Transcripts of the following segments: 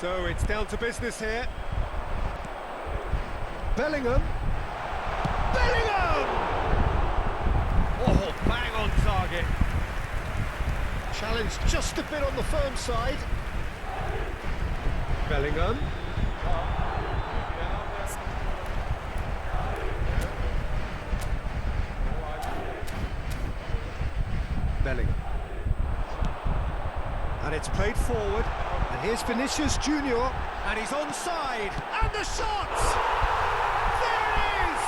So it's down to business here. Bellingham! Bellingham! Oh, bang on target. Challenge just a bit on the firm side. Bellingham. Bellingham. And it's played forward. And here's Vinicius Junior. And he's onside. And the shot! There it is!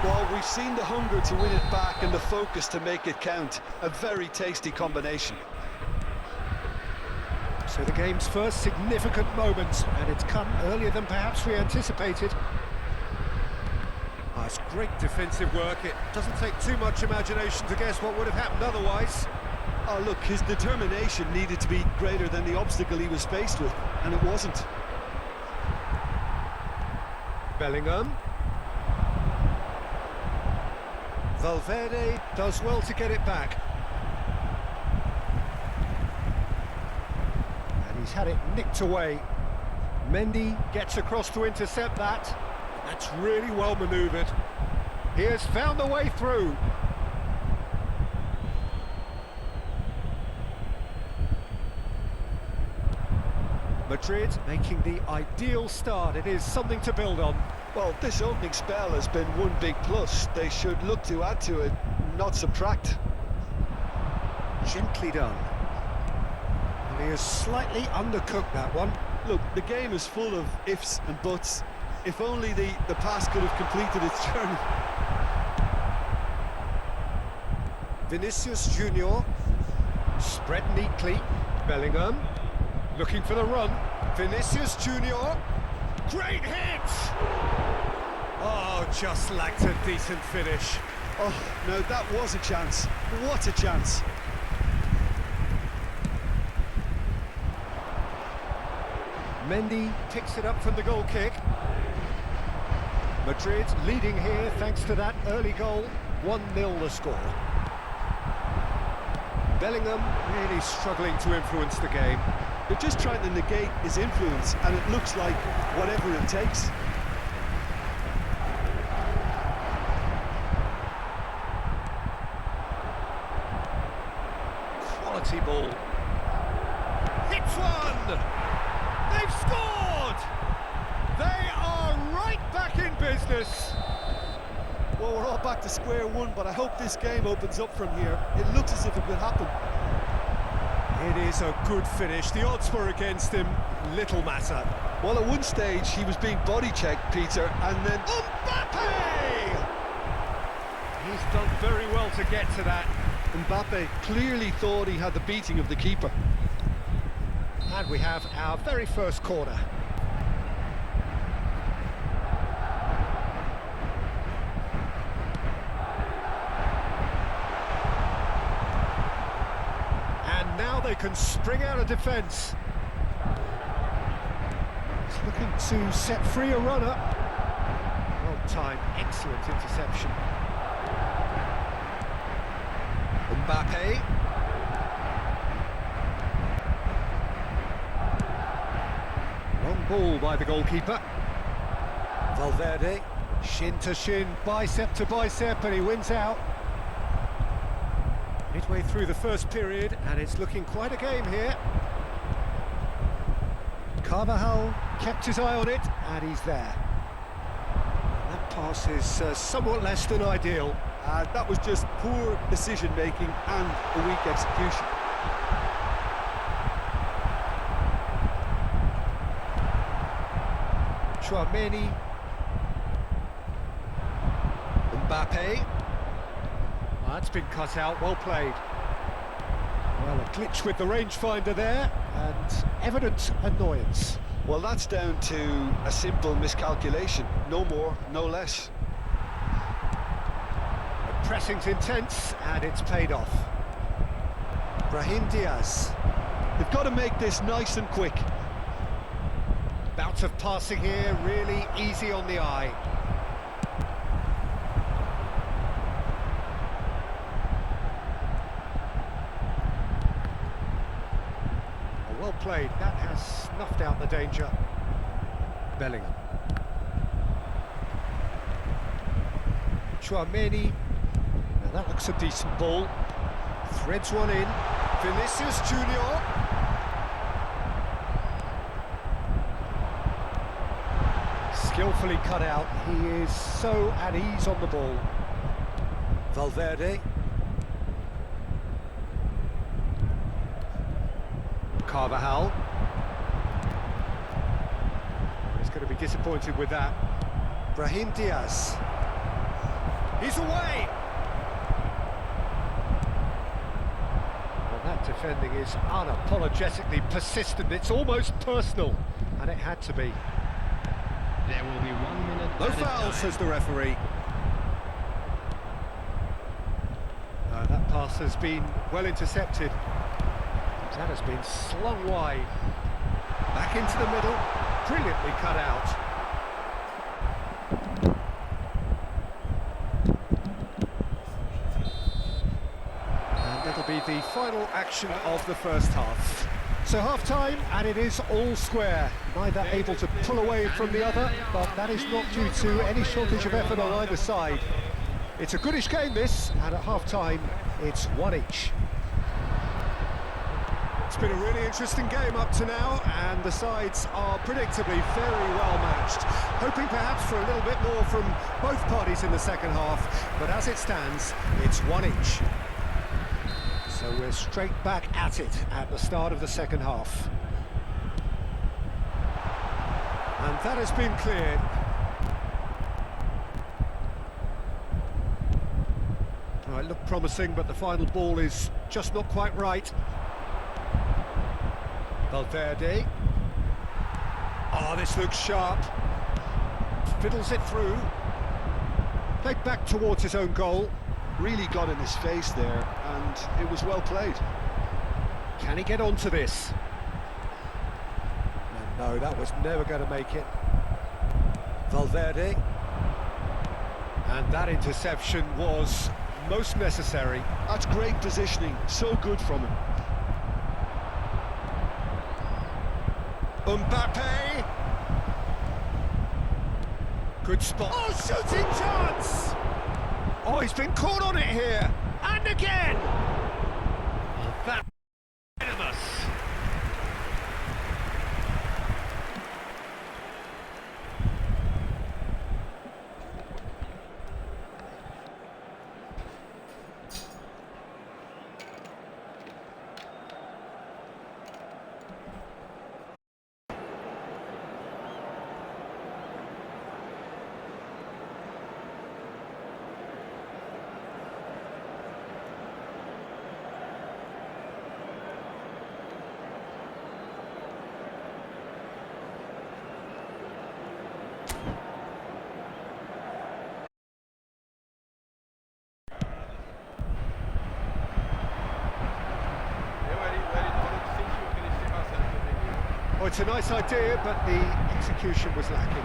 Well, we've seen the hunger to win it back and the focus to make it count. A very tasty combination. So the game's first significant moment, and it's come earlier than perhaps we anticipated. Oh, it's great defensive work. It doesn't take too much imagination to guess what would have happened otherwise. Oh, look, his determination needed to be greater than the obstacle he was faced with, and it wasn't. Bellingham. Valverde does well to get it back. And he's had it nicked away. Mendy gets across to intercept that. That's really well manoeuvred. He has found a way through. Madrid making the ideal start. It is something to build on. Well, this opening spell has been one big plus. They should look to add to it, not subtract. Gently done. And he has slightly undercooked that one. Look, the game is full of ifs and buts. If only the pass could have completed its journey. Vinicius Junior. Spread neatly. Bellingham. Looking for the run. Vinicius Junior. Great hit! Oh, just lacked a decent finish. Oh, no, that was a chance. What a chance. Mendy picks it up from the goal kick. Madrid leading here thanks to that early goal. 1-0 the score. Bellingham really struggling to influence the game. They're just trying to negate his influence, and it looks like whatever it takes. Quality ball. Hits one! They've scored! They are right back in business. Well, we're all back to square one, but I hope this game opens up from here. It looks as if it will happen. It is a good finish. The odds were against him. Little matter. Well, at one stage, he was being body-checked, Peter, and then... Mbappe! He's done very well to get to that. Mbappe clearly thought he had the beating of the keeper. And we have our very first corner. And now they can spring out of defence. He's looking to set free a runner. Well timed, excellent interception. Mbappe. Long ball by the goalkeeper. Valverde, shin to shin, bicep to bicep, and he wins out. Midway through the first period, and it's looking quite a game here. Carvajal kept his eye on it, and he's there. That pass is somewhat less than ideal. That was just poor decision-making and a weak execution. Chouameni. Mbappe. That's been cut out, well played. Well, a glitch with the rangefinder there, and evident annoyance. Well, that's down to a simple miscalculation. No more, no less. The pressing's intense, and it's paid off. Brahim Diaz. They've got to make this nice and quick. Bout of passing here, really easy on the eye. played. That has snuffed out the danger. Bellingham. Chouameni. Now that looks a decent ball. Threads one in. Vinicius Junior. Skillfully cut out. He is so at ease on the ball. Valverde. Carvajal. He's going to be disappointed with that. Brahim Diaz. He's away! Well, that defending is unapologetically persistent. It's almost personal, and it had to be. There will be 1 minute. No foul, says the referee. That pass has been well intercepted. That has been slung wide. Back into the middle. Brilliantly cut out. And it'll be the final action of the first half. So half-time, and it is all square. Neither able to pull away from the other, but that is not due to any shortage of effort on either side. It's a goodish game, this, and at half-time, it's one each. It's been a really interesting game up to now, and the sides are predictably very well matched. Hoping perhaps for a little bit more from both parties in the second half, but as it stands, it's one each. So we're straight back at it at the start of the second half. And that has been cleared. Oh, it looked promising, but the final ball is just not quite right. Valverde. Oh, this looks sharp. Fiddles it through. Played back towards his own goal. Really got in his face there, and it was well played. Can he get onto this? No, that was never going to make it. Valverde. And that interception was most necessary. That's great positioning, so good from him. Mbappe. Good spot. Oh, shooting chance! Oh, he's been caught on it here. And again! That's venomous. Oh, it's a nice idea, but the execution was lacking.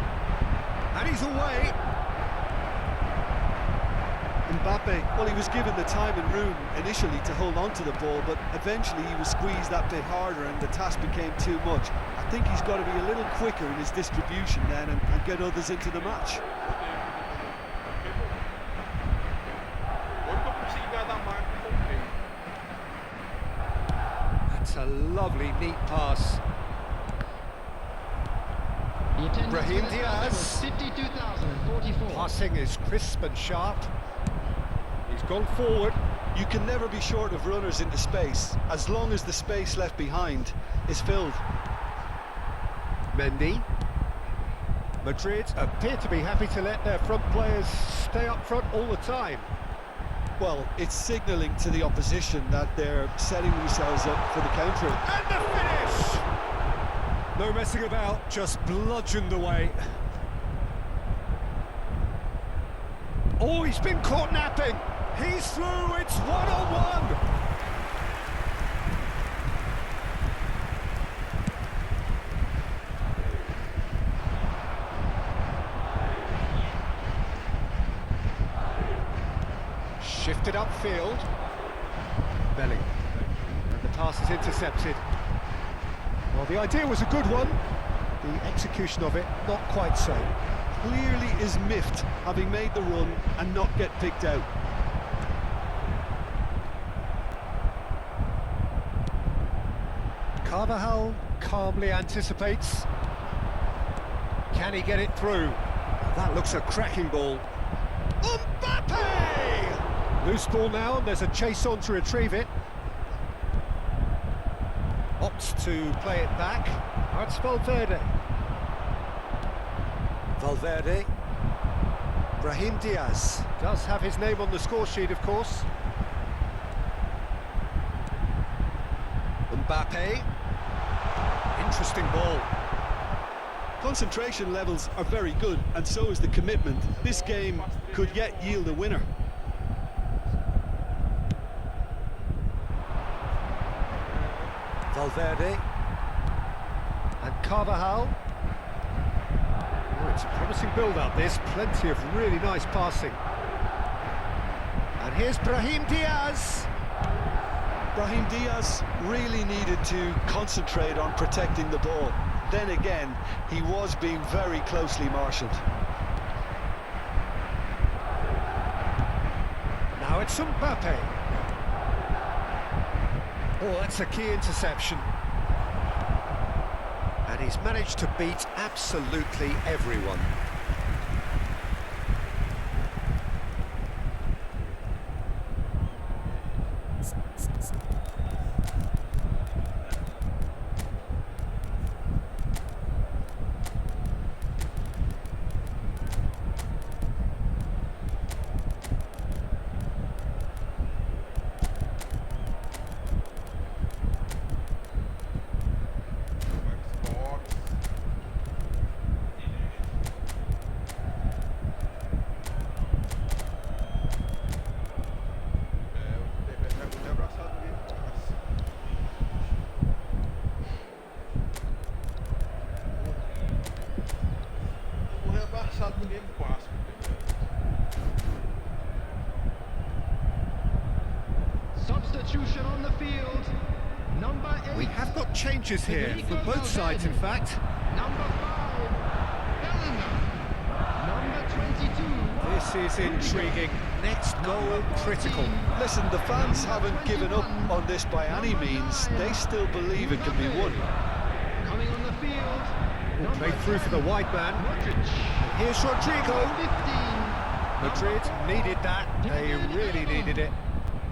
And he's away. Mbappe, well, he was given the time and room initially to hold on to the ball, but eventually he was squeezed that bit harder and the task became too much. I think he's got to be a little quicker in his distribution then and get others into the match. That's a lovely, neat pass. Brahim Diaz. 52,044. Passing is crisp and sharp. He's gone forward. You can never be short of runners into space, as long as the space left behind is filled. Mendy. Madrid appear to be happy to let their front players stay up front all the time. Well, it's signalling to the opposition that they're setting themselves up for the counter. And the finish! No messing about, just bludgeoned away. Oh, he's been caught napping. He's through, it's one-on-one. Shifted upfield. Bellingham. And the pass is intercepted. Well, the idea was a good one. The execution of it, not quite so. Clearly is miffed, having made the run and not get picked out. Carvajal calmly anticipates. Can he get it through? That looks a cracking ball. Mbappe! Loose ball now, and there's a chase on to retrieve it. Opts to play it back. That's Valverde. Valverde. Brahim Diaz. Does have his name on the score sheet, of course. Mbappe. Interesting ball. Concentration levels are very good, and so is the commitment. This game could yet yield a winner. Valverde. And Carvajal. Oh, it's a promising build-up, this. Plenty of really nice passing. And here's Brahim Diaz. Brahim Diaz really needed to concentrate on protecting the ball. Then again, he was being very closely marshalled. Now it's Mbappe. Oh, that's a key interception. And he's managed to beat absolutely everyone. Substitution on the field. Number 8. We have got changes here, for both sides in fact. Number 5. Bellingham. Number 22. This is intriguing. Next goal critical. Listen, the fans haven't given up on this by any means. They still believe it can be won. Coming on the field. Played through for the wide man. Modric. Here's Rodrigo. 15. Madrid needed that. They really needed it.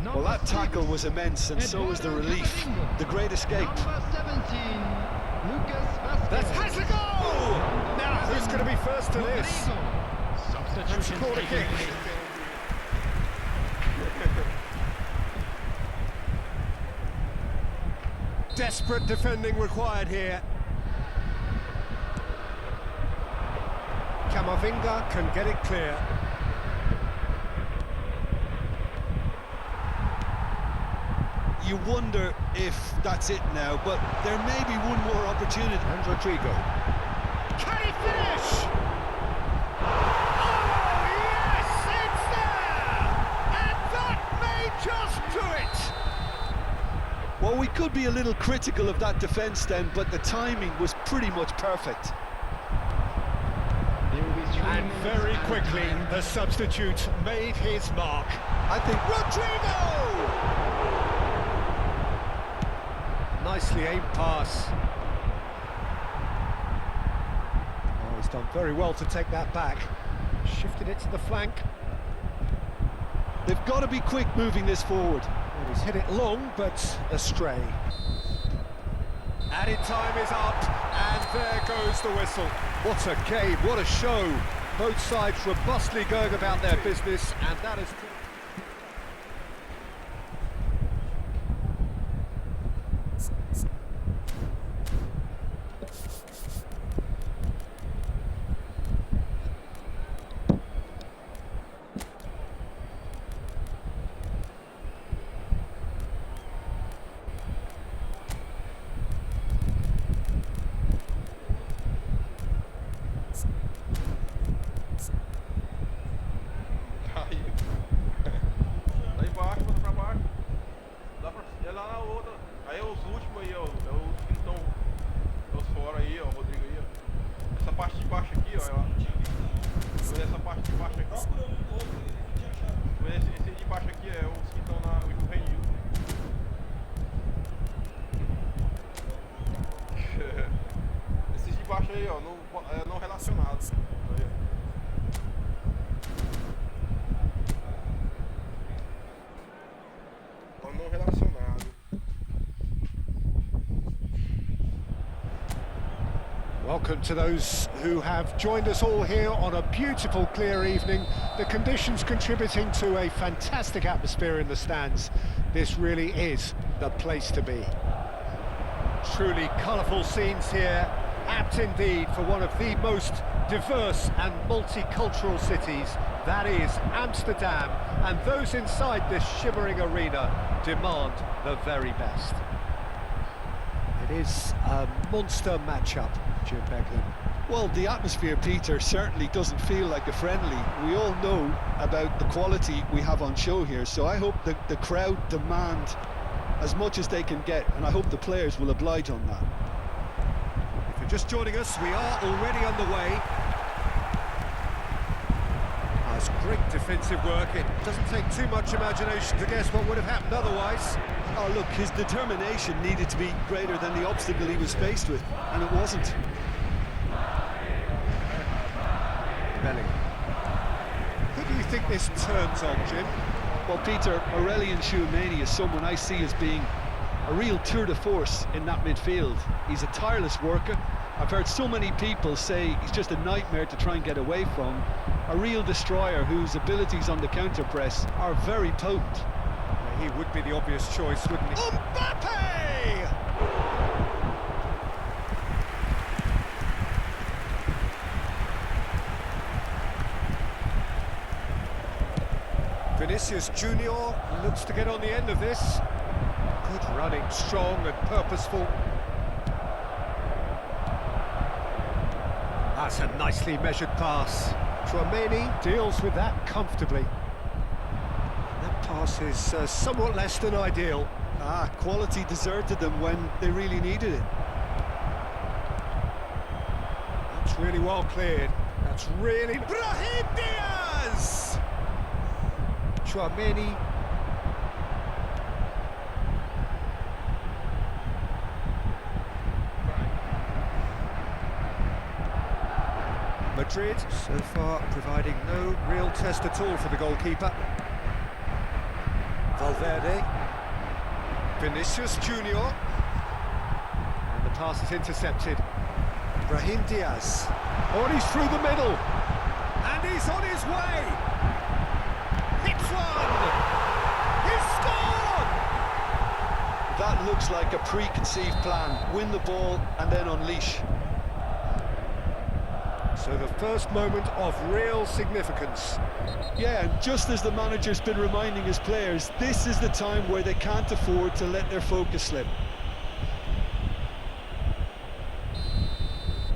Well, that tackle was immense, and so was the relief. The great escape. Number 17. Lucas Vazquez. That has a goal! Now, who's going to be first to this? Substitution. Corner kick. Desperate defending required here. Camavinga can get it clear. You wonder if that's it now, but there may be one more opportunity. And Rodrigo. Can he finish? Oh, yes, it's there! And that may just do it! Well, we could be a little critical of that defence then, but the timing was pretty much perfect. There will be 3 And minutes very added quickly, time. the substitute made his mark. I think Rodrigo! Nicely aimed pass. Oh, he's done very well to take that back. Shifted it to the flank. they've got to be quick moving this forward. Well, he's hit it long, but astray. Added time is up, and there goes the whistle. What a game, what a show. Both sides robustly going about their business, and that is... aí, ó, não relacionados. Aí. Ó, não relacionado. Welcome to those who have joined us all here on a beautiful, clear evening. The conditions contributing to a fantastic atmosphere in the stands. This really is the place to be. Truly colourful scenes here, apt indeed for one of the most diverse and multicultural cities. That is Amsterdam, and those inside this shimmering arena demand the very best. It is a monster matchup, Jim Beglin. Well, the atmosphere, Peter, certainly doesn't feel like a friendly. We all know about the quality we have on show here, so I hope that the crowd demand as much as they can get, and I hope the players will oblige on that. If you're just joining us, we are already underway. That's great defensive work. It doesn't take too much imagination to guess what would have happened otherwise. Oh, look, his determination needed to be greater than the obstacle he was faced with, and it wasn't. Bellingham. Who do you think this turns on, Jim? Well, Peter, Aurelien Tchouameni is someone I see as being a real tour de force in that midfield. He's a tireless worker. I've heard so many people say he's just a nightmare to try and get away from. A real destroyer whose abilities on the counter-press are very potent. He would be the obvious choice, wouldn't he? Mbappe! Vinicius Junior looks to get on the end of this. Good running, strong and purposeful. That's a nicely measured pass. Tchouameni deals with that comfortably. That pass is somewhat less than ideal. Quality deserted them when they really needed it. That's really well cleared. That's really... Brahim Diaz! Tchouameni. Madrid, so far, providing no real test at all for the goalkeeper. Valverde. Vinicius Junior. And the pass is intercepted. Brahim Diaz. Oh, and he's through the middle. And he's on his way. Hits one. He's scored! That looks like a preconceived plan. Win the ball and then unleash. So the first moment of real significance. Yeah, and just as the manager's been reminding his players, this is the time where they can't afford to let their focus slip.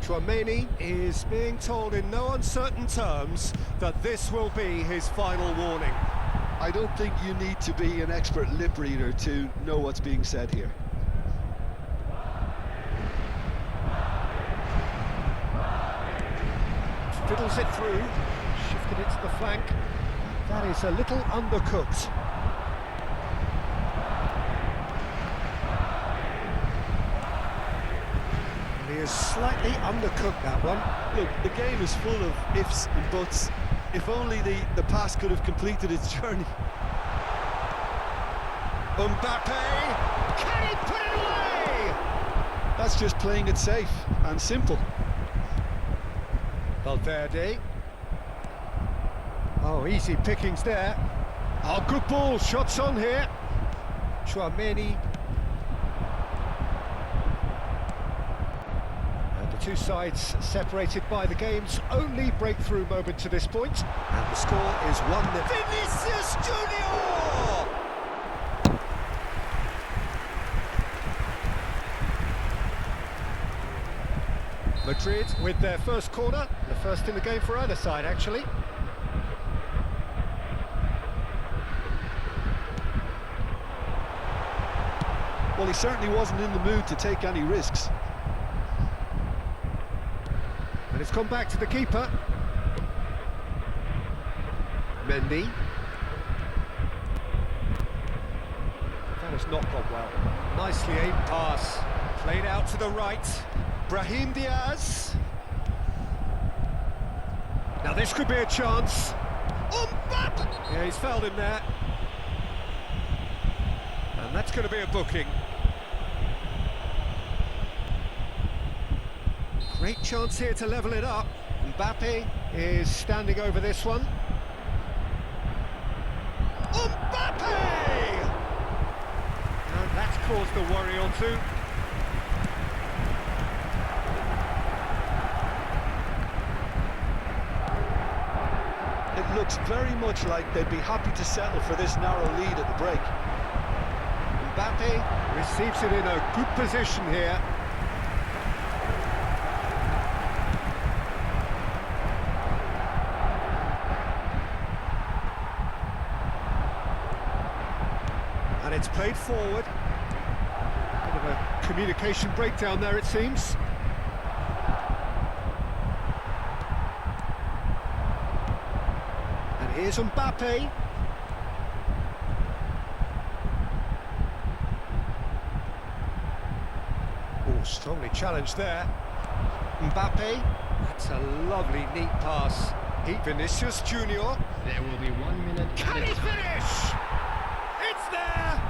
Tchouameni is being told in no uncertain terms that this will be his final warning. I don't think you need to be an expert lip reader to know what's being said here. Fiddles it through, shifted it to the flank. That is a little undercooked. And he is slightly undercooked, that one. Look, the game is full of ifs and buts. If only the pass could have completed its journey. Mbappe! Can he put it away? That's just playing it safe and simple. Valverde. Oh, easy pickings there. Oh, good ball, shots on here. Tchouameni. And the two sides separated by the game's only breakthrough moment to this point. And the score is 1-0. Vinicius Junior! Madrid with their first corner, the first in the game for either side, actually. Well, he certainly wasn't in the mood to take any risks. And it's come back to the keeper. Mendy. That has not gone well. Nicely aimed pass. Played out to the right. Brahim Diaz. Now this could be a chance. Mbappe! Yeah, he's fouled him there. And that's going to be a booking. Great chance here to level it up. Mbappe is standing over this one. Mbappe! And that's caused a worry or two. It looks very much like they'd be happy to settle for this narrow lead at the break. Mbappe receives it in a good position here. And it's played forward. Bit of a communication breakdown there, it seems. And here's Mbappe. Oh, strongly challenged there. Mbappe. That's a lovely, neat pass. Vinicius Junior. There will be 1 minute. Can he finish? It's there!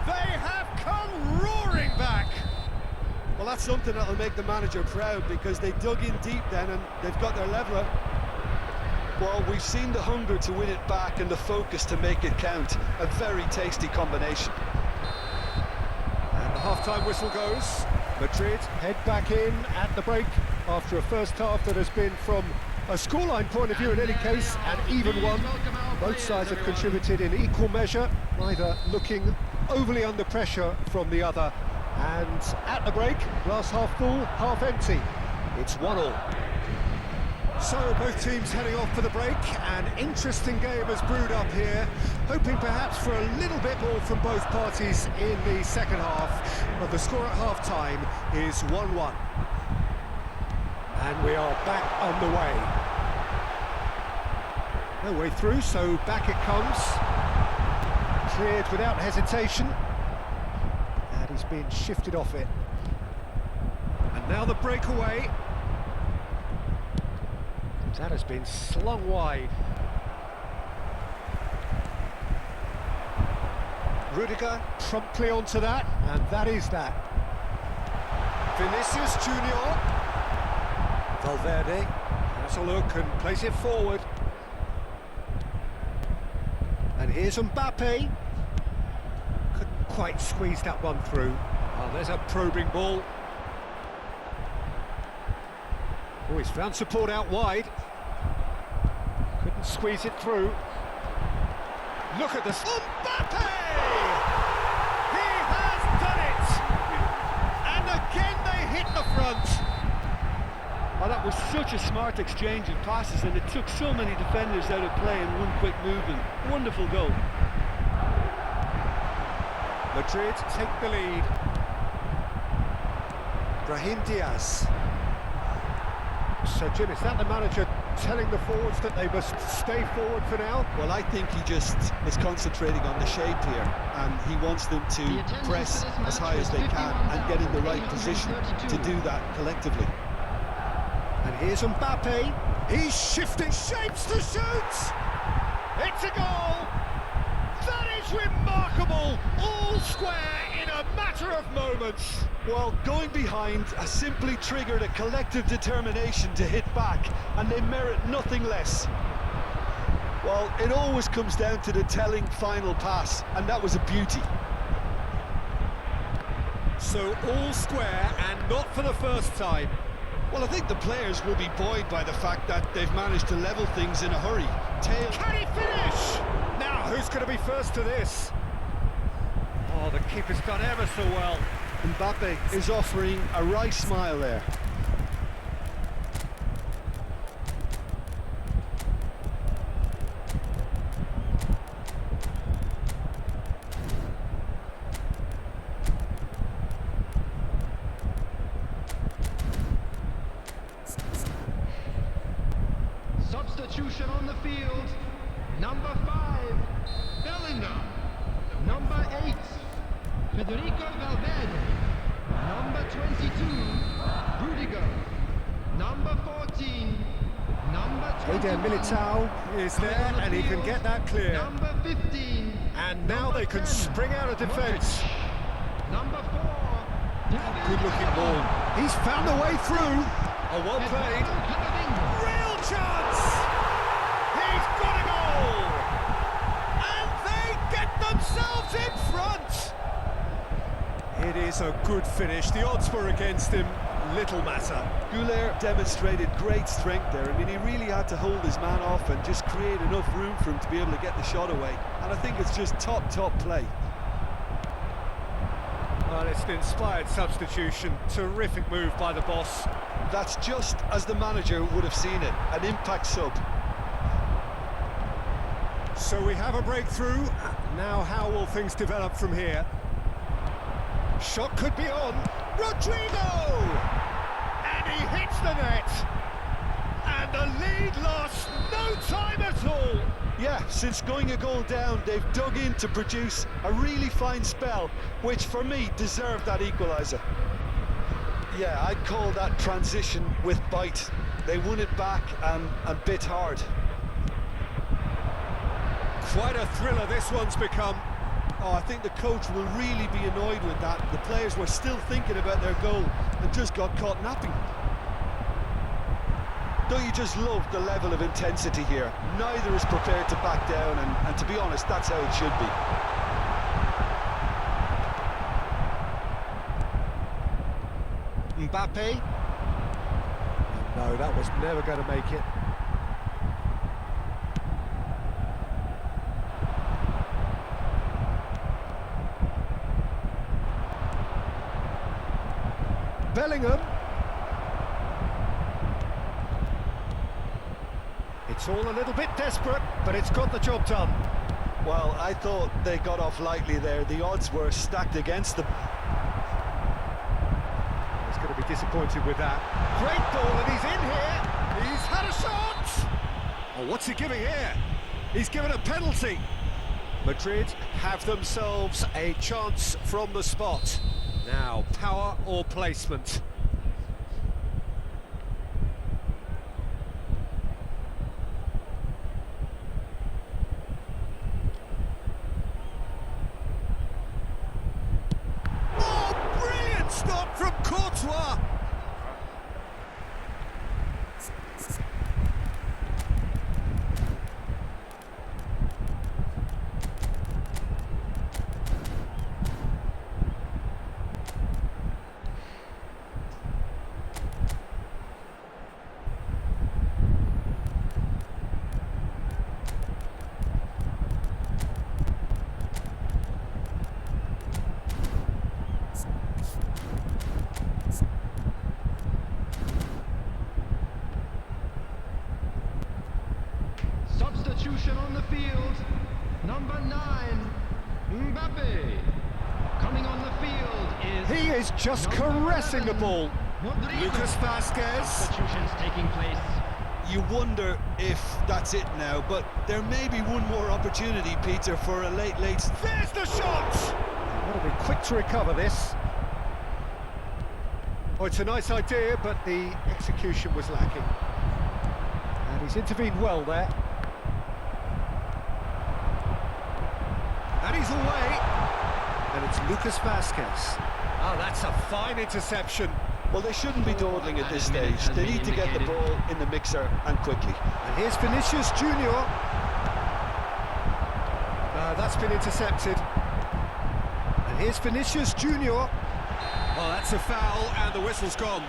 They have come roaring back! Well, that's something that'll make the manager proud, because they dug in deep then and they've got their leveller. Well, we've seen the hunger to win it back and the focus to make it count. A very tasty combination. And the half-time whistle goes. Madrid head back in at the break after a first half that has been, from a scoreline point of view in any case, an even one. Both sides have contributed in equal measure, neither looking overly under pressure from the other. And at the break, glass half full, half empty. It's 1-1. So both teams heading off for the break. An interesting game has brewed up here, hoping perhaps for a little bit more from both parties in the second half. But the score at half-time is 1-1. And we are back underway. No way through, so back it comes. Cleared without hesitation. And he's been shifted off it. And now the breakaway. That has been slung wide. Rudiger promptly onto that, and that is that. Vinicius Junior. Valverde has a look and plays it forward. And here's Mbappe. Couldn't quite squeeze that one through. Well, there's a probing ball. Oh, he's found support out wide. Couldn't squeeze it through. Look at this. Mbappe! He has done it! And again they hit the front. Oh, that was such a smart exchange of passes, and it took so many defenders out of play in one quick movement. Wonderful goal. Madrid take the lead. Brahim Diaz. So, Jim, is that the manager telling the forwards that they must stay forward for now? Well, I think he just is concentrating on the shape here, and he wants them to press as high as they can and get in the right position to do that collectively. And here's Mbappe. He's shifting shapes to shoot! It's a goal! That is remarkable! All square in a matter of moments. Well, going behind has simply triggered a collective determination to hit back, and they merit nothing less. Well, it always comes down to the telling final pass, and that was a beauty. So all square, and not for the first time. Well, I think the players will be buoyed by the fact that they've managed to level things in a hurry. Can he finish? Now, who's going to be first to this? Oh, the keeper's done ever so well. Mbappe is offering a wry smile there. Substitution on the field. Number 5, Bellingham. Number 8, Federico Valverde. Number 22, Rudiger. Number 14, number Eder Militao is there, and he can get that clear. Number 15. And now Number they can 10, spring out of defence. Number 4. Good looking ball. He's found a way through. Oh, well played. Real chance! He's got a goal! And they get themselves in front! It is a good finish. The odds were against him. Little matter. Goulet demonstrated great strength there. I mean, he really had to hold his man off and just create enough room for him to be able to get the shot away. And I think it's just top play. Well, it's an inspired substitution. Terrific move by the boss. That's just as the manager would have seen it, an impact sub. So we have a breakthrough. Now how will things develop from here? Shot could be on. Rodrigo! And he hits the net. And the lead lost no time at all. Yeah, since going a goal down, they've dug in to produce a really fine spell, which for me deserved that equaliser. Yeah, I'd call that transition with bite. They won it back and bit hard. Quite a thriller this one's become. Oh, I think the coach will really be annoyed with that. The players were still thinking about their goal and just got caught napping. Don't you just love the level of intensity here? Neither is prepared to back down, and to be honest, that's how it should be. Mbappe. No, that was never going to make it. Bellingham. It's all a little bit desperate, but it's got the job done. Well, I thought they got off lightly there. The odds were stacked against them. He's going to be disappointed with that. Great ball, and he's in here. He's had a shot. Oh, what's he giving here? He's given a penalty. Madrid have themselves a chance from the spot. Now, power or placement? Oh, brilliant stop from Courtois! Substitution on the field. Number 9, Mbappe. Coming on the field is... He is just number caressing 11, the ball. Rodrigo. Lucas Vasquez. Substitutions taking place. You wonder if that's it now, but there may be one more opportunity, Peter, for a late... There's the shot! That'll be quick to recover this. Oh, it's a nice idea, but the execution was lacking. And he's intervened well there. And he's away. And it's Lucas Vasquez. Oh, that's a fine interception. Well, they shouldn't be dawdling at this stage. They need to get the ball in the mixer, and quickly. And here's Vinicius Junior. That's been intercepted. And here's Vinicius Junior. Well, that's a foul, and the whistle's gone.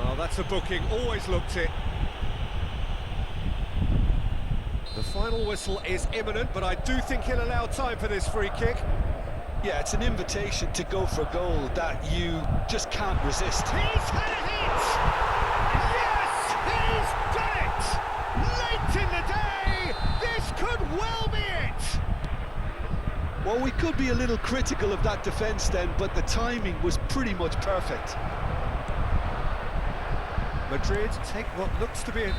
Well, that's a booking. Always looked it. The final whistle is imminent, but I do think he'll allow time for this free kick. Yeah, it's an invitation to go for goal that you just can't resist. He's had a hit! Yes, he's done it! Late in the day, this could well be it! Well, we could be a little critical of that defence then, but the timing was pretty much perfect. Madrid take what looks to be it.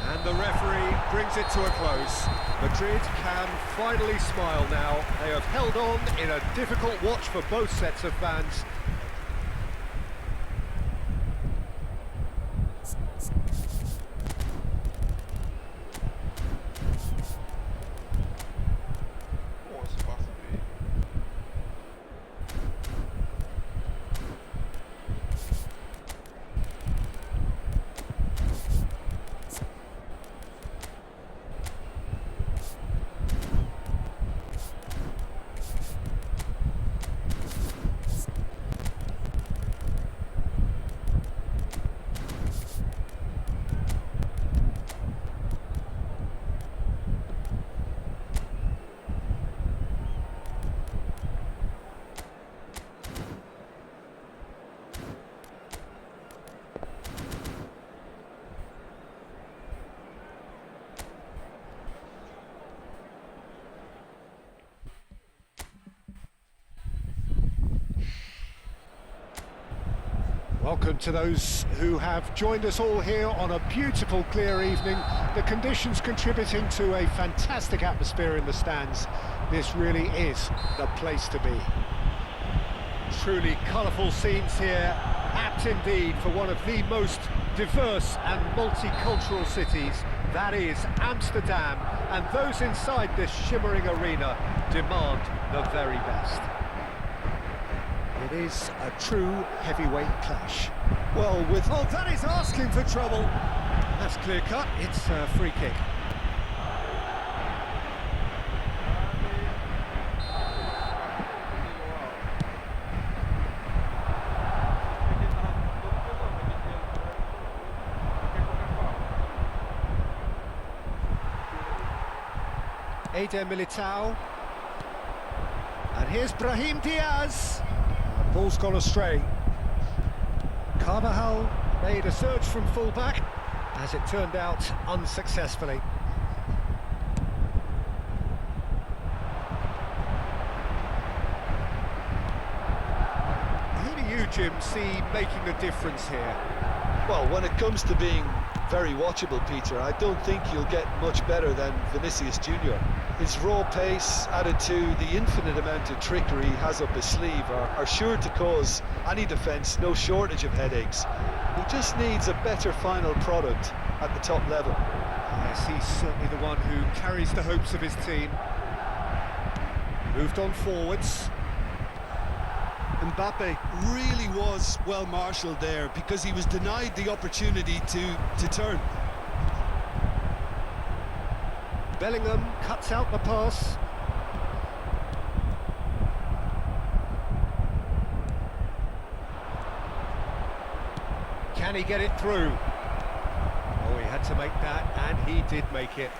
And the referee brings it to a close. Madrid can finally smile now. They have held on in a difficult watch for both sets of fans. Welcome to those who have joined us all here on a beautiful, clear evening. The conditions contributing to a fantastic atmosphere in the stands. This really is the place to be. Truly colourful scenes here, apt indeed for one of the most diverse and multicultural cities. That is Amsterdam, and those inside this shimmering arena demand the very best. It is a true heavyweight clash. Well, with Oh, that is asking for trouble. That's clear cut. It's a free kick. Eder Militao. And here's Brahim Diaz. Ball's gone astray. Carvajal made a surge from full-back, as it turned out unsuccessfully. Who do you, Jim, see making a difference here? Well, when it comes to being very watchable, Peter, I don't think you'll get much better than Vinicius Junior. His raw pace, added to the infinite amount of trickery he has up his sleeve, are sure to cause any defence no shortage of headaches. He just needs a better final product at the top level. Yes, he's certainly the one who carries the hopes of his team. Moved on forwards. Mbappe really was well marshalled there because he was denied the opportunity to turn. Bellingham cuts out the pass. Can he get it through? Oh, he had to make that, and he did make it.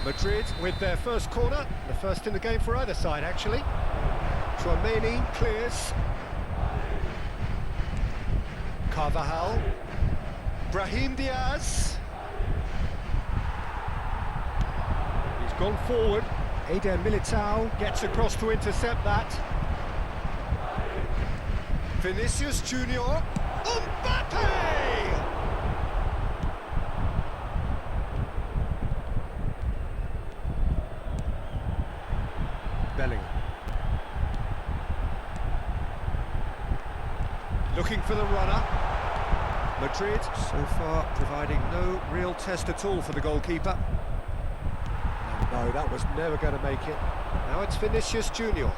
Madrid with their first corner, the first in the game for either side, actually. Tchouaméni clears. Carvajal. Brahim Diaz. He's gone forward. Eder Militao gets across to intercept that. Vinicius Junior. Mbappe! Bellingham. Looking for the runner. Madrid, so far, providing no real test at all for the goalkeeper. No, that was never going to make it. Now it's Vinicius Junior.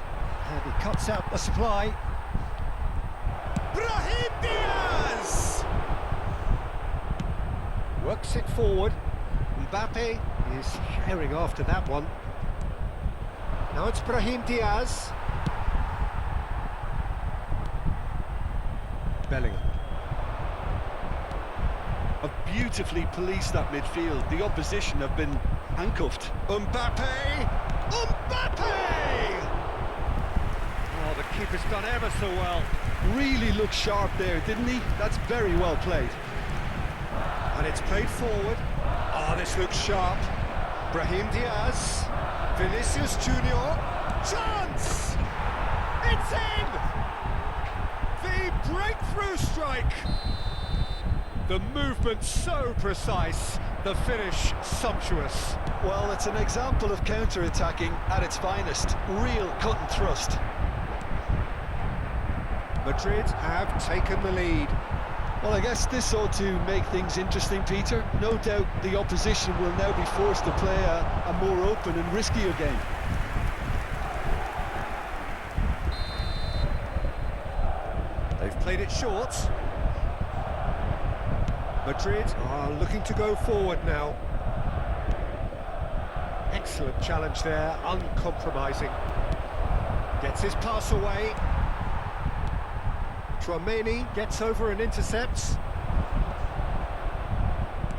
And he cuts out the supply. Brahim Diaz! Works it forward. Mbappe is herring after that one. Now it's Brahim Diaz. Bellingham. Have beautifully policed that midfield. The opposition have been handcuffed. Mbappe! Mbappe! Oh, the keeper's done ever so well. Really looked sharp there, didn't he? That's very well played. And it's played forward. Oh, this looks sharp. Brahim Diaz. Vinicius Junior. Chance! It's in! The breakthrough strike! The movement so precise, the finish sumptuous. Well, it's an example of counter-attacking at its finest. Real cut and thrust. Madrid have taken the lead. Well, I guess this ought to make things interesting, Peter. No doubt the opposition will now be forced to play a more open and riskier game. They've played it short. Madrid are looking to go forward now. Excellent challenge there, uncompromising. Gets his pass away. Tchouaméni gets over and intercepts.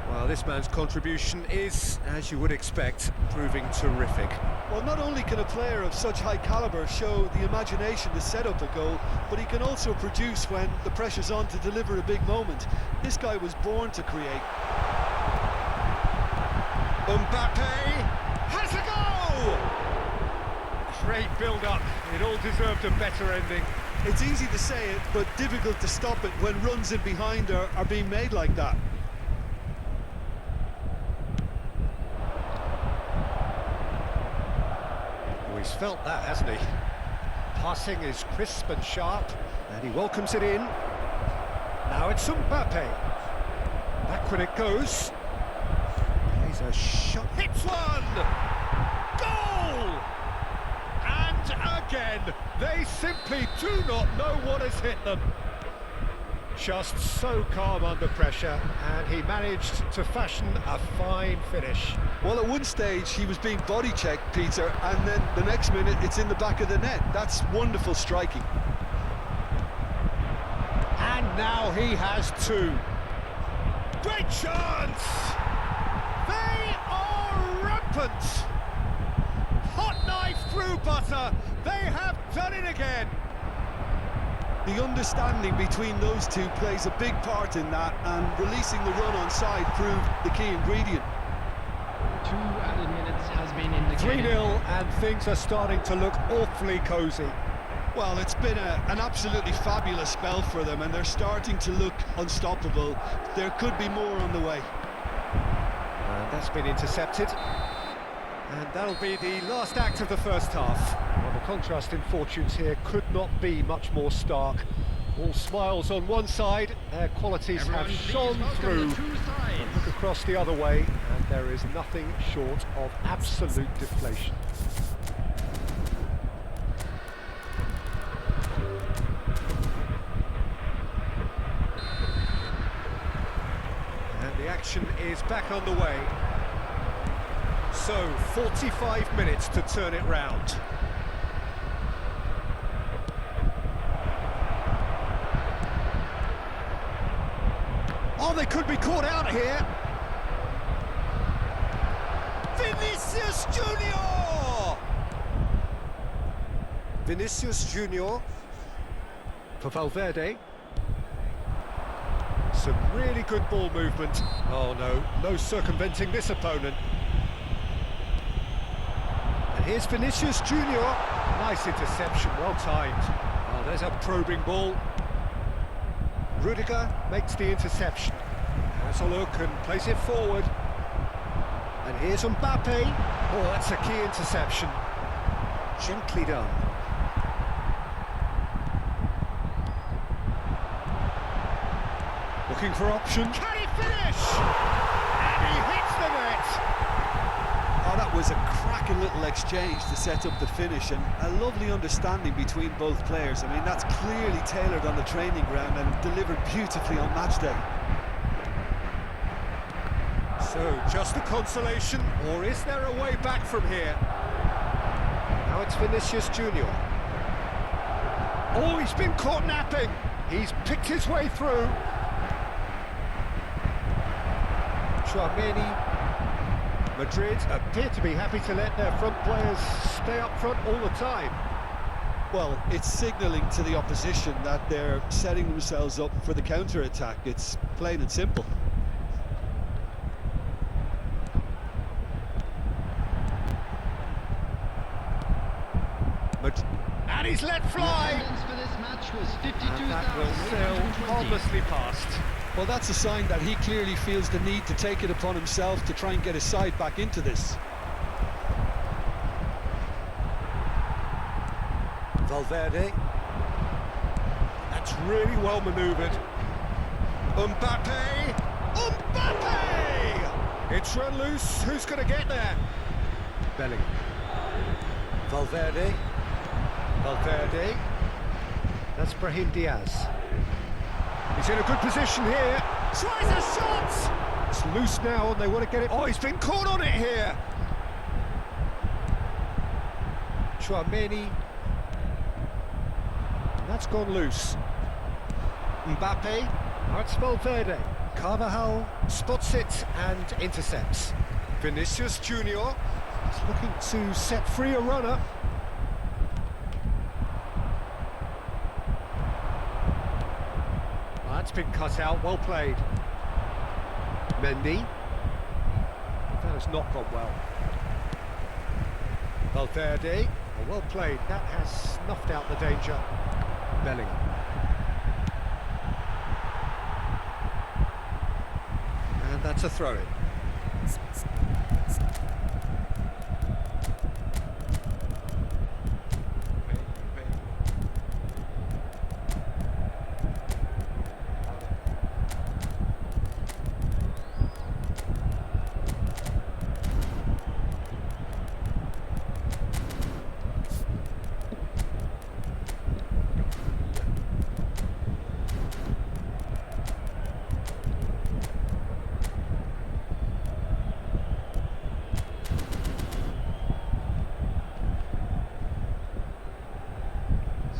Well, this man's contribution is, as you would expect, proving terrific. Well, not only can a player of such high calibre show the imagination to set up a goal, but he can also produce when the pressure's on to deliver a big moment. This guy was born to create. Mbappe has a goal! Great build-up. It all deserved a better ending. It's easy to say it, but difficult to stop it when runs in behind are being made like that. Oh, he's felt that, hasn't he? Passing is crisp and sharp, and he welcomes it in. Now it's Mbappe. Back when it goes. Plays a shot. Hits one! Goal! And again, they simply do not know what has hit them. Just so calm under pressure, and he managed to fashion a fine finish. Well, at one stage he was being body checked, Peter, and then the next minute it's in the back of the net. That's wonderful striking. And now he has two. Great chance! They are rampant! Hot knife through butter, they have done it again! The understanding between those two plays a big part in that, and releasing the run on side proved the key ingredient. 2 added minutes has been indicated. 3-0 and things are starting to look awfully cosy. Well, it's been an absolutely fabulous spell for them, and they're starting to look unstoppable. There could be more on the way. And that's been intercepted. And that'll be the last act of the first half. Well, the contrast in fortunes here could not be much more stark. All smiles on one side, their qualities Everyone have please shone welcome through. the two sides. But look across the other way, and there is nothing short of absolute deflation. And the action is back on the way. So, 45 minutes to turn it round. Oh, they could be caught out here. Vinicius Junior! Vinicius Junior for Valverde. Some really good ball movement. Oh no, no circumventing this opponent. And here's Vinicius Junior. Nice interception, well timed. Oh, there's a probing ball. Rudiger makes the interception. Has a look and plays it forward. And here's Mbappe. Oh, that's a key interception. Gently done. Looking for option. Can he finish? And he hits the net. Oh, that was a cracking little exchange to set up the finish, and a lovely understanding between both players. I mean, that's clearly tailored on the training ground and delivered beautifully on match day. So, just a consolation, or is there a way back from here? Now it's Vinicius Junior. Oh, he's been caught napping. He's picked his way through. Chouameni. Madrid appear to be happy to let their front players stay up front all the time. Well, it's signalling to the opposition that they're setting themselves up for the counter-attack. It's plain and simple. And he's let fly! The attendance for this match was And that will sail 52,820. harmlessly past. Well, that's a sign that he clearly feels the need to take it upon himself to try and get his side back into this. Valverde. That's really well manoeuvred. Mbappe! Mbappe! It's run loose. Who's going to get there? Bellingham. Valverde. Valverde. That's Brahim Diaz. He's in a good position here. Tries a shot! It's loose now and they want to get it. Oh, he's been caught on it here. Chouameni. That's gone loose. Mbappe. Now it's Valverde. Carvajal spots it and intercepts. Vinicius Junior is looking to set free a runner. That's been cut out, well played. Mendy. That has not gone well. Valverde. Oh, well played. That has snuffed out the danger. Bellingham. And that's a throw-in.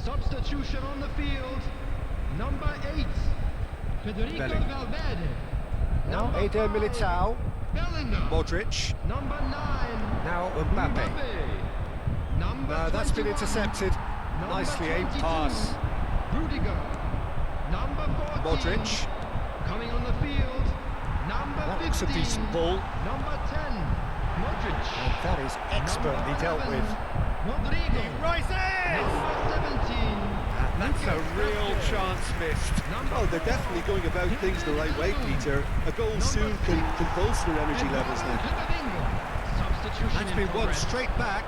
Substitution on the field. Number 8, Federico Bellingham. Valverde. Now Number Eder 5, Militao. Bellingham. Modric. Number 9, Now Mbappe. Number No, that's been 21, intercepted. Number Nicely aimed 22, pass. Rudiger. Number 14, Modric. coming on the field. Number That 15, looks a decent ball. Number 10, Modric. And that is expertly Number dealt 11, with. Rodrigo. Rises! Number 17, That's a real chance missed. Oh, they're definitely going about things the right way, Peter. A goal soon can bolster energy levels now. Substitution That's in been won progress. straight back.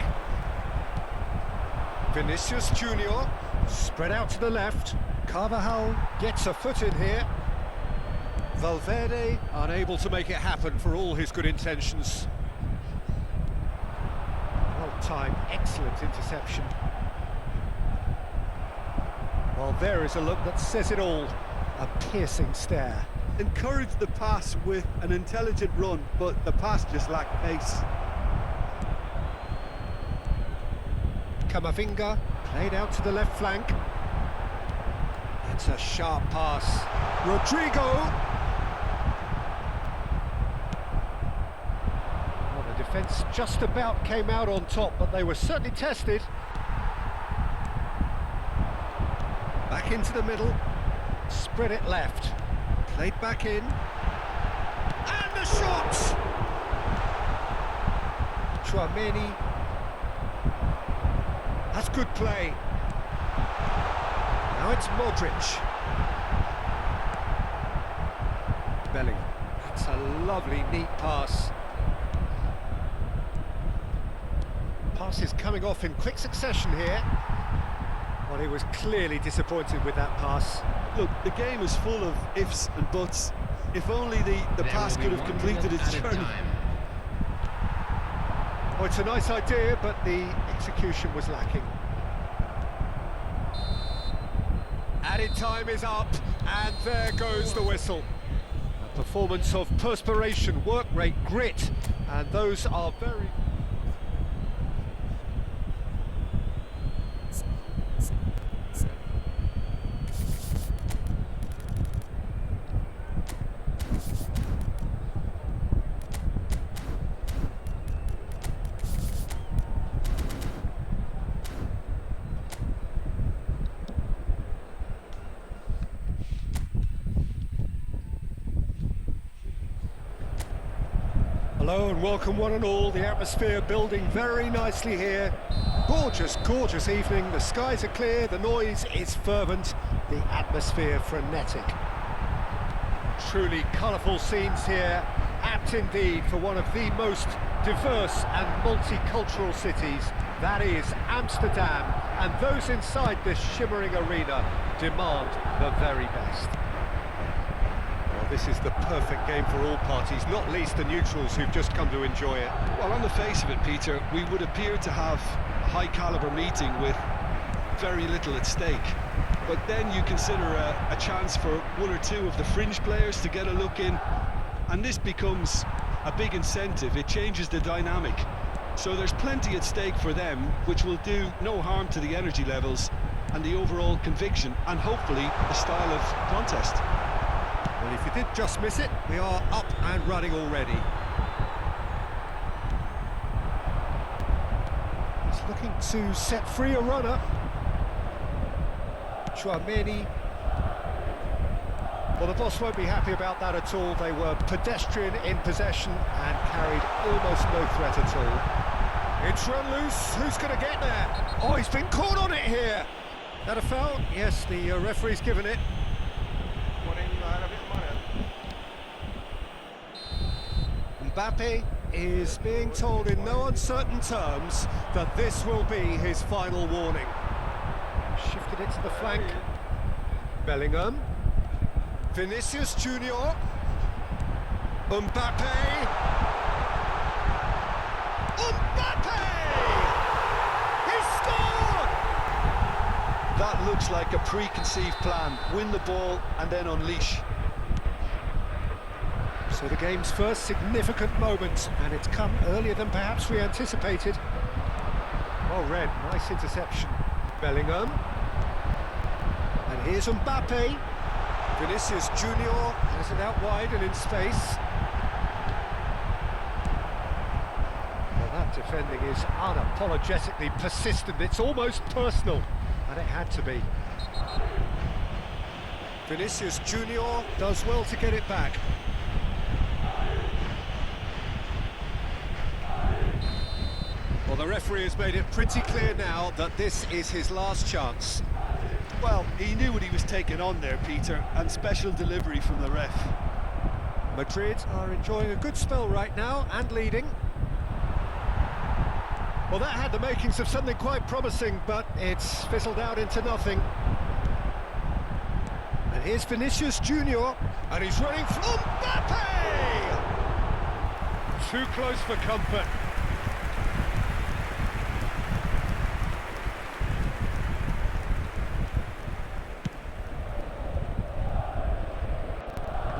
Vinicius Junior spread out to the left. Carvajal gets a foot in here. Valverde unable to make it happen for all his good intentions. Well timed, excellent interception. Well, there is a look that says it all. A piercing stare. Encouraged the pass with an intelligent run, but the pass just lacked pace. Camavinga played out to the left flank. That's a sharp pass. Rodrigo. Well, the defence just about came out on top, but they were certainly tested. Back into the middle. Spread it left. Played back in. And the shot! Chouameni. That's good play. Now it's Modric. Bellingham. That's a lovely, neat pass. Pass is coming off in quick succession here. Well, he was clearly disappointed with that pass. Look, the game is full of ifs and buts. If only the pass could have completed its journey. Well, it's a nice idea, but the execution was lacking. Added time is up, and there goes the whistle. A performance of perspiration, work rate, grit, and those are very... Hello and welcome one and all. The atmosphere building very nicely here. Gorgeous, gorgeous evening. The skies are clear, the noise is fervent, the atmosphere frenetic. Truly colourful scenes here, apt indeed for one of the most diverse and multicultural cities. That is Amsterdam, and those inside this shimmering arena demand the very best. This is the perfect game for all parties, not least the neutrals who've just come to enjoy it. Well, on the face of it, Peter, we would appear to have a high-caliber meeting with very little at stake. But then you consider a chance for one or two of the fringe players to get a look in, and this becomes a big incentive. It changes the dynamic. So there's plenty at stake for them, which will do no harm to the energy levels and the overall conviction, and hopefully the style of contest. Well, if you did just miss it, we are up and running already. He's looking to set free a runner. Chouameni. Well, the boss won't be happy about that at all. They were pedestrian in possession and carried almost no threat at all. It's run loose. Who's going to get there? Oh, he's been caught on it here. That a foul? Yes, the referee's given it. Mbappe is being told in no uncertain terms that this will be his final warning. Shifted it to the flank. Bellingham. Vinicius Junior. Mbappe. Mbappe! He scored! That looks like a preconceived plan. Win the ball and then unleash. So the game's first significant moment, and it's come earlier than perhaps we anticipated. Well read, nice interception. Bellingham. And here's Mbappe. Vinicius Junior has it out wide and in space. Well, that defending is unapologetically persistent. It's almost personal, and it had to be. Vinicius Junior does well to get it back. Well, the referee has made it pretty clear now that this is his last chance. Well, he knew what he was taking on there, Peter, and special delivery from the ref. Madrid are enjoying a good spell right now and leading. Well, that had the makings of something quite promising, but it's fizzled out into nothing. And here's Vinicius Junior, and he's running for Mbappe! Too close for comfort.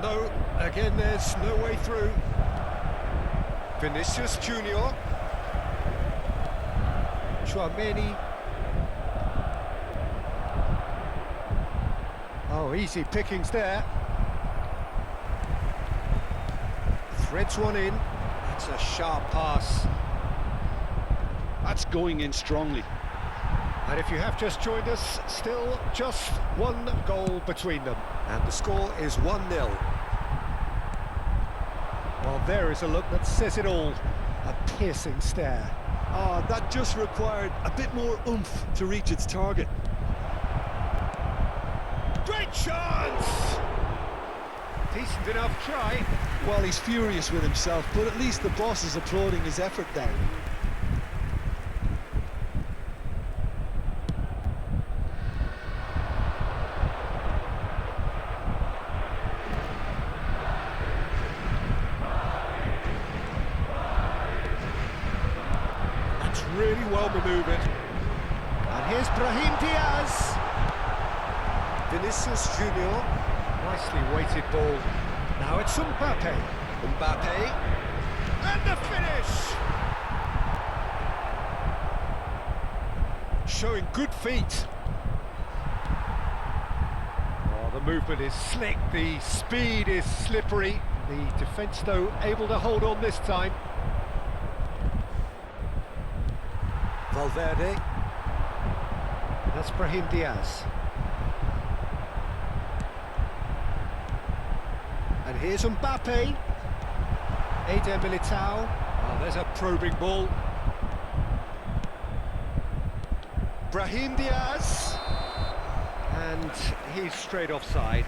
No, again there's no way through. Vinicius Junior. Chouameni. Oh, easy pickings there. Threads one in. It's a sharp pass. That's going in strongly. And if you have just joined us, still just one goal between them. And the score is 1-0. Well, there is a look that says it all. A piercing stare. Oh, that just required a bit more oomph to reach its target. Great chance! Decent enough try. Well, he's furious with himself, but at least the boss is applauding his effort then. Really well manoeuvred. And here's Brahim Diaz. Vinicius Junior. Nicely weighted ball. Now it's Mbappe. Mbappe. And the finish! Showing good feet. Oh, the movement is slick. The speed is slippery. The defence, though, able to hold on this time. Valverde. That's Brahim Diaz. And here's Mbappe. Eder Militao. Oh, there's a probing ball. Brahim Diaz. And he's straight offside.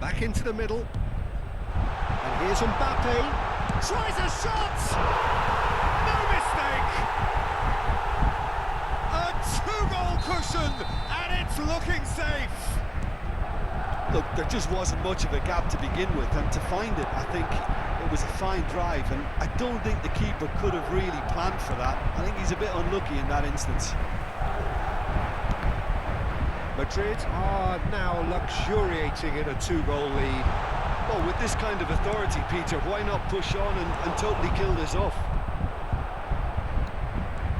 Back into the middle. And here's Mbappe. Tries a shot! No mistake! A two-goal cushion, and it's looking safe. Look, there just wasn't much of a gap to begin with, and to find it, I think it was a fine drive, and I don't think the keeper could have really planned for that. I think he's a bit unlucky in that instance. Madrid are now luxuriating in a two-goal lead. Well, with this kind of authority, Peter, why not push on and totally kill this off?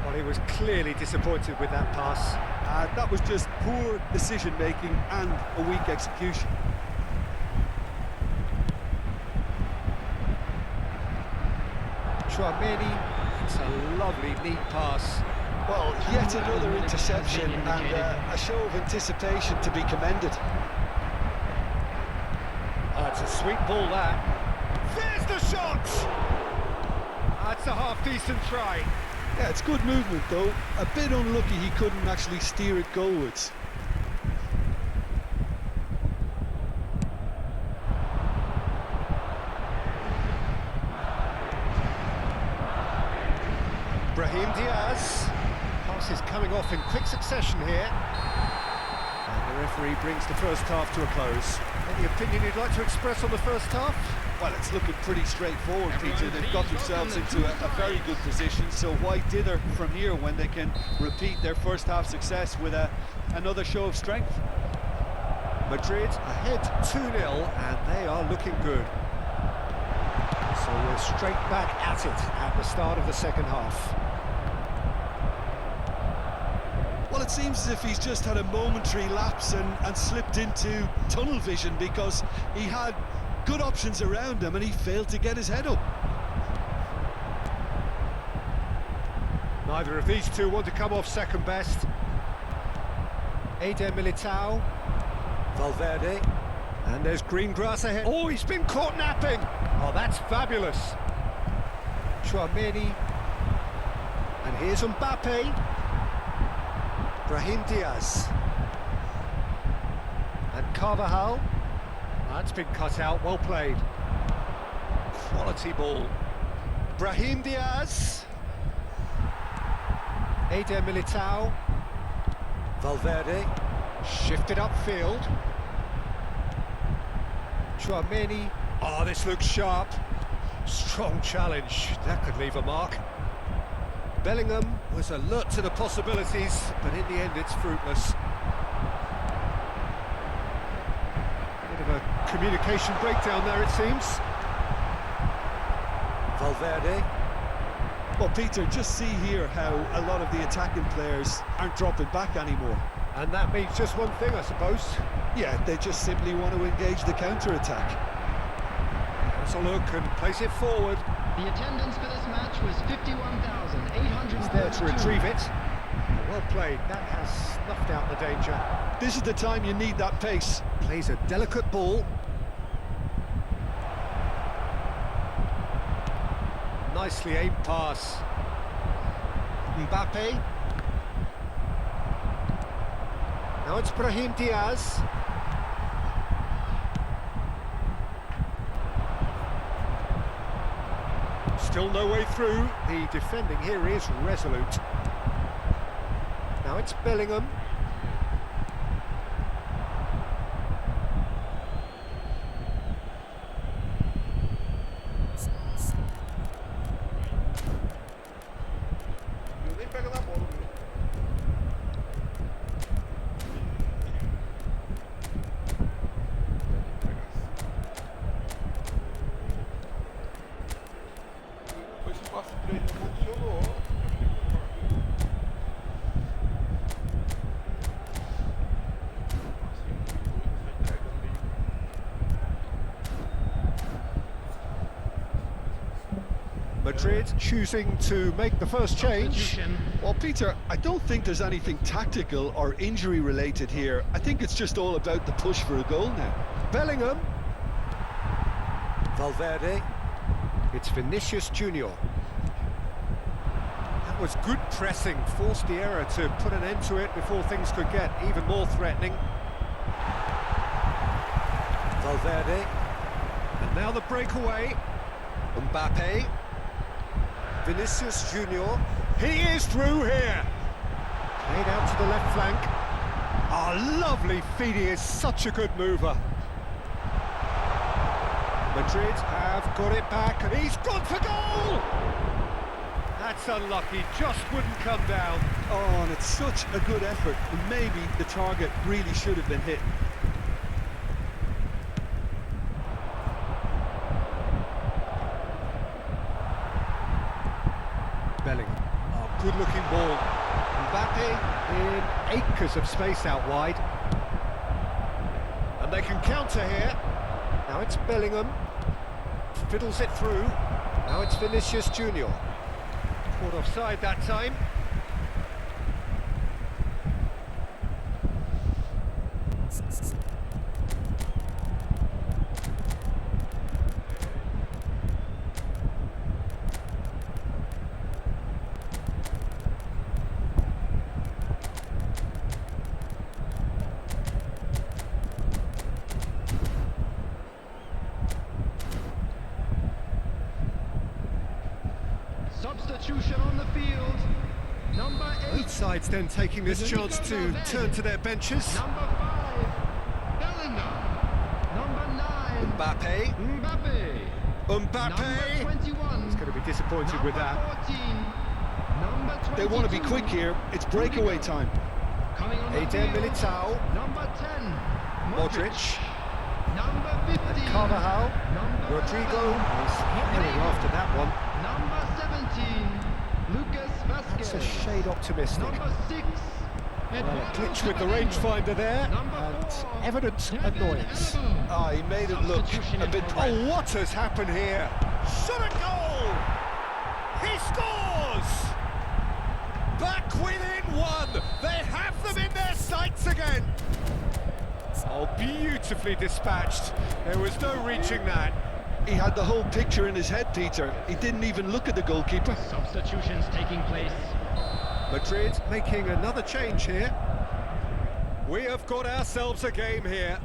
Well, he was clearly disappointed with that pass. That was just poor decision-making and a weak execution. Chouameni, it's a lovely, neat pass. Well, Yet another interception and a show of anticipation to be commended. It's a sweet ball, that. There's the shot! That's a half-decent try. Yeah, it's good movement though. A bit unlucky he couldn't actually steer it goalwards. Brahim Diaz. Pass is coming off in quick succession here. And the referee brings the first half to a close. Any opinion you'd like to express on the first half? Well, it's looking pretty straightforward, Peter. They've got themselves into a very good position, so why dither from here when they can repeat their first half success with another show of strength? Madrid ahead 2-0 and they are looking good. So we're straight back at it at the start of the second half. Well, it seems as if he's just had a momentary lapse and slipped into tunnel vision because he had good options around him and he failed to get his head up. Neither of these two want to come off second best. Eder Militao, Valverde, and there's green grass ahead. Oh, he's been caught napping! Oh, that's fabulous. Chouameni, and here's Mbappe. Brahim Diaz. And Carvajal. That's been cut out, well played. Quality ball. Brahim Diaz. Eder Militao. Valverde. Shifted upfield. Chouameni. Oh, this looks sharp. Strong challenge. That could leave a mark. Bellingham was alert to the possibilities, but in the end it's fruitless. Bit of a communication breakdown there, it seems. Valverde. Well, Peter, just see here how a lot of the attacking players aren't dropping back anymore. And that means just one thing, I suppose. Yeah, they just simply want to engage the counter-attack. Let's a look and place it forward. The attendance for this match was 51,800. He's there to retrieve it. Well played, that has snuffed out the danger. This is the time you need that pace. Plays a delicate ball. Nicely aimed pass. Mbappe. Now it's Brahim Diaz. Still no way through. The defending here is resolute. Now it's Bellingham. Eu nem pego na bola, viu? Depois que passa o treino, funcionou. Madrid choosing to make the first change. Substitution. Well, Peter, I don't think there's anything tactical or injury related here. I think it's just all about the push for a goal now. Bellingham. Valverde. It's Vinicius Junior. That was good pressing, forced the error to put an end to it before things could get even more threatening. Valverde. And now the breakaway. Mbappe. Vinicius Junior. He is through here. Played out to the left flank. Oh, lovely feed. He is such a good mover. Madrid have got it back and he's gone for goal! That's unlucky, just wouldn't come down. Oh, and it's such a good effort. And maybe the target really should have been hit. Bellingham. Oh, good-looking ball. Mbappe in acres of space out wide. And they can counter here. Now it's Bellingham. Fiddles it through. Now it's Vinicius Junior. Caught offside that time. Substitution on the field. Number 8. Both sides then taking this chance to turn to their benches. Number 5. Bellingham. Number 9. Mbappe. Number Mbappe. 21. He's going to be disappointed with that. 14. Number 22. They want to be quick here. It's breakaway time. Coming on the Eder field. Militao. Number 10. Modric. Number 15. Carvajal. Number Rodrigo. 11. He's heading after that one. Number 17. Lucas Vasquez. That's a shade optimistic. Number 6. Well, a glitch with the rangefinder there, and evident annoyance. Ah, he made it look a bit... Oh, what has happened here? Shot a goal! He scores! Back within one! They have them in their sights again! Oh, beautifully dispatched. There was no reaching that. He had the whole picture in his head, Peter. He didn't even look at the goalkeeper. Substitutions taking place. Madrid making another change here. We have got ourselves a game here.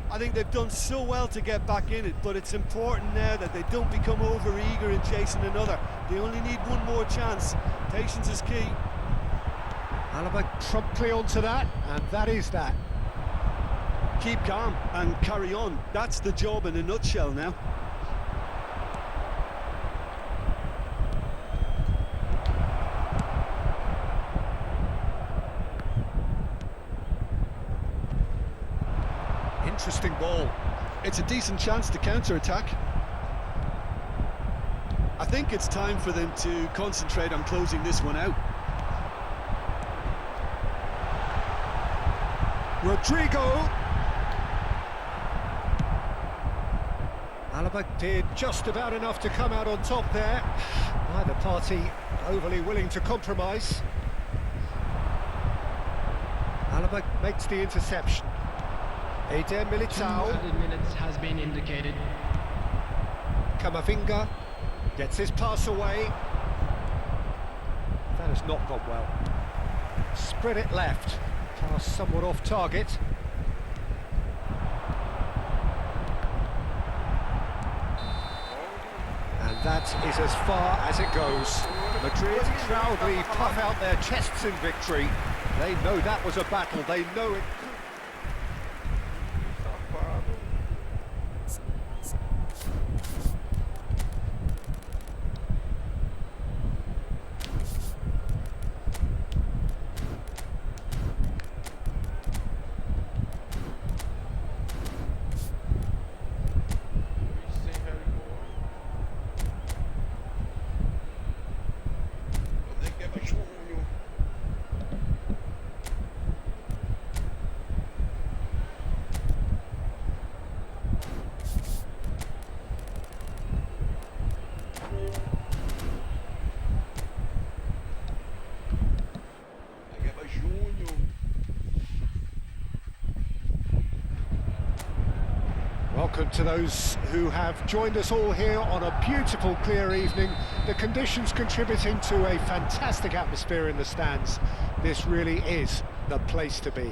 I think they've done so well to get back in it, but it's important now that they don't become over-eager in chasing another. They only need one more chance. Patience is key. Alaba promptly onto that, and that is that. Keep calm and carry on. That's the job in a nutshell now. Interesting ball. It's a decent chance to counter-attack. I think it's time for them to concentrate on closing this one out. Rodrigo. Alaba did just about enough to come out on top there. Neither party overly willing to compromise. Alaba makes the interception. Eder 2 Militao. added minutes has been indicated. Camavinga gets his pass away. That has not gone well. Spread it left. Pass somewhat off target. And that is as far as it goes. Madrid proudly puff out their chests in victory. They know that was a battle. They know it. Welcome to those who have joined us all here on a beautiful, clear evening. The conditions contributing to a fantastic atmosphere in the stands. This really is the place to be.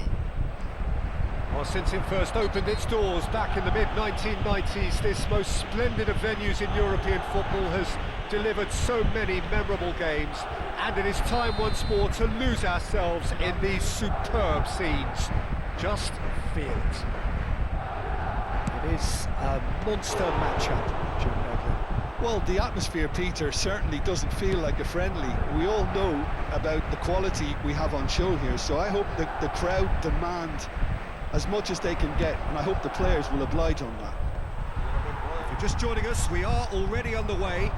Well, since it first opened its doors back in the mid-1990s, this most splendid of venues in European football has delivered so many memorable games, and it is time once more to lose ourselves in these superb scenes. Just feel it. It is a monster matchup, Jim Beglin. Well, the atmosphere, Peter, certainly doesn't feel like a friendly. We all know about the quality we have on show here, so I hope that the crowd demand as much as they can get, and I hope the players will oblige on that. If you're just joining us, we are already underway.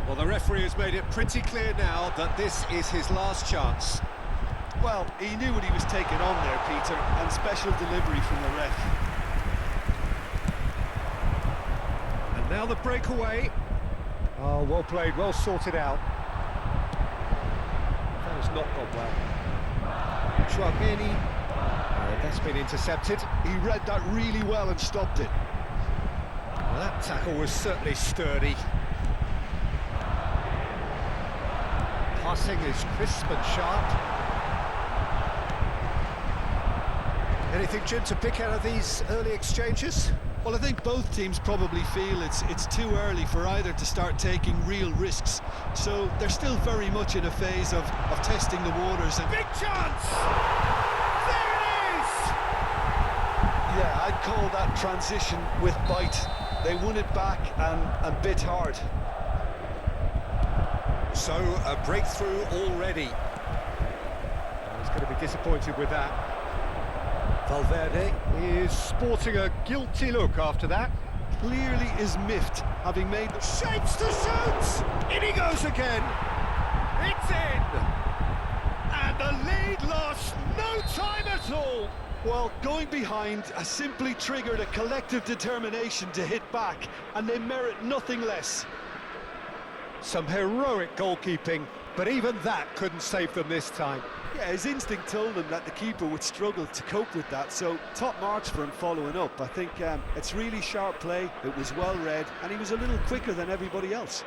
Well, the referee has made it pretty clear now that this is his last chance. Well, he knew what he was taking on there, Peter, and special delivery from the ref. And now the breakaway. Oh, well played, well sorted out. That has not gone well. Chouameni. That's been intercepted. He read that really well and stopped it. Well, that tackle was certainly sturdy. Passing is crisp and sharp. Anything, Jim, to pick out of these early exchanges? Well, I think both teams probably feel it's too early for either to start taking real risks. So they're still very much in a phase of testing the waters. And Big chance! There it is! yeah, I'd call that transition with bite. They won it back and bit hard. So, a breakthrough already. He's going to be disappointed with that. Valverde is sporting a guilty look after that. Clearly is miffed, having made the Shapes to shoot! In he goes again! It's in! And the lead lost no time at all! Well, going behind has simply triggered a collective determination to hit back, and they merit nothing less. Some heroic goalkeeping, but even that couldn't save them this time. Yeah, his instinct told him that the keeper would struggle to cope with that, so top marks for him following up. I think it's really sharp play, it was well read, and he was a little quicker than everybody else.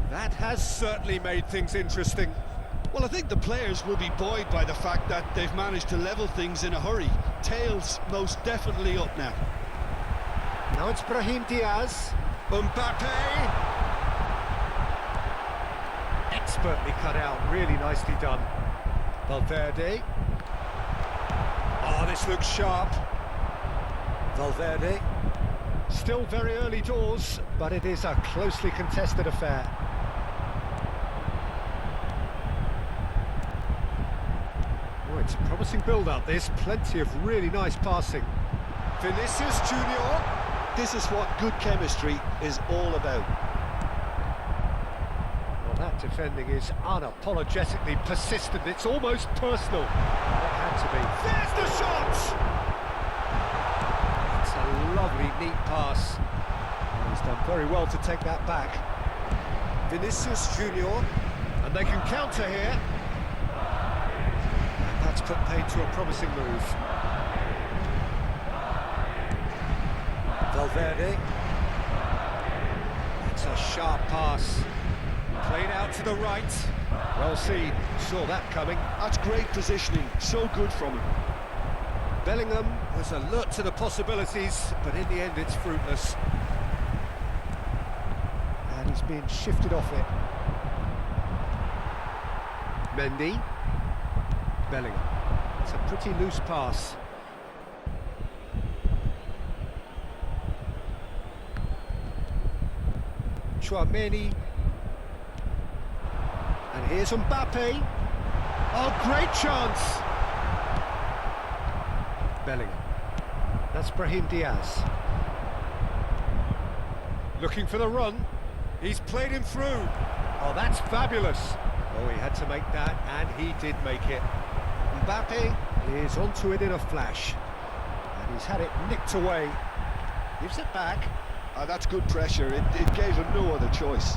That has certainly made things interesting. Well, I think the players will be buoyed by the fact that they've managed to level things in a hurry. Tails most definitely up now. Now it's Brahim Diaz. Mbappe! Expertly cut out, really nicely done. Valverde. Oh, this looks sharp. Valverde. Still very early doors, but it is a closely contested affair. Oh, it's a promising build-up, this. Plenty of really nice passing. Vinicius Junior. This is what good chemistry is all about. Well, that defending is unapologetically persistent. It's almost personal. It had to be. There's the shot! It's a lovely, neat pass. And he's done very well to take that back. Vinicius Junior, and they can counter here. And that's put paid to a promising move. Valverde. That's a sharp pass. Played out to the right. Well seen. Saw that coming. That's great positioning. So good from him. Bellingham was alert to the possibilities, but in the end it's fruitless. And he's being shifted off it. Mendy. Bellingham. It's a pretty loose pass. Chouameni. And here's Mbappe. Oh, great chance! Bellingham. That's Brahim Diaz. Looking for the run. He's played him through. Oh, that's fabulous. Oh, he had to make that, and he did make it. Mbappe is onto it in a flash. And he's had it nicked away. Gives it back. That's good pressure. It gave him no other choice.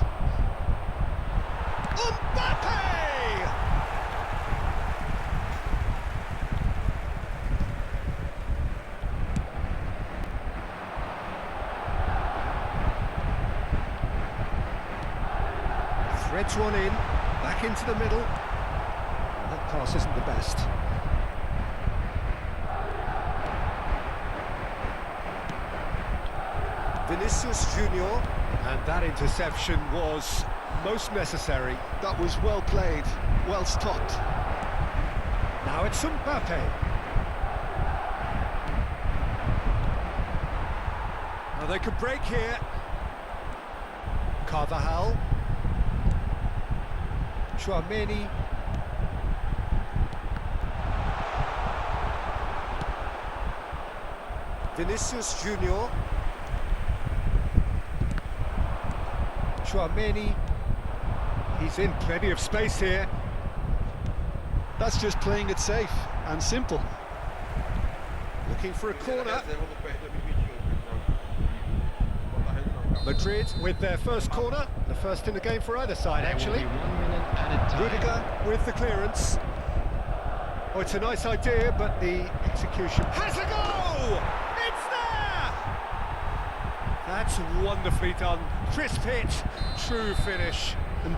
Mbappe! Threads one in, back into the middle. And that pass isn't the best. Vinicius Junior, and that interception was most necessary. That was well played, well stopped. Now it's Mbappe. Now they could break here. Carvajal. Vinicius Junior. Chouameni. He's in plenty of space here. That's just playing it safe and simple. Looking for a corner. Reserva do perde a 2021. Bota a rede não, calma. Madrid with their first corner. The first in the game for either side, There will actually. be 1 minute added time. Rudiger with the clearance. Oh, it's a nice idea, but the execution has a go! It's there! That's wonderfully done. Crisp hit, true finish. And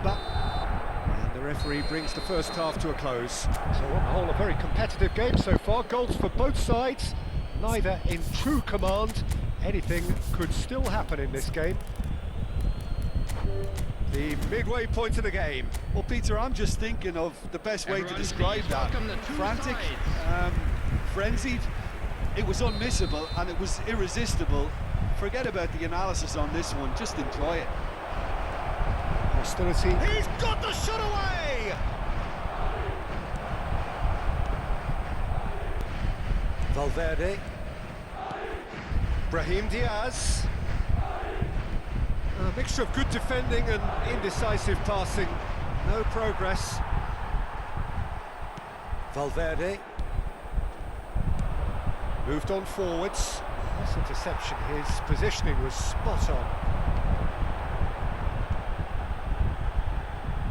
the referee brings the first half to a close. So on the whole, a very competitive game so far. Goals for both sides, neither in true command. Anything could still happen in this game. The midway point of the game. Well, Peter, I'm just thinking of the best way to Everyone, describe please that. welcome the two Frantic, sides. frenzied. It was unmissable and it was irresistible. Forget about the analysis on this one, just enjoy it. Hostility. He's got the shot away! Valverde. Brahim Diaz. A mixture of good defending and indecisive passing. No progress. Valverde. Moved on forwards. Nice interception. His positioning was spot on.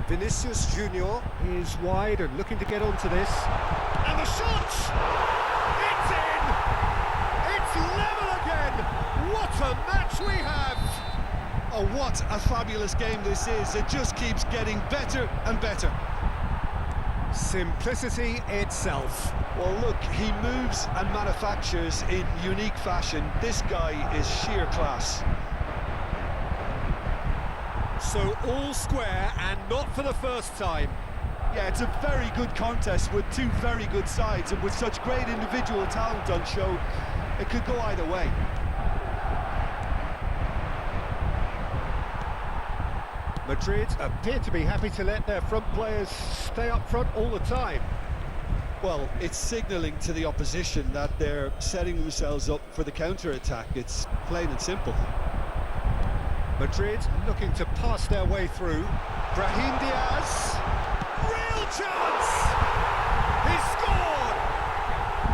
Vinicius Junior is wide and looking to get onto this. And the shot! It's in! It's level again! What a match we have! Oh, what a fabulous game this is. It just keeps getting better and better. Simplicity itself. Well, look, he moves and manufactures in unique fashion. This guy is sheer class. So all square and not for the first time. Yeah, it's a very good contest with two very good sides, and with such great individual talent on show, it could go either way. Madrid appear to be happy to let their front players stay up front all the time. Well, it's signalling to the opposition that they're setting themselves up for the counter-attack. It's plain and simple. Madrid looking to pass their way through. Brahim Diaz. Real chance! He scored!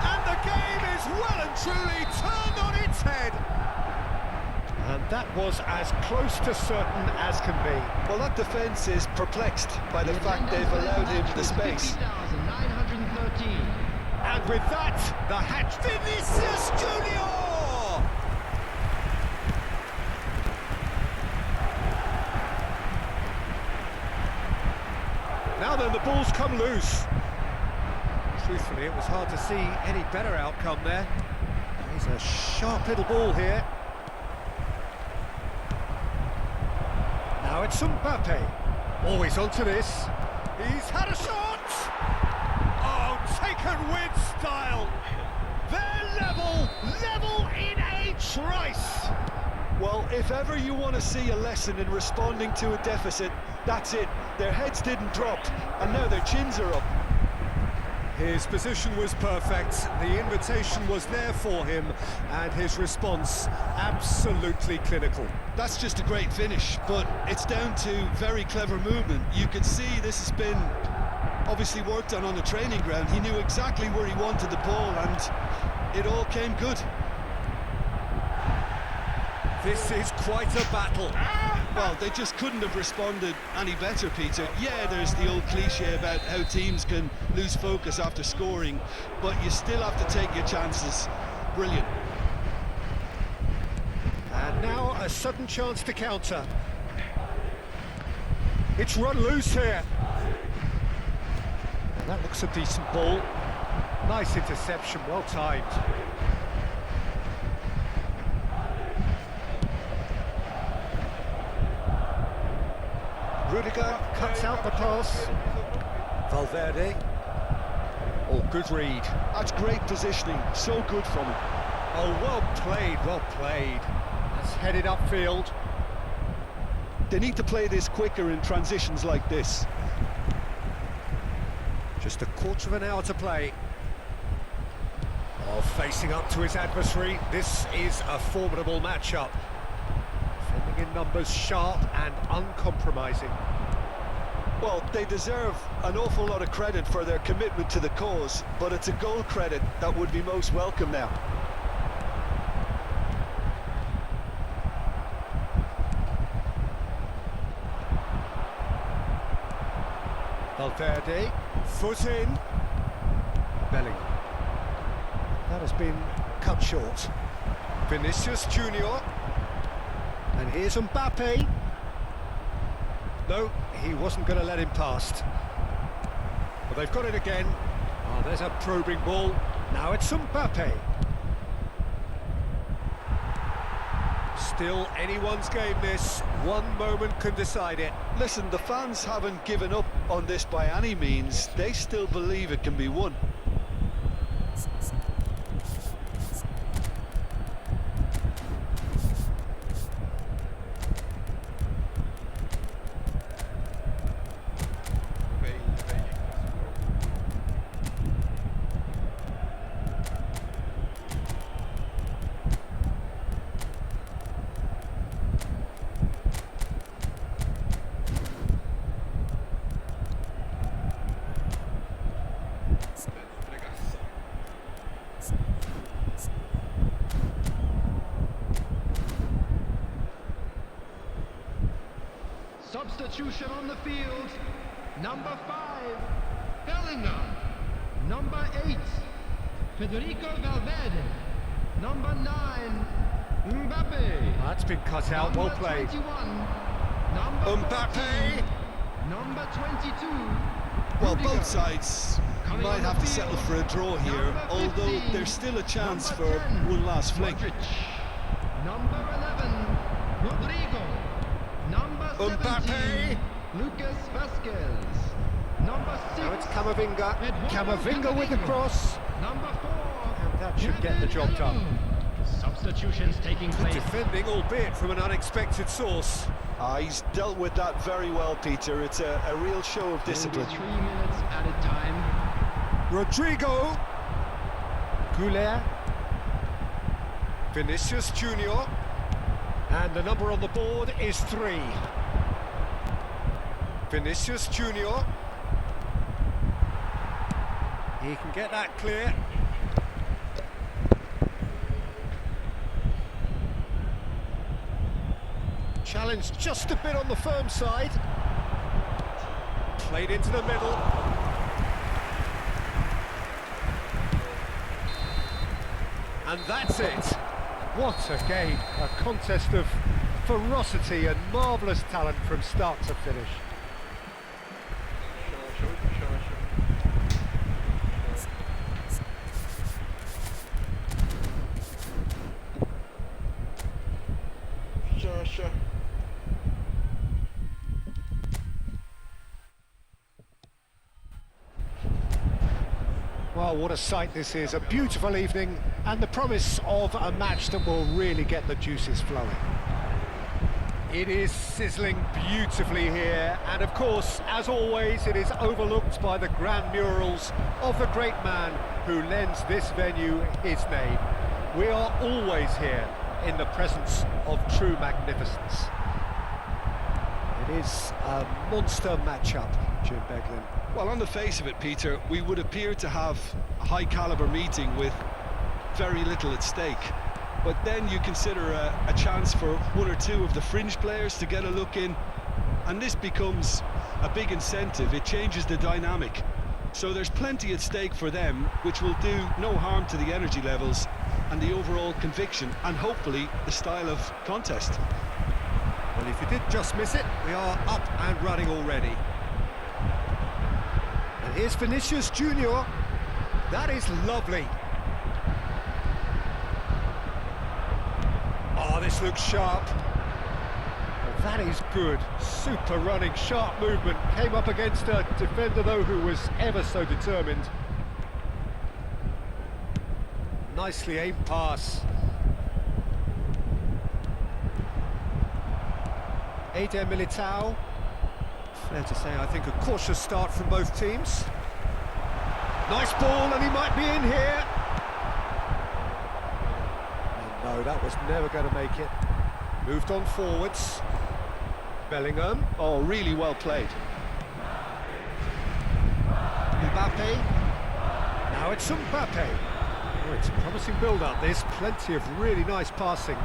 And the game is well and truly turned on its head. And that was as close to certain as can be. Well, that defence is perplexed by the fact they've allowed him the space. 50,913. And with that, the hatch. Vinicius Junior! Now then, the ball's come loose. Truthfully, it was hard to see any better outcome there. He's a sharp little ball here. Now it's Mbappe. Always onto this. He's had a shot! Oh, taken with style. They're level in a trice. Well, if ever you want to see a lesson in responding to a deficit, that's it. Their heads didn't drop, and now their chins are up. His position was perfect, the invitation was there for him, and his response absolutely clinical. That's just a great finish, but it's down to very clever movement. You can see this has been obviously worked on the training ground. He knew exactly where he wanted the ball, and it all came good. This is quite a battle. Well, they just couldn't have responded any better, Peter. Yeah, there's the old cliche about how teams can lose focus after scoring, but you still have to take your chances. Brilliant. And now a sudden chance to counter. It's run loose here. And that looks a decent ball. Nice interception, well timed. Rudiger cuts out the pass. Valverde. Oh, good read. That's great positioning, so good from him. Oh, well played, well played. That's headed upfield. They need to play this quicker in transitions like this. Just a quarter of an hour to play. Well, facing up to his adversary, this is a formidable matchup. Defending in numbers, sharp and uncompromising. Well, they deserve an awful lot of credit for their commitment to the cause, but it's a goal credit that would be most welcome now. Valverde, foot in. Bellingham. That has been cut short. Vinicius Junior. And here's Mbappe. No, he wasn't going to let him past. Well, they've got it again. Oh, there's a probing ball. Now it's Mbappe. Still anyone's game, this. One moment can decide it. Listen, the fans haven't given up on this by any means. They still believe it can be won. Substitution on the field. Number 5, Bellingham. Number 8, Federico Valverde. Number 9, Mbappe. That's been cut out, well Number played. 21, number Mbappe. 14, number 22. Well, Rudiger. both sides Coming might on the have to field. settle for a draw here, Number although 15, there's still a chance number for 10, one last fling. Modric. Number 11, Rodrigo. Number 17, Mbappe. Lucas Vasquez. Number 6, Now it's Camavinga. Eduardo Camavinga with the Camavinga. cross. Number 4, And that should get the job done. Substitutions taking Good place. defending, albeit from an unexpected source. He's dealt with that very well, Peter. It's a real show of discipline. 3 minutes added time. Rodrigo. Goulet. Vinicius Junior. And the number on the board is 3. Vinicius Junior. He can get that clear. Challenge just a bit on the firm side. Played into the middle. And that's it. What a game. A contest of ferocity and marvellous talent from start to finish. Well, what a sight this is. A beautiful evening and the promise of a match that will really get the juices flowing. It is sizzling beautifully here, and of course, as always, it is overlooked by the grand murals of the great man who lends this venue his name. We are always here in the presence of true magnificence. It is a monster matchup, Jim Beglin. Well, on the face of it, Peter, we would appear to have a high-caliber meeting with very little at stake. But then you consider a chance for one or two of the fringe players to get a look in, and this becomes a big incentive. It changes the dynamic. So there's plenty at stake for them, which will do no harm to the energy levels and the overall conviction, and hopefully the style of contest. Well, if you did just miss it, we are up and running already. And here's Vinicius Junior. That is lovely. Oh, this looks sharp. Well, that is good. Super running, sharp movement. Came up against a defender, though, who was ever so determined. Nicely aimed pass. Eder Militao. Fair to say, I think a cautious start from both teams. Nice ball, and he might be in here. No, that was never going to make it. Moved on forwards. Bellingham. Oh, really well played. Mbappe. Now it's Mbappe. Oh, it's a promising build-up. There's plenty of really nice passing.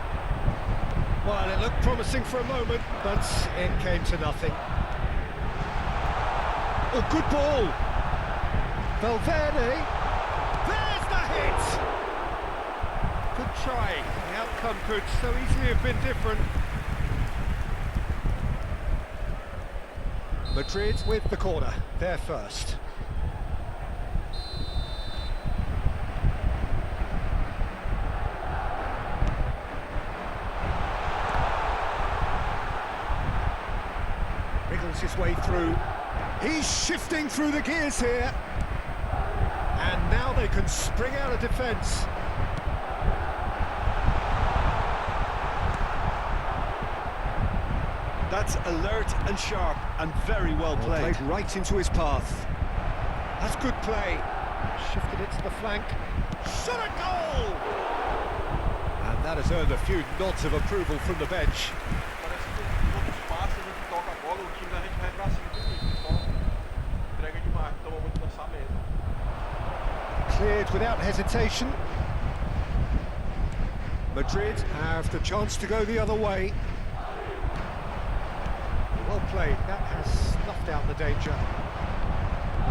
Well, it looked promising for a moment, but it came to nothing. Oh, good ball. Valverde. There's the hit. Good try. The outcome could so easily have been different. Madrid with the corner. They're first. Wriggles his way through. He's shifting through the gears here. And now they can spring out of defence. That's alert and sharp and very well played. Played right into his path. That's good play. Shifted it to the flank. Shot a goal! And that has earned a few nods of approval from the bench. Parece que todo espaço, a gente toca a bola, o time da gente vai pra cima do time, só entrega demais, toma muito lançamento. Cleared without hesitation. Madrid have the chance to go the other way. Well played, that has snuffed out the danger.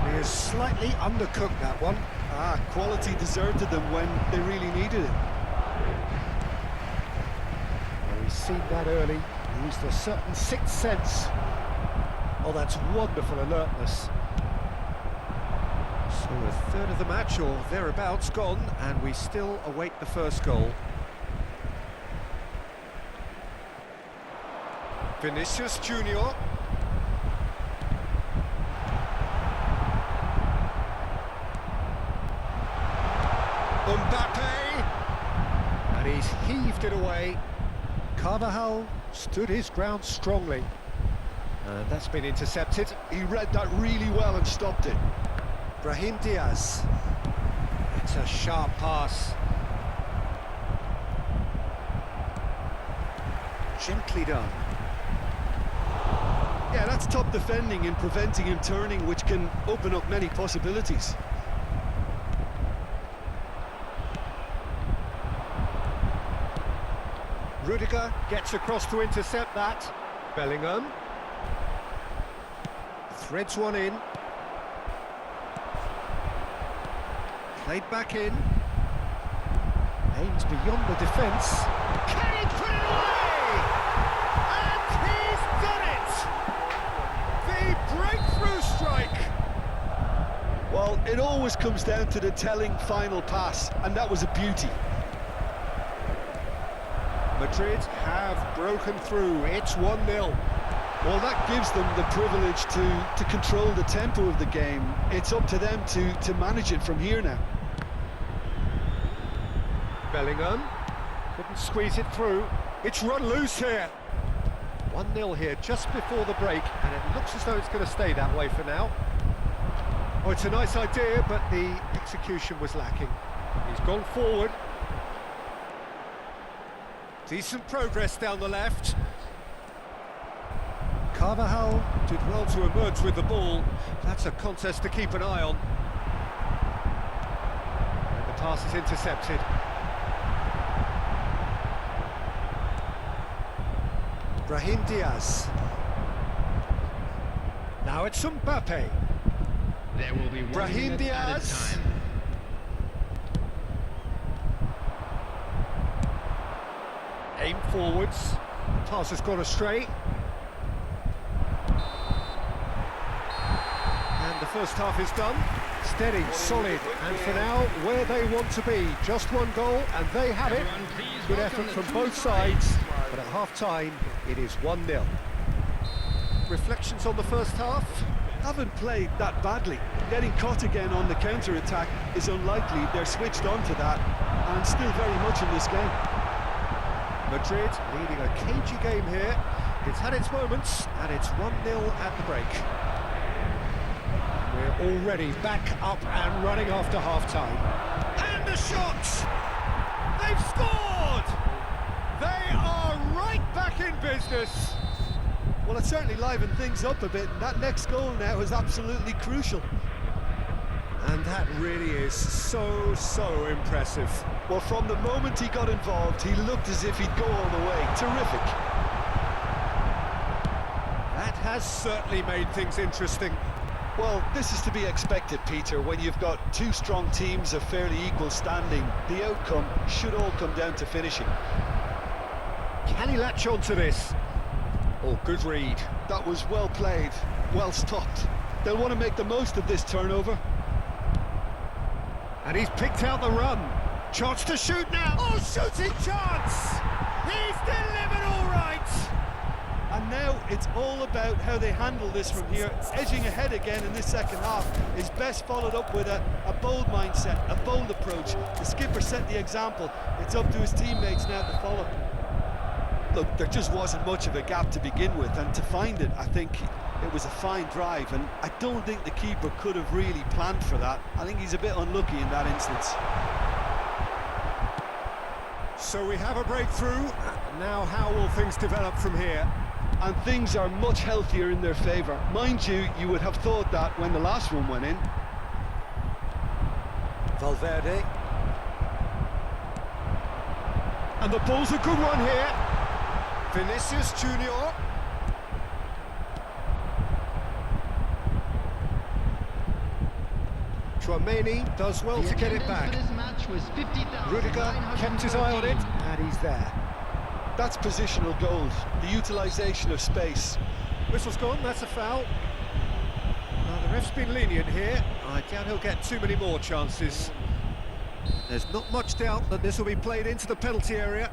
He has slightly undercooked that one. Ah, quality deserted them when they really needed it. Well, he's seen that early, used a certain sixth sense. Oh, that's wonderful alertness. So a third of the match, or thereabouts, gone, and we still await the first goal. Vinicius Junior. Mbappe. And he's heaved it away. Carvajal stood his ground strongly. And that's been intercepted. He read that really well and stopped it. Brahim Diaz. It's a sharp pass. Gently done. Yeah, that's top defending and preventing him turning, which can open up many possibilities. Rudiger gets across to intercept that. Bellingham. Threads one in. Played back in. Aims beyond the defence. Can he put it away? And he's done it! The breakthrough strike! Well, it always comes down to the telling final pass, and that was a beauty. Madrid have broken through. It's 1-0. Well, that gives them the privilege to control the tempo of the game. It's up to them to manage it from here now. Bellingham couldn't squeeze it through. It's run loose here. 1-0 here just before the break, and it looks as though it's going to stay that way for now. Oh, it's a nice idea, but the execution was lacking. He's gone forward. Decent progress down the left. Carvajal did well to emerge with the ball. That's a contest to keep an eye on. And the pass is intercepted. Brahim Diaz. Now it's Mbappe. There will be 1 Brahim minute added Diaz. time. Aim forwards. Pass has gone astray. And the first half is done. Steady, solid, and for now, where they want to be. Just one goal, and they have it. Everyone, please Good welcome effort the from two both sides. sides, but at half-time, it is 1-0. Reflections on the first half? Haven't played that badly. Getting caught again on the counter-attack is unlikely. They're switched on to that, and still very much in this game. Madrid leading a cagey game here. It's had its moments, and it's 1-0 at the break. We're already back up and running after half-time. And the shot! They've scored! They are right back in business. Well, it certainly livened things up a bit, and that next goal now is absolutely crucial. And that really is so impressive. Well, from the moment he got involved, he looked as if he'd go all the way. Terrific. That has certainly made things interesting. Well, this is to be expected, Peter. When you've got two strong teams of fairly equal standing, the outcome should all come down to finishing. Can he latch on to this? Oh, good read. That was well played, well stopped. They'll want to make the most of this turnover. And he's picked out the run. Chance to shoot now. Oh, shooting chance! He's delivered all right! And now it's all about how they handle this from here. Edging ahead again in this second half is best followed up with a bold mindset, a bold approach. The skipper set the example. It's up to his teammates now to follow. Look, there just wasn't much of a gap to begin with, and to find it, I think it was a fine drive, and I don't think the keeper could have really planned for that. I think he's a bit unlucky in that instance. So we have a breakthrough. Now how will things develop from here? And things are much healthier in their favour. Mind you, you would have thought that when the last one went in. Valverde. And the ball's a good one here. Vinicius Junior. Chouameni does well to get it back. Rudiger kept his eye on it, and he's there. That's positional goals, the utilisation of space. Whistle's gone, that's a foul. Now, the ref's been lenient here. I doubt he'll get too many more chances. There's not much doubt that this will be played into the penalty area.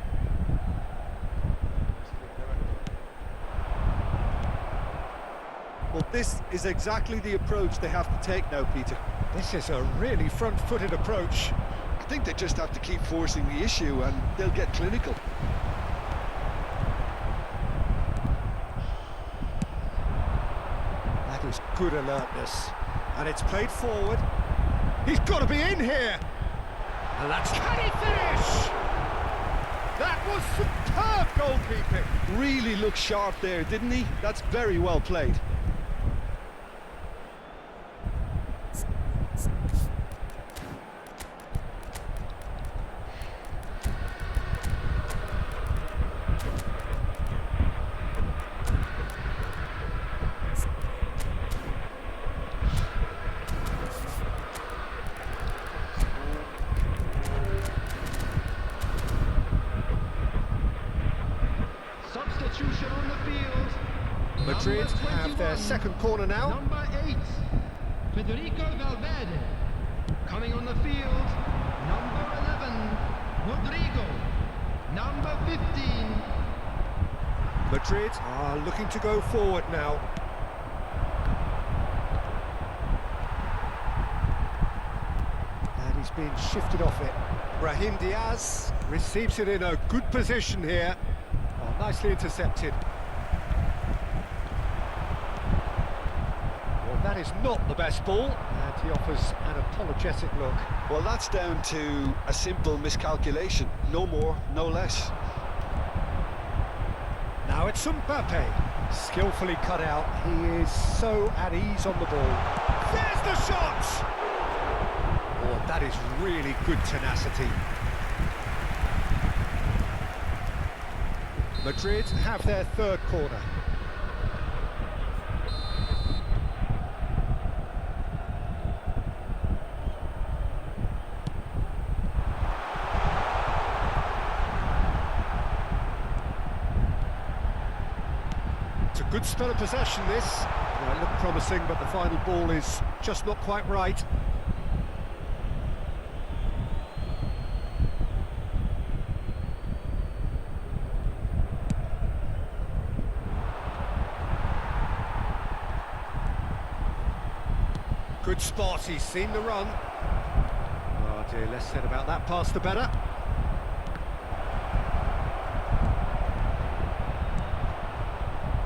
Well, this is exactly the approach they have to take now, Peter. This is a really front-footed approach. I think they just have to keep forcing the issue and they'll get clinical. That is good alertness. And it's played forward. He's got to be in here! And that's... Can he finish? That was superb goalkeeping! Really looked sharp there, didn't he? That's very well played. Substitution on the field. Madrid have their second corner now. Number 8, Federico Valverde. Coming on the field, number 11, Rodrigo. Number 15. Madrid are looking to go forward now. And he's been shifted off it. Brahim Diaz receives it in a good position here. Oh, nicely intercepted. Well, that is not the best ball, and he offers an apologetic look. Well, that's down to a simple miscalculation. No more, no less. Now it's Mbappe, skillfully cut out. He is so at ease on the ball. There's the shot! Oh, that is really good tenacity. Madrid have their third corner. It's a good spell of possession, this. Well, it looked promising, but the final ball is just not quite right. Good spot, he's seen the run. Oh dear, less said about that pass the better.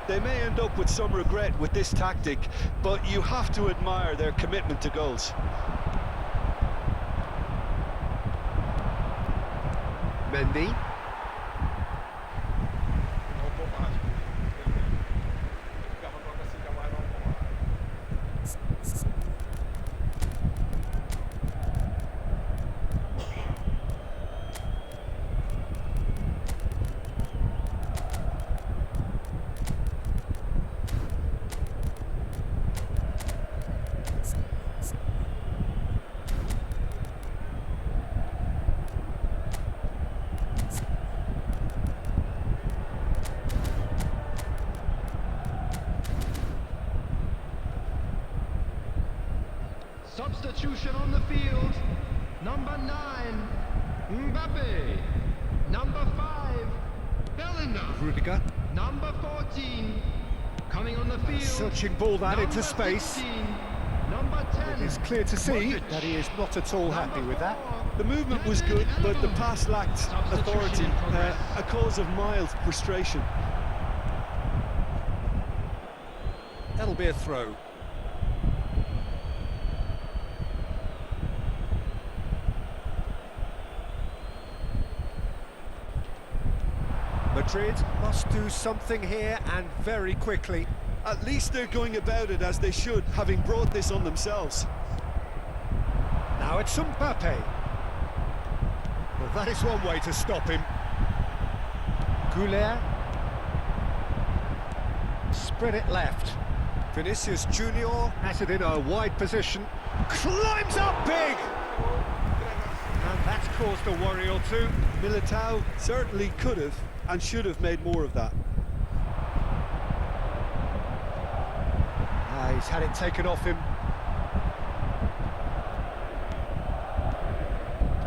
They may end up with some regret with this tactic, but you have to admire their commitment to goals. Mendy. Substitution on the field. Number 9, Mbappe. Number 5, Bellingham. Rudiger. Number 14, coming on the field. Searching ball that into Number space. 16, number 10. It's clear to see Modric. that he is not at all happy with that. The movement was good, but the pass lacked authority, a cause of mild frustration. That'll be a throw. Madrid must do something here, and very quickly. At least they're going about it as they should, having brought this on themselves. Now it's Mbappe. Well, that is one way to stop him. Goulet. Spread it left. Vinicius Junior has it in a wide position. Climbs up big! And that's caused a worry or two. Militao certainly could have and should have made more of that. He's had it taken off him.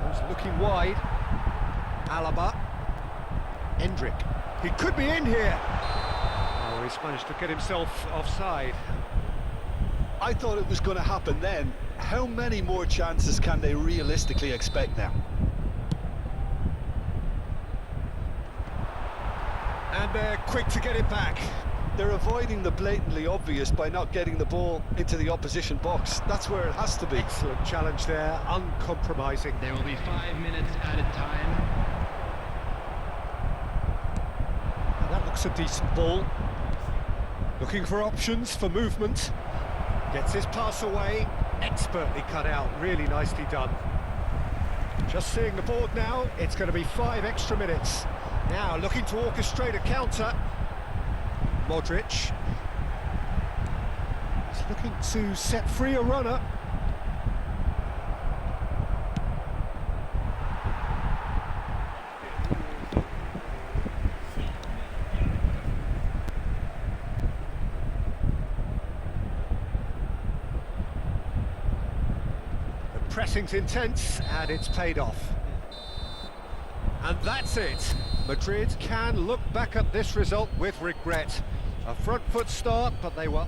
He's looking wide. Alaba. Endrick. He could be in here. Oh, he's managed to get himself offside. I thought it was going to happen then. How many more chances can they realistically expect now? And they're quick to get it back. They're avoiding the blatantly obvious by not getting the ball into the opposition box. That's where it has to be. Excellent challenge there, uncompromising. There will be 5 minutes added time. And that looks a decent ball. Looking for options for movement. Gets his pass away. Expertly cut out, really nicely done. Just seeing the board now, it's going to be 5 extra minutes. Now looking to orchestrate a counter. Modric. He's looking to set free a runner. The pressing's intense and it's paid off. And that's it. Madrid can look back at this result with regret. A front foot start, but they were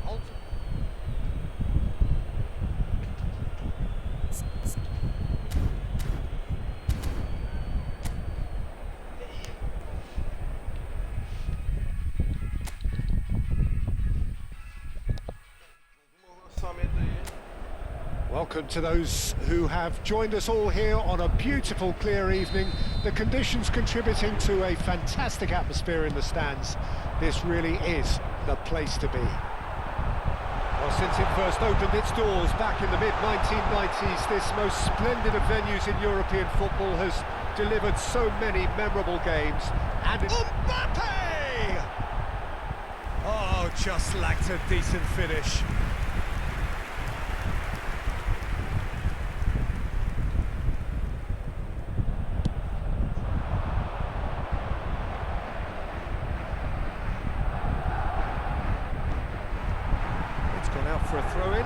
Welcome to those who have joined us all here on a beautiful, clear evening. The conditions contributing to a fantastic atmosphere in the stands. This really is the place to be. Well, since it first opened its doors back in the mid-1990s, this most splendid of venues in European football has delivered so many memorable games. And Mbappe! Oh, just lacked a decent finish. Gone out for a throw-in.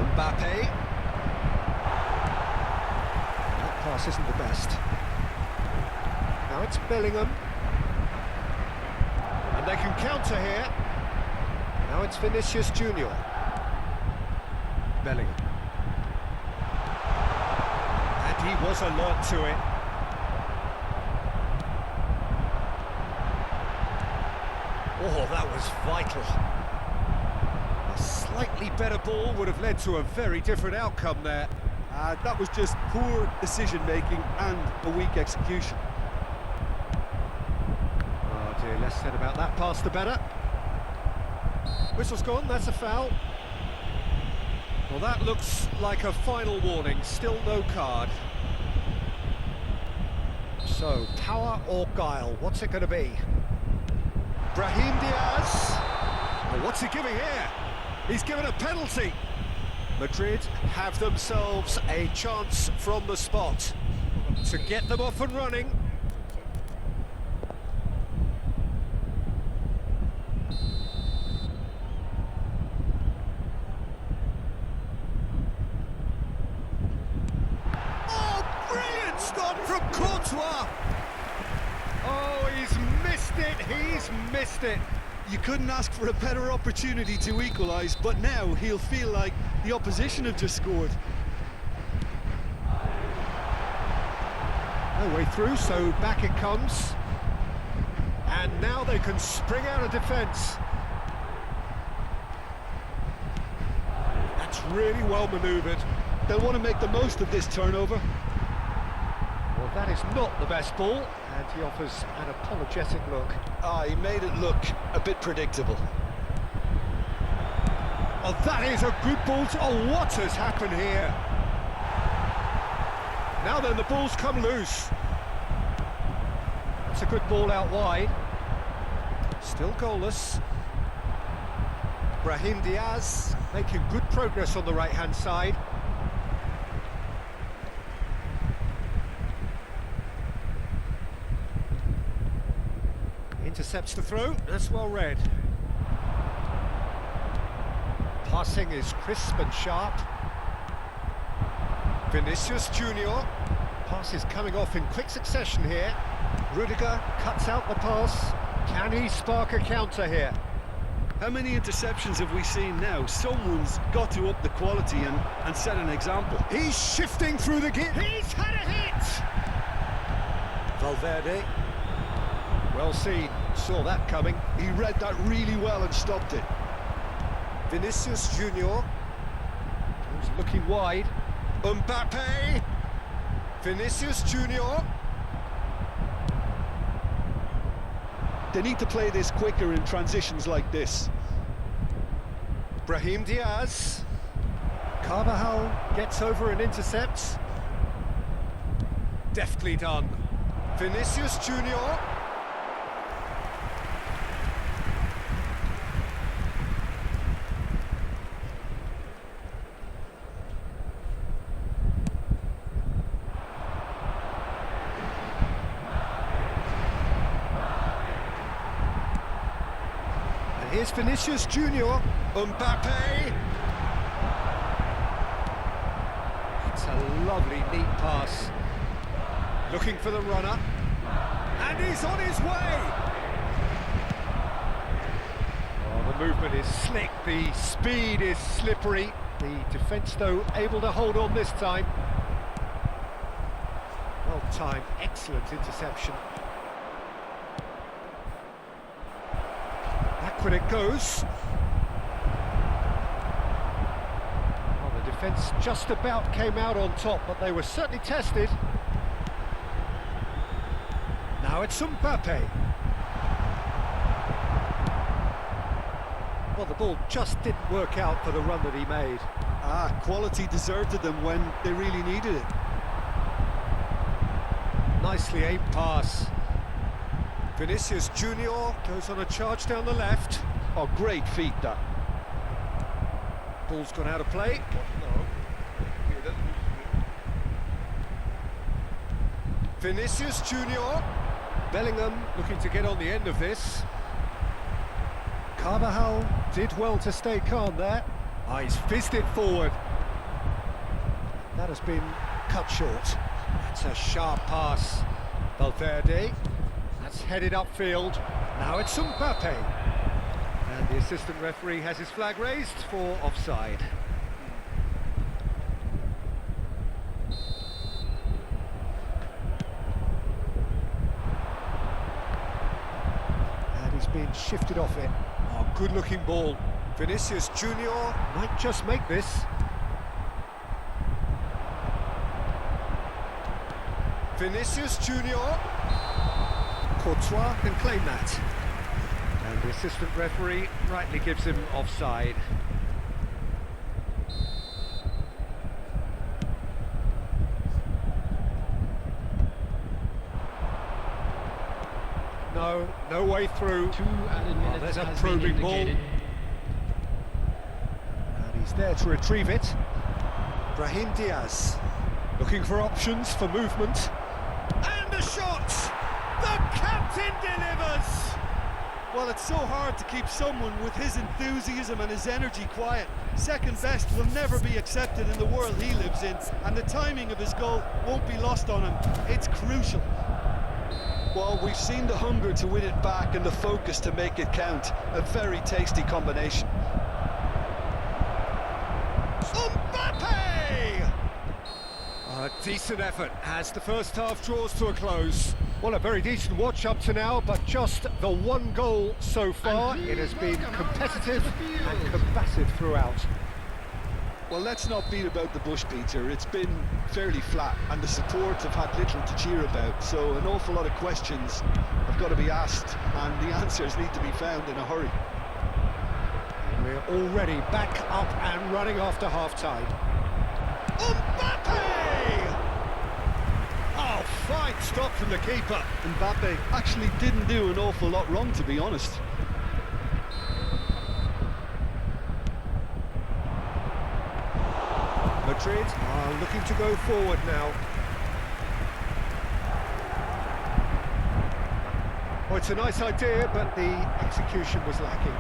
Mbappe. That pass isn't the best. Now it's Bellingham. And they can counter here. Now it's Vinicius Junior. Bellingham. He was alert to it. Oh, that was vital. A slightly better ball would have led to a very different outcome there. That was just poor decision-making and a weak execution. Oh dear, less said about that pass the better. Whistle's gone, that's a foul. Well, that looks like a final warning, still no card. So, power or guile, what's it going to be? Brahim Diaz. Well, what's he giving here? He's given a penalty. Madrid have themselves a chance from the spot. to get them off and running. Oh, brilliant stop from Courtois! Oh, he's missed it! You couldn't ask for a better opportunity to equalise, but now he'll feel like the opposition have just scored. No way through, so back it comes. And now they can spring out of defence. That's really well manoeuvred. They'll want to make the most of this turnover. Well, that is not the best ball, and he offers an apologetic look. He made it look a bit predictable. Oh, that is a good ball. Oh, what has happened here? Now then, the ball's come loose. That's a good ball out wide. Still goalless. Brahim Diaz making good progress on the right-hand side. Intercepts the throw, that's well read. Passing is crisp and sharp. Vinicius Junior. Pass is coming off in quick succession here. Rudiger cuts out the pass. Can he spark a counter here? How many interceptions have we seen now? Someone's got to up the quality and set an example. He's shifting through the gear. He's had a hit! Valverde. Well seen, saw that coming. He read that really well and stopped it. Vinicius Junior. He's looking wide. Mbappe! Vinicius Junior. They need to play this quicker in transitions like this. Brahim Diaz. Carvajal gets over and intercepts. Deftly done. Vinicius Junior. Here's Vinicius Junior. Mbappe. It's a lovely, neat pass. Looking for the runner. And he's on his way! Oh, the movement is slick, the speed is slippery. The defence, though, able to hold on this time. Well timed, excellent interception. When it goes. Well, the defence just about came out on top, but they were certainly tested. Now it's Mbappe. Well, the ball just didn't work out for the run that he made. Quality deserted them when they really needed it. Nicely aimed pass. Vinicius Junior goes on a charge down the left. Oh, great feat, that. Ball's gone out of play. Vinicius Junior. Bellingham looking to get on the end of this. Carvajal did well to stay calm there. He's fizzed it forward. That has been cut short. That's a sharp pass. Valverde. That's headed upfield. Now it's Mbappe. And the assistant referee has his flag raised for offside. And he's been shifted off it. Oh, good-looking ball. Vinicius Junior might just make this. Vinicius Junior. Courtois can claim that. And the assistant referee rightly gives him offside. No way through. 2 added minutes. There's a has probing been ball. indicated. And he's there to retrieve it. Brahim Diaz looking for options for movement. the shot! The captain delivers! Well, it's so hard to keep someone with his enthusiasm and his energy quiet. Second best will never be accepted in the world he lives in, and the timing of his goal won't be lost on him. It's crucial. Well, we've seen the hunger to win it back and the focus to make it count. A very tasty combination. Mbappe! A decent effort as the first half draws to a close. Well, a very decent watch up to now, but just the one goal so far. It has been competitive and combative throughout. Well, let's not beat about the bush, Peter. It's been fairly flat, and the support have had little to cheer about, so an awful lot of questions have got to be asked, and the answers need to be found in a hurry. We're already back up and running after half-time. Mbappe! Oh, fine stop from the keeper. Mbappe actually didn't do an awful lot wrong, to be honest. Madrid are looking to go forward now. Oh, it's a nice idea, but the execution was lacking.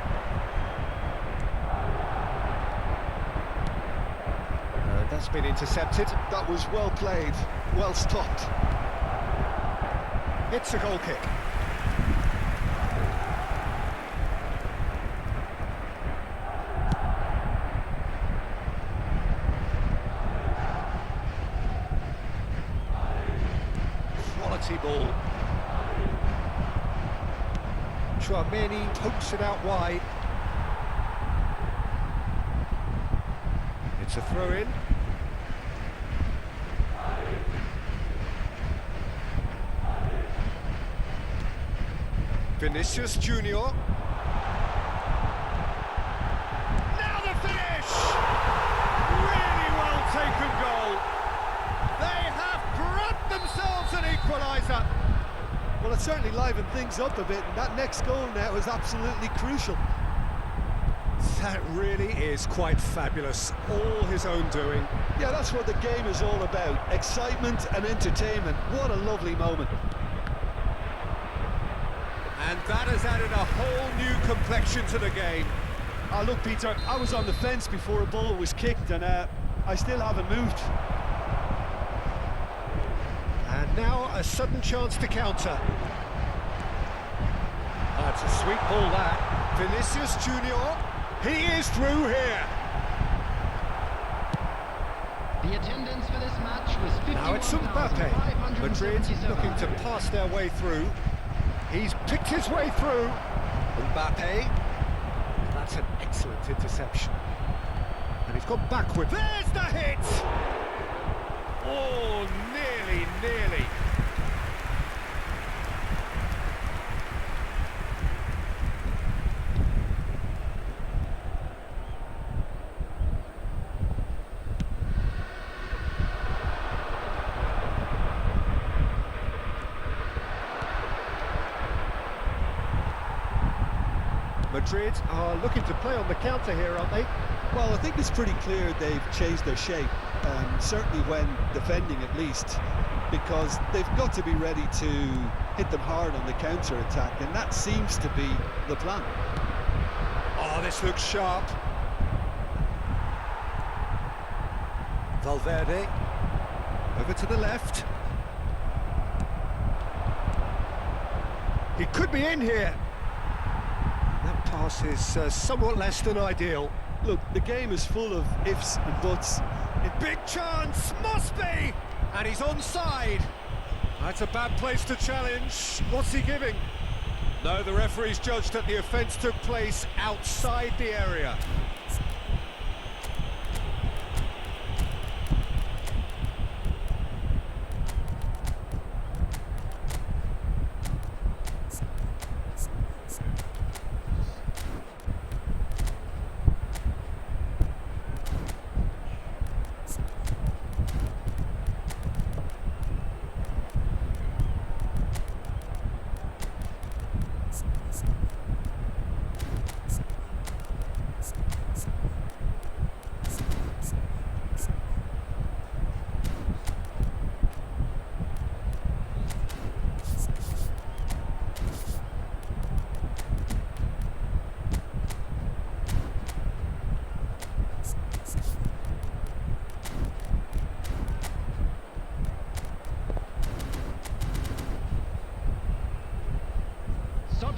That's been intercepted. That was well played, well stopped. It's a goal kick. Quality ball. Chouameni pokes it out wide. It's a throw-in. Vinicius Junior. Now the finish! Really well taken goal. They have grabbed themselves an equaliser. Well, it certainly livened things up a bit, and that next goal now is absolutely crucial. That really is quite fabulous. All his own doing. Yeah, that's what the game is all about. Excitement and entertainment. What a lovely moment. And that has added a whole new complexion to the game. Look, Peter, I was on the fence before a ball was kicked, and I still haven't moved. And now a sudden chance to counter. That's a sweet ball, that. Vinicius Junior, he is through here. The attendance for this match was 51,577. Now it's Mbappe. Madrid looking to pass their way through. He's picked his way through. Mbappe. That's an excellent interception. And he's gone backward. There's the hit! Oh, nearly. Madrid are looking to play on the counter here, aren't they? Well, I think it's pretty clear they've changed their shape, certainly when defending at least, because they've got to be ready to hit them hard on the counter-attack, and that seems to be the plan. Oh, this looks sharp. Valverde, over to the left. He could be in here. That pass is somewhat less than ideal. Look, the game is full of ifs and buts. Big chance, must be! And he's onside. That's a bad place to challenge. What's he giving? No, the referee's judged that the offence took place outside the area.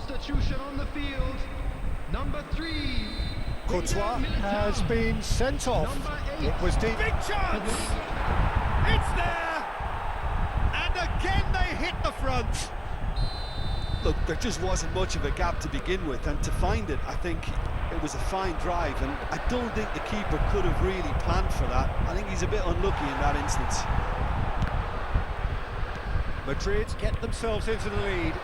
Substitution on the field. Number 3. Courtois has been sent off. Number 8. It was deep. Big chance! It's there! And again they hit the front. Look, there just wasn't much of a gap to begin with, and to find it, I think it was a fine drive, and I don't think the keeper could have really planned for that. I think he's a bit unlucky in that instance. Madrid get themselves into the lead.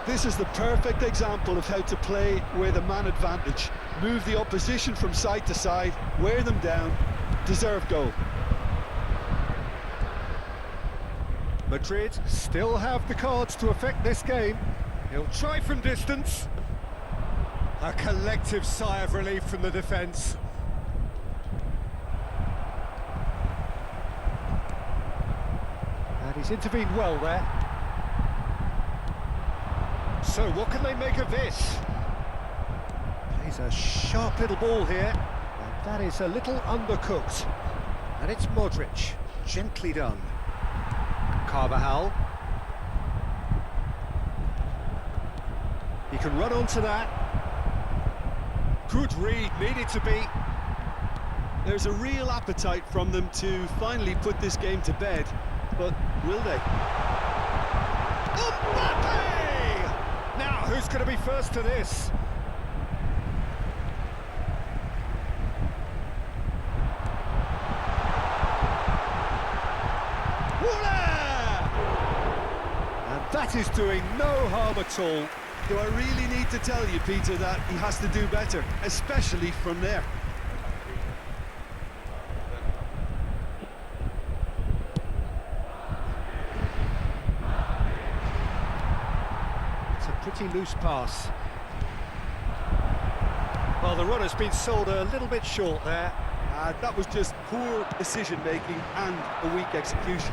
This is the perfect example of how to play with a man advantage. Move the opposition from side to side, wear them down, deserve goal. Madrid still have the cards to affect this game. He'll try from distance. A collective sigh of relief from the defence. And he's intervened well there. So what can they make of this? Plays a sharp little ball here, and that is a little undercooked. And it's Modric, gently done. Carvajal. He can run onto that. Good read, needed to be. There's a real appetite from them to finally put this game to bed, but will they? Mbappe! Now, who's going to be first to this? And that is doing no harm at all. Do I really need to tell you, Peter, that he has to do better, especially from there? It's a pretty loose pass. Well, the runner's been sold a little bit short there. That was just poor decision-making and a weak execution.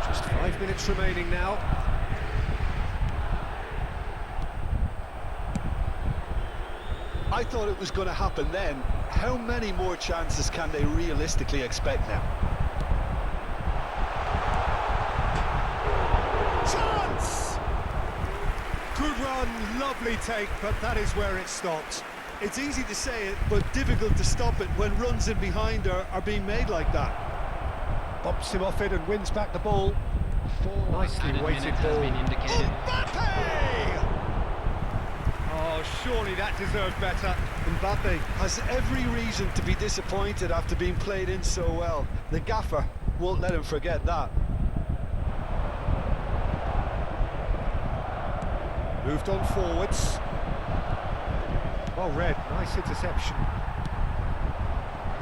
Just 5 minutes remaining now. I thought it was going to happen then. How many more chances can they realistically expect now? Chance! Good run, lovely take, but that is where it stopped. It's easy to say it, but difficult to stop it when runs in behind are being made like that. Bops him off it and wins back the ball. 4 Nicely added weighted minutes has ball. been indicated. Mbappe! Oh, surely that deserved better. Mbappe has every reason to be disappointed after being played in so well. The gaffer won't let him forget that. Moved on forwards. Well read, nice interception.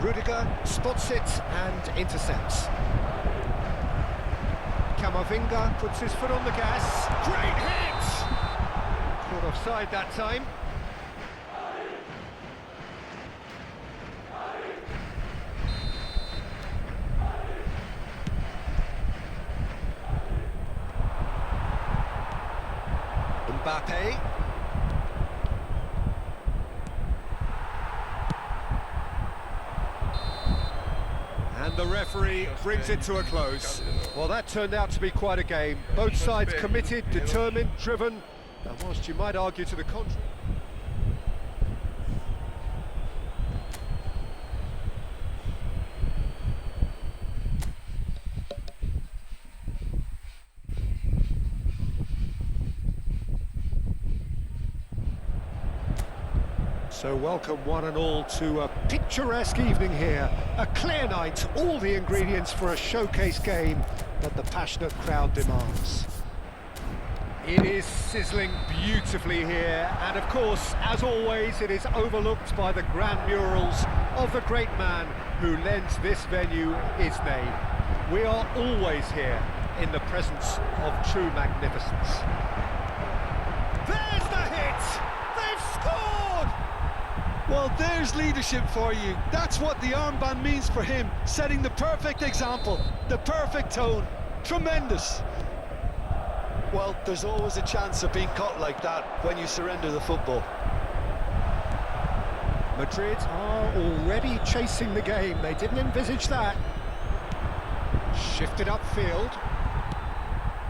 Rudiger spots it and intercepts. Camavinga puts his foot on the gas. Great hit! Caught offside that time. Mbappe. And the referee brings it to a close. Well, that turned out to be quite a game. Both sides committed, determined, driven, and whilst you might argue to the contrary. So welcome one and all to a picturesque evening here. A clear night, all the ingredients for a showcase game that the passionate crowd demands. It is sizzling beautifully here, and of course, as always, it is overlooked by the grand murals of the great man who lends this venue his name. We are always here in the presence of true magnificence. There's the hit! They've scored! Well, there's leadership for you. That's what the armband means for him, setting the perfect example, the perfect tone. Tremendous. Well, there's always a chance of being caught like that when you surrender the football. Madrid are already chasing the game. They didn't envisage that. Shifted upfield.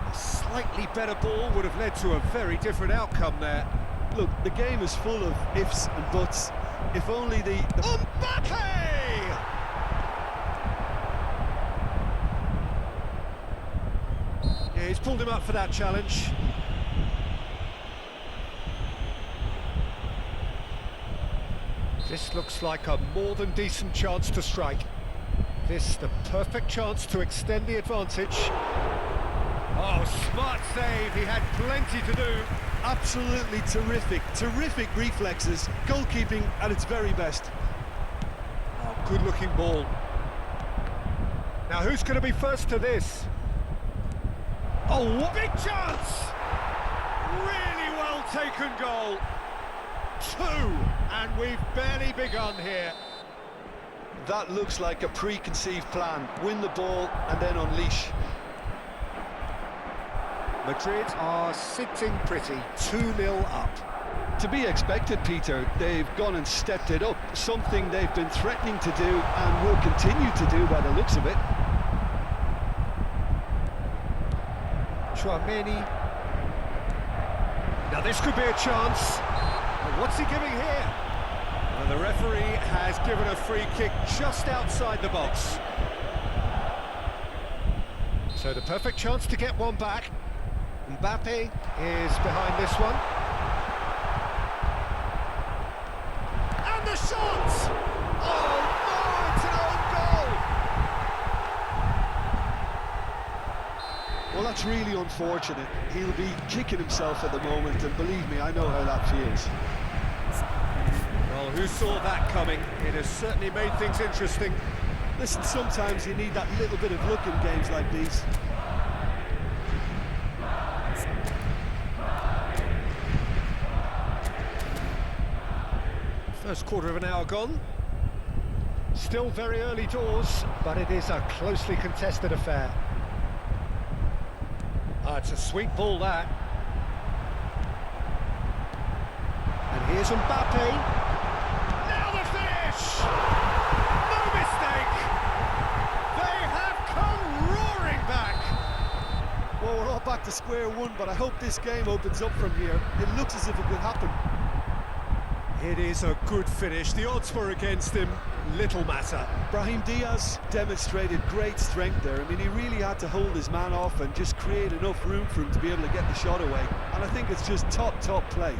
A slightly better ball would have led to a very different outcome there. Look, the game is full of ifs and buts. If only the... Mbappe! Yeah, he's pulled him up for that challenge. This looks like a more than decent chance to strike. This the perfect chance to extend the advantage. Oh, smart save, he had plenty to do. Absolutely terrific reflexes. Goalkeeping at its very best. Oh, good-looking ball. Now, who's going to be first to this? Oh, what big chance! Really well taken goal. 2, and we've barely begun here. That looks like a preconceived plan. Win the ball and then unleash. Madrid are sitting pretty, 2-0 up. To be expected, Peter. They've gone and stepped it up. Something they've been threatening to do and will continue to do by the looks of it. Chouameni. Now this could be a chance. What's he giving here? Well, the referee has given a free kick just outside the box. So the perfect chance to get one back. Mbappe is behind this one. And the shot! Oh no, it's an own goal! Well, that's really unfortunate. He'll be kicking himself at the moment, and believe me, I know how that feels. Well, who saw that coming? It has certainly made things interesting. Listen, sometimes you need that little bit of luck in games like these. First quarter of an hour gone. Still very early doors, but it is a closely contested affair. It's a sweet ball, that. And here's Mbappe. Now the finish! No mistake! They have come roaring back! Well, we're all back to square one, but I hope this game opens up from here. It looks as if it will happen. It is a good finish. The odds were against him. Little matter. Brahim Diaz demonstrated great strength there. I mean, he really had to hold his man off and just create enough room for him to be able to get the shot away. And I think it's just top play.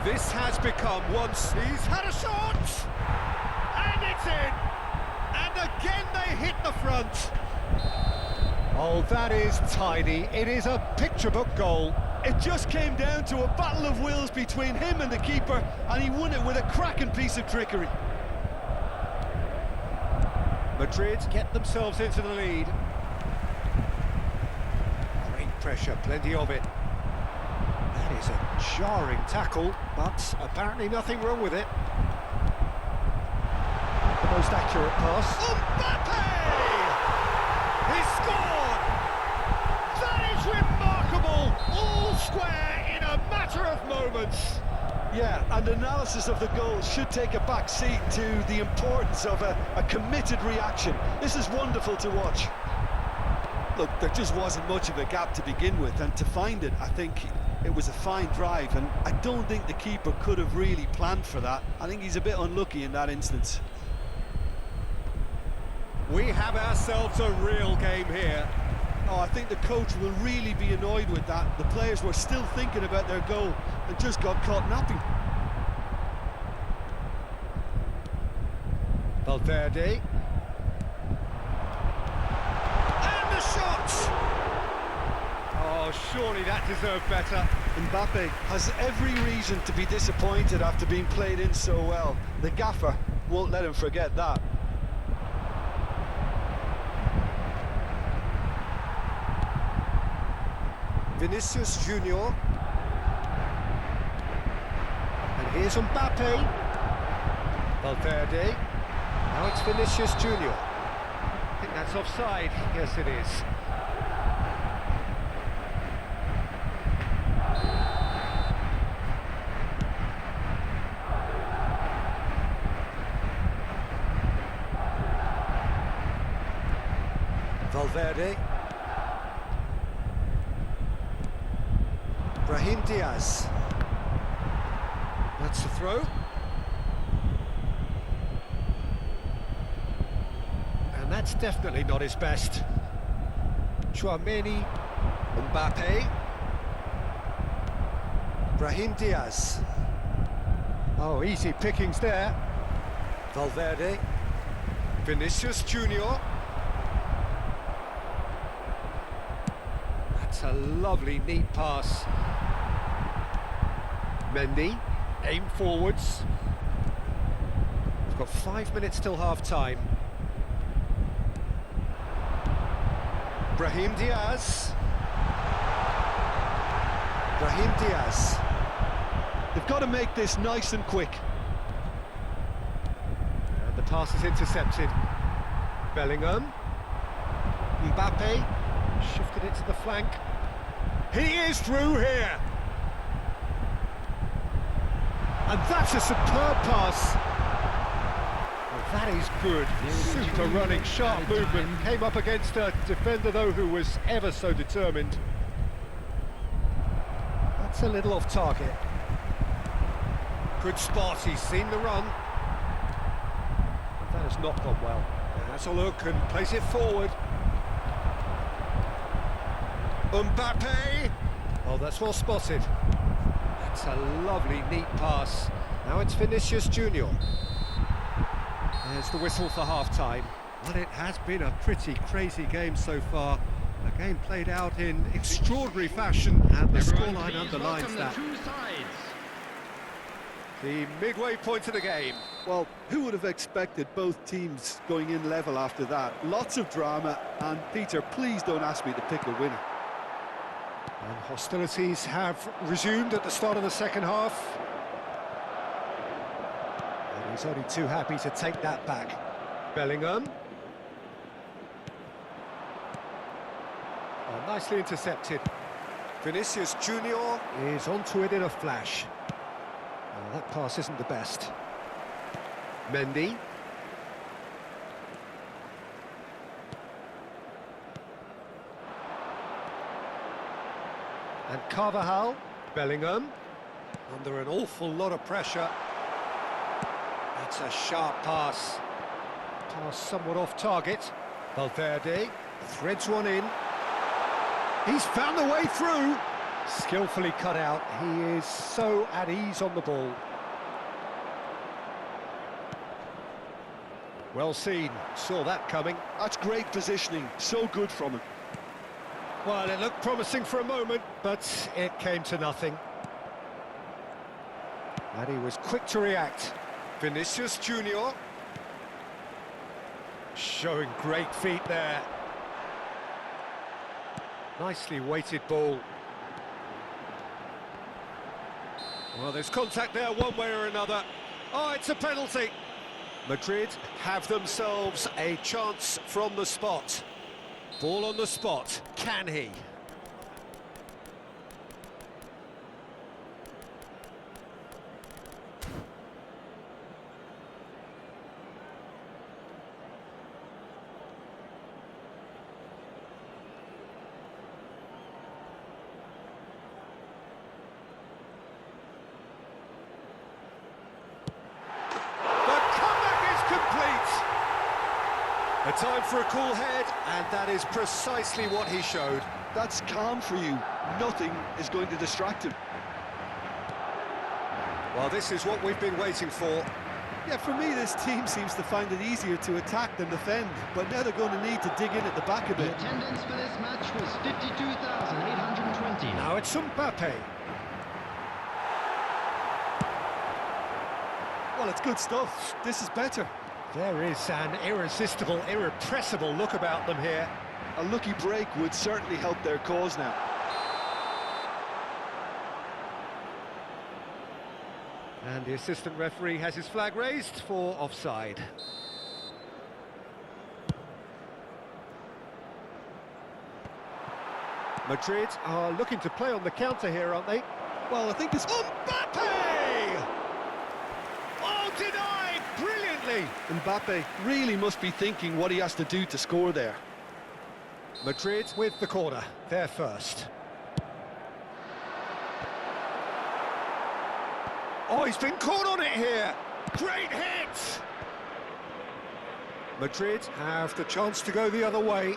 This has become once... He's had a shot! And it's in! And again they hit the front. Oh, that is tidy. It is a picture-book goal. It just came down to a battle of wills between him and the keeper, and he won it with a cracking piece of trickery. Madrid get themselves into the lead. Great pressure, plenty of it. That is a jarring tackle, but apparently nothing wrong with it. The most accurate pass. Mbappe! He scored! That is remarkable! All square in a matter of moments. Yeah, and analysis of the goal should take a back seat to the importance of a committed reaction. This is wonderful to watch. Look, there just wasn't much of a gap to begin with, and to find it, I think it was a fine drive, and I don't think the keeper could have really planned for that. I think he's a bit unlucky in that instance. We have ourselves a real game here. Oh, I think the coach will really be annoyed with that. The players were still thinking about their goal and just got caught napping. Valverde. And the shot! Oh, surely that deserved better. Mbappe has every reason to be disappointed after being played in so well. The gaffer won't let him forget that. Vinicius Junior. And here's Mbappe. Valverde. Now it's Vinicius Junior. I think that's offside. Yes, it is. Valverde. Brahim Diaz. That's the throw. And that's definitely not his best. Chouameni, Mbappe. Brahim Diaz. Oh, easy pickings there. Valverde. Vinicius Junior. That's a lovely, neat pass. Mendy, aim forwards. We've got 5 minutes till half-time. Brahim Diaz. Brahim Diaz. They've got to make this nice and quick. And the pass is intercepted. Bellingham. Mbappe. Shifted it to the flank. He is through here. And that's a superb pass. Well, that is good. Super running, sharp movement. Came up against a defender, though, who was ever so determined. That's a little off target. Good spot, he's seen the run. But that has not gone well. Has a look and plays it forward. Mbappe! Oh, that's well spotted. That's a lovely, neat pass. Now it's Vinicius Junior. There's the whistle for half-time. Well, it has been a pretty crazy game so far. A game played out in extraordinary fashion, and the scoreline underlines that. The midway point of the game. Well, who would have expected both teams going in level after that? Lots of drama, and Peter, please don't ask me to pick a winner. And hostilities have resumed at the start of the second half. And he's only too happy to take that back. Bellingham. Oh, nicely intercepted. Vinicius Junior is onto it in a flash. Oh, that pass isn't the best. Mendy. And Carvajal. Bellingham. Under an awful lot of pressure. That's a sharp pass. Pass somewhat off target. Valverde threads one in. He's found the way through. Skillfully cut out. He is so at ease on the ball. Well seen. Saw that coming. That's great positioning. So good from him. Well, it looked promising for a moment, but it came to nothing. And he was quick to react. Vinicius Junior. Showing great feet there. Nicely weighted ball. Well, there's contact there one way or another. Oh, it's a penalty. Madrid have themselves a chance from the spot. Ball on the spot. Can he? A time for a cool head, and that is precisely what he showed. That's calm for you. Nothing is going to distract him. Well, this is what we've been waiting for. Yeah, for me, this team seems to find it easier to attack than defend, but now they're going to need to dig in at the back a bit. The attendance for this match was 52,820. Now it's Mbappe. Well, it's good stuff. This is better. There is an irresistible, irrepressible look about them here. A lucky break would certainly help their cause now. And the assistant referee has his flag raised for offside. Madrid are looking to play on the counter here, aren't they? Well, I think this... Mbappe! Oh, denied! Brilliantly! Mbappe really must be thinking what he has to do to score there. Madrid with the corner, they're first. Oh, he's been caught on it here. Great hit! Madrid have the chance to go the other way.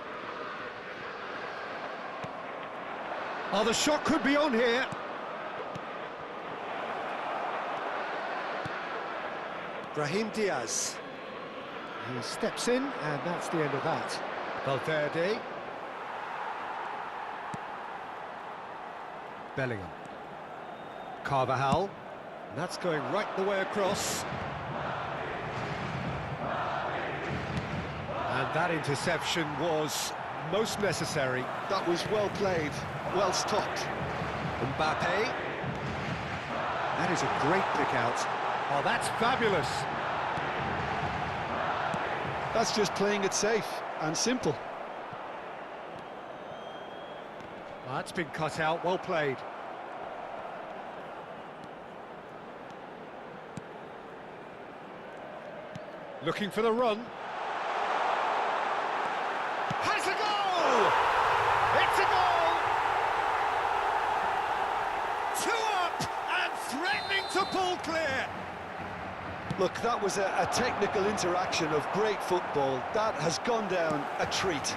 Oh, the shot could be on here. Brahim Diaz. He steps in, and that's the end of that. Valverde. Bellingham. Carvajal. And that's going right the way across. And that interception was most necessary. That was well played, well stopped. Mbappe. That is a great pick out. Oh, that's fabulous. That's just playing it safe and simple. Oh, that's been cut out, well played. Looking for the run. Has a goal! It's a goal! 2 up and threatening to pull clear. Look, that was a technical interaction of great football. That has gone down a treat.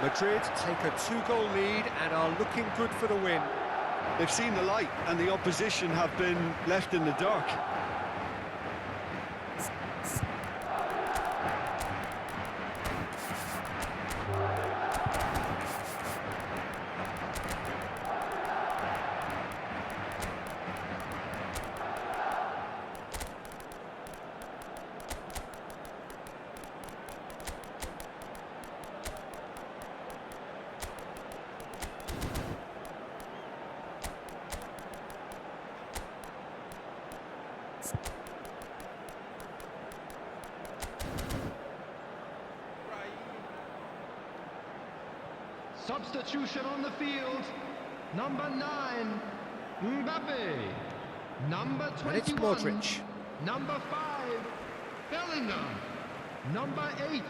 Madrid take a 2-goal lead and are looking good for the win. They've seen the light and the opposition have been left in the dark. Substitution on the field. Number 9, Mbappe. Number 21, And it's Modric. Number 5, Bellingham. Number 8,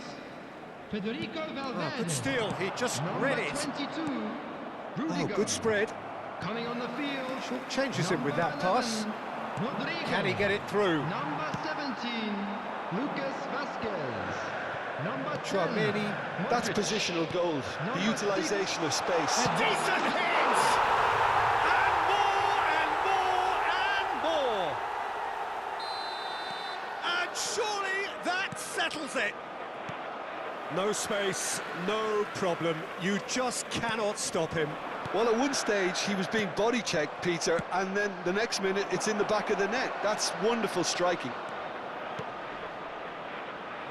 Federico Valverde. Oh, good steal, he just Number read it. 22, Oh, Rudiger. good spread. Coming on the field. Short changes him with that Number pass. 11, Rodrigo. Can he get it through? Number 17, Lucas Vasquez. Number 10, Tchouaméni. That's Modric. positional goals, the Number utilisation of space. A decent hit! And more, and more, and more! And surely that settles it. No space, no problem. You just cannot stop him. Well, at one stage he was being body checked, Peter, and then the next minute it's in the back of the net. That's wonderful striking.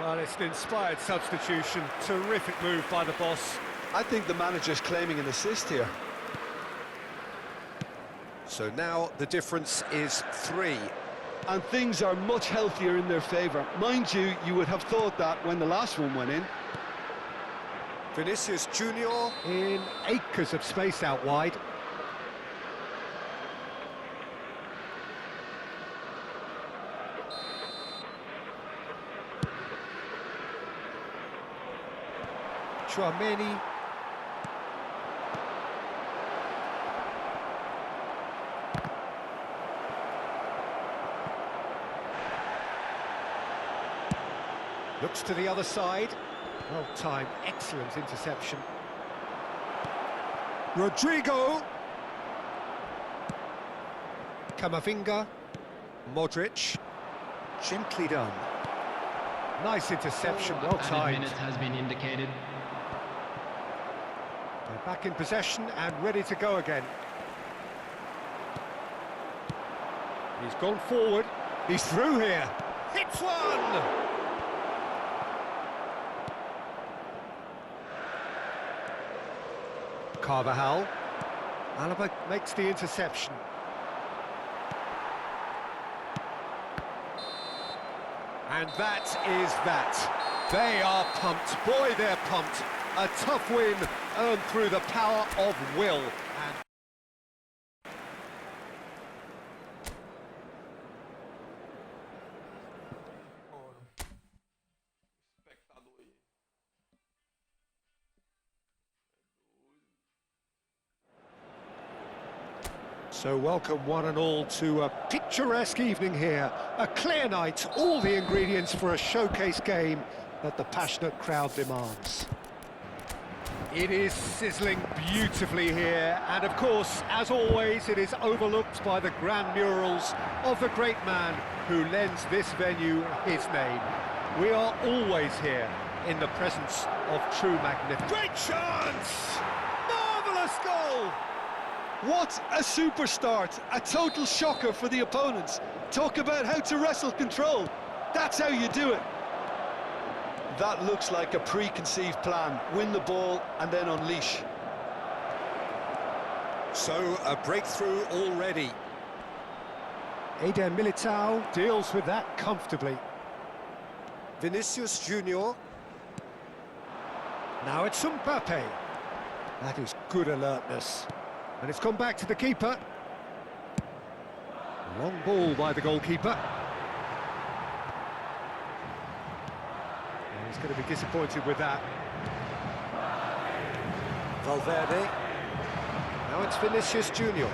Well, it's an inspired substitution. Terrific move by the boss. I think the manager's claiming an assist here. So now the difference is 3. And things are much healthier in their favour. Mind you, you would have thought that when the last one went in. Vinicius Junior in acres of space out wide. Tchouaméni. Looks to the other side. Well timed, excellent interception. Rodrigo. Camavinga. Modric. Gently done. Nice interception, well Added timed. minute has been indicated. They're back in possession and ready to go again. He's gone forward. He's through here. Hits one! Carvajal. Alaba makes the interception. And that is that. They are pumped. Boy, they're pumped. A tough win earned through the power of will. And Espectador aí. So welcome one and all to a picturesque evening here. A clear night, all the ingredients for a showcase game that the passionate crowd demands. It is sizzling beautifully here, and of course, as always, it is overlooked by the grand murals of the great man who lends this venue his name. We are always here in the presence of true magnificence. Great chance! Marvellous goal! What a super start, a total shocker for the opponents. Talk about how to wrestle control. That's how you do it. That looks like a preconceived plan. Win the ball and then unleash. So, a breakthrough already. Eden Militao deals with that comfortably. Vinicius Junior. Now it's Mbappe. That is good alertness. And it's gone back to the keeper. Long ball by the goalkeeper. And he's going to be disappointed with that. Valverde. Now it's Vinicius Junior.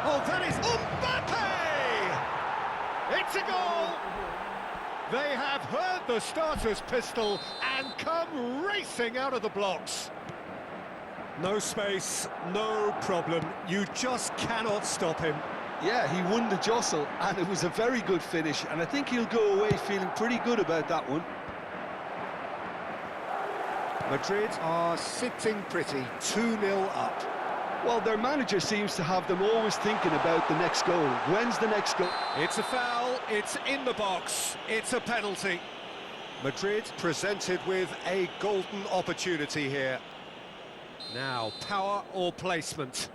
Oh, that is Mbappe! It's a goal! They have heard the starter's pistol and come racing out of the blocks. No space, no problem. You just cannot stop him. Yeah, he won the jostle, and it was a very good finish, and I think he'll go away feeling pretty good about that one. Madrid are sitting pretty, 2-0 up. Well, their manager seems to have them always thinking about the next goal. When's the next goal? It's a foul, it's in the box, it's a penalty. Madrid presented with a golden opportunity here. Now, power or placement?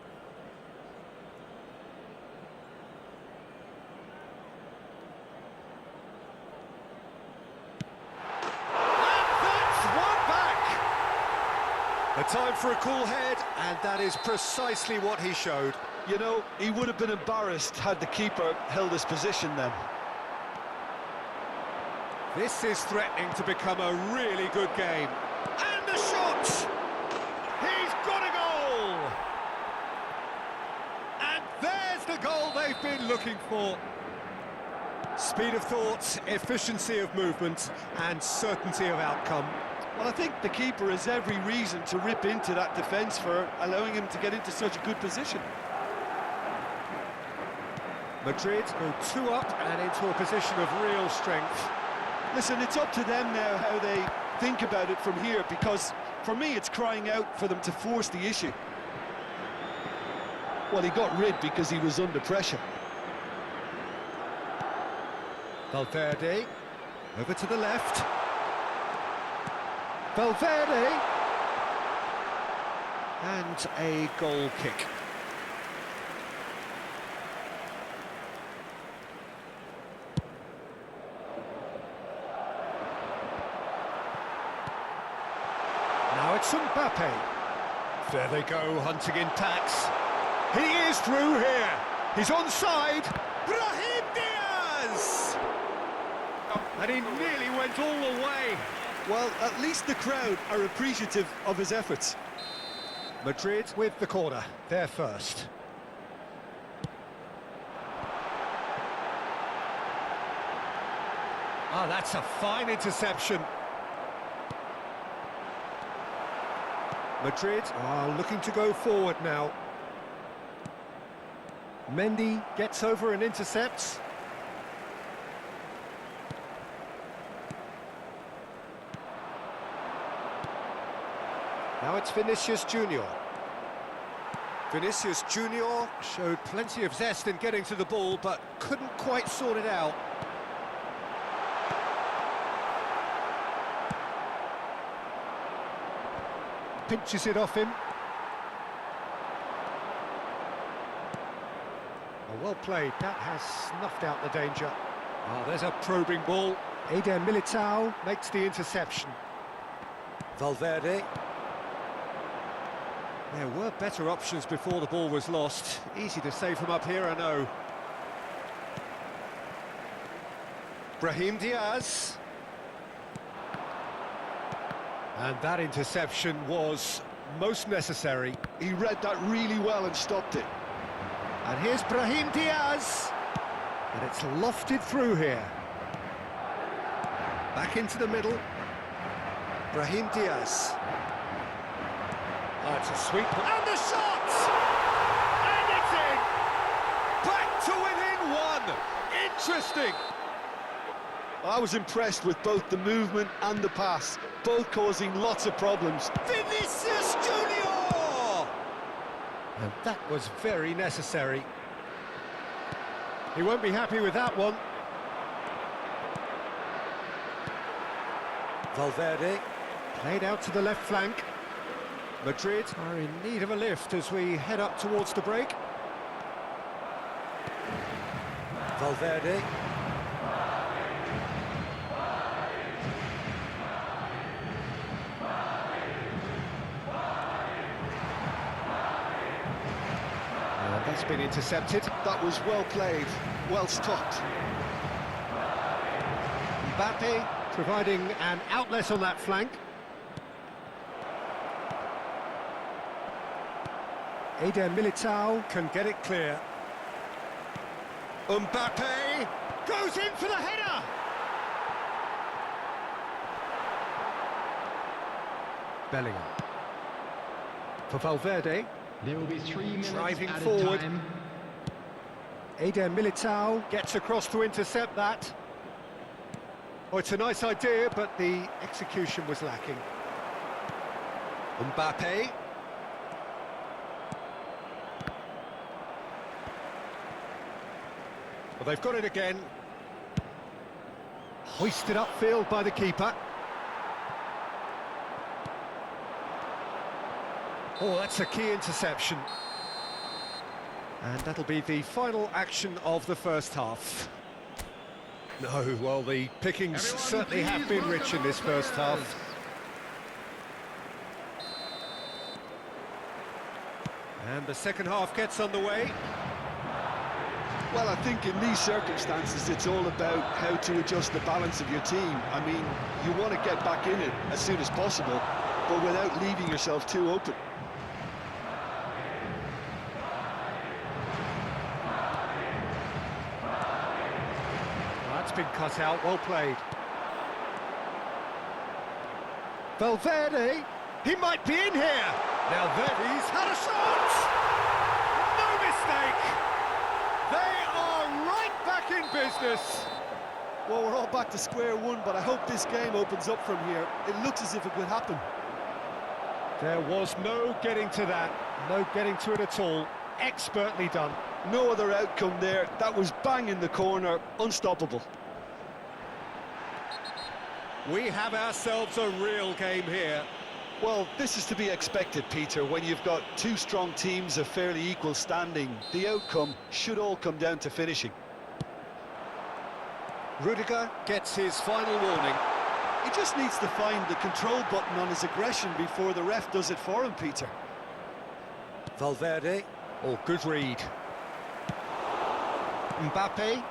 A time for a cool head, and that is precisely what he showed. You know, he would have been embarrassed had the keeper held his position then. This is threatening to become a really good game. And the shot! He's got a goal! And there's the goal they've been looking for. Speed of thought, efficiency of movement, and certainty of outcome. Well, I think the keeper has every reason to rip into that defence for allowing him to get into such a good position. Madrid go 2 up and into a position of real strength. Listen, it's up to them now how they think about it from here, because for me it's crying out for them to force the issue. Well, he got rid because he was under pressure. Valverde, over to the left. Valverde, and a goal kick. Now it's Mbappe. There they go, hunting in packs. He is through here. He's onside. Brahim Diaz! And he nearly went all the way. Well, at least the crowd are appreciative of his efforts. Madrid with the corner, they're first. Ah, that's a fine interception. Madrid are looking to go forward now. Mendy gets over and intercepts. Now it's Vinicius Junior. Vinicius Junior showed plenty of zest in getting to the ball, but couldn't quite sort it out. Pinches it off him. Oh, well played. That has snuffed out the danger. Oh, there's a probing ball. Eden Militao makes the interception. Valverde. There were better options before the ball was lost. Easy to say from up here, I know. Brahim Diaz. And that interception was most necessary. He read that really well and stopped it. And here's Brahim Diaz. And it's lofted through here. Back into the middle. Brahim Diaz. Oh, it's a sweet... And the shot! And it's in! Back to within one! Interesting! I was impressed with both the movement and the pass, both causing lots of problems. Vinicius Junior! And that was very necessary. He won't be happy with that one. Valverde, played out to the left flank. Madrid are in need of a lift as we head up towards the break. Valverde. And that's been intercepted. That was well played, well stopped. Mbappe providing an outlet on that flank. Eder Militao can get it clear. Mbappe goes in for the header! Bellingham. For Valverde. There will be 3 minutes Driving added forward. time. Eder Militao gets across to intercept that. Oh, it's a nice idea, but the execution was lacking. Mbappe. Well, they've got it again. Hoisted upfield by the keeper. Oh, that's a key interception. And that'll be the final action of the first half. No, well, the pickings Everyone, certainly have please been rich in this welcome first the half. And the second half gets underway. Well, I think in these circumstances, it's all about how to adjust the balance of your team. I mean, you want to get back in it as soon as possible, but without leaving yourself too open. That's been cut out, well played. Valverde, he might be in here. Now Verdi's had a shot! No mistake! They are right back in business. Well, we're all back to square one, but I hope this game opens up from here. It looks as if it could happen. There was no getting to that, no getting to it at all. Expertly done. No other outcome there. That was bang in the corner, unstoppable. We have ourselves a real game here. Well, this is to be expected, Peter. When you've got two strong teams of fairly equal standing, the outcome should all come down to finishing. Rudiger gets his final warning. He just needs to find the control button on his aggression before the ref does it for him, Peter. Valverde, oh, good read. Mbappe.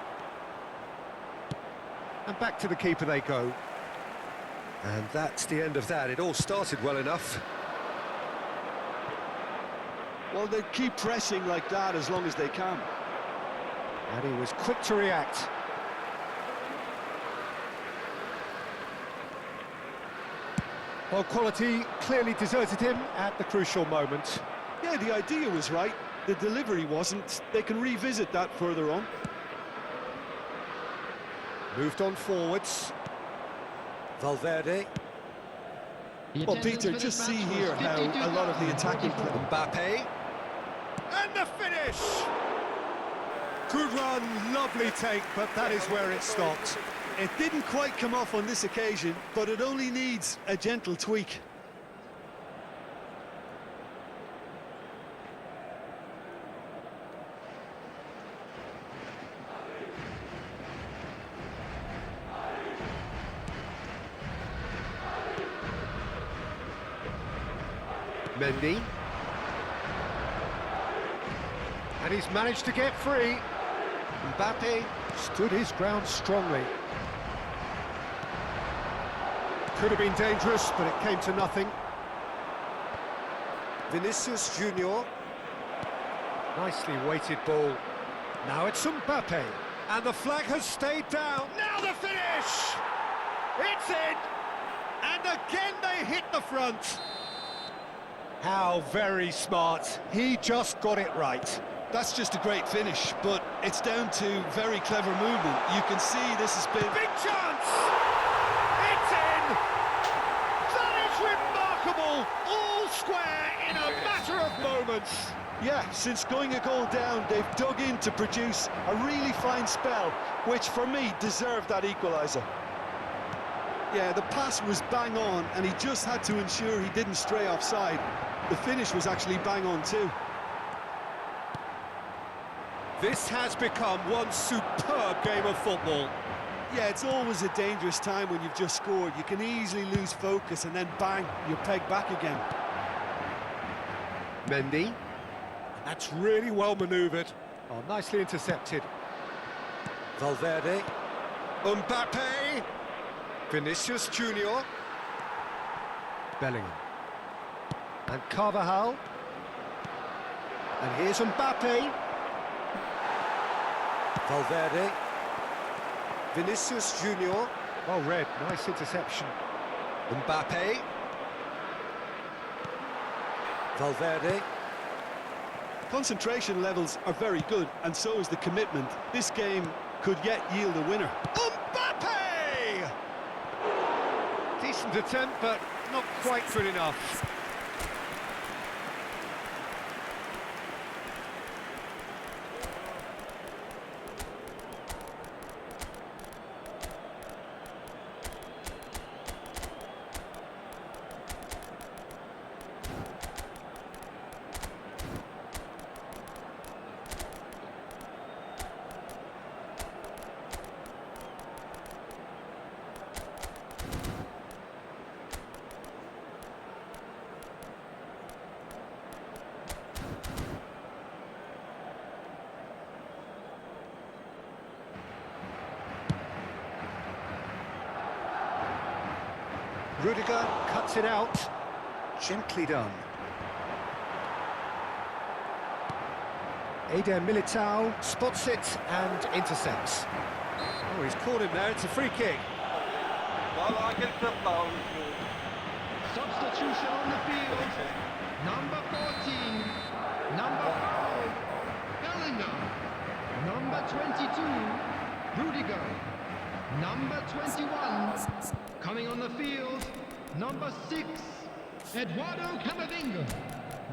And back to the keeper they go. And that's the end of that. It all started well enough. Well, they keep pressing like that as long as they can. And he was quick to react. Well, quality clearly deserted him at the crucial moment. Yeah, the idea was right. The delivery wasn't. They can revisit that further on. Moved on forwards. Valverde. The Well, attendance Peter, for just this see match here was how a lot of the attacking... 52,044. Mbappe. And the finish! Good run, lovely take, but that is where it stopped. It didn't quite come off on this occasion, but it only needs a gentle tweak. Mendy. And he's managed to get free. Mbappe stood his ground strongly. Could have been dangerous, but it came to nothing. Vinicius Junior. Nicely weighted ball. Now it's Mbappe. And the flag has stayed down. Now the finish! It's in! And again they hit the front. How very smart. He just got it right. That's just a great finish, but it's down to very clever movement. You can see this has been... Big chance! It's in! That is remarkable! All square in a matter of moments. Yeah, since going a goal down, they've dug in to produce a really fine spell, which for me deserved that equaliser. Yeah, the pass was bang on, and he just had to ensure he didn't stray offside. The finish was actually bang on too. This has become one superb game of football. Yeah, it's always a dangerous time when you've just scored. You can easily lose focus and then bang, you're pegged back again. Mendy. That's really well manoeuvred. Oh, nicely intercepted. Valverde. Mbappe. Vinicius Junior. Bellingham. And Carvajal. And here's Mbappe. Valverde. Vinicius Junior. Well read, nice interception. Mbappe. Valverde. Concentration levels are very good, and so is the commitment. This game could yet yield a winner. Mbappe! Decent attempt, but not quite good enough. Rudiger cuts it out. Gently done. Eder Militao spots it and intercepts. Oh, he's caught him there. It's a free kick. Substitution on the field. Number 14. Number 5. Bellingham. Number 22. Rudiger. Number 21. Coming on the field. Number 6. Eduardo Camavinga.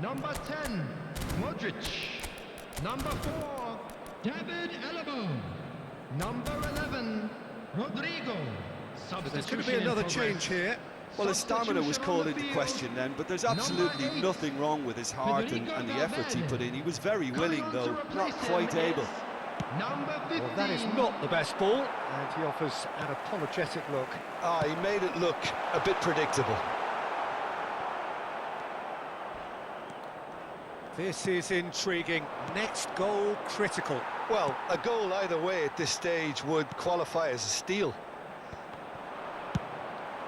Number 10. Modric. Number 4. David Alaba. Number 11. Rodrigo. There's going to be another change here. Well, his stamina was called into question then, but there's absolutely nothing wrong with his heart and the efforts he put in. He was very willing, though, not quite able. Number 15. Well, that is not the best ball, and he offers an apologetic look. He made it look a bit predictable. This is intriguing. Next goal critical. Well, a goal either way at this stage would qualify as a steal.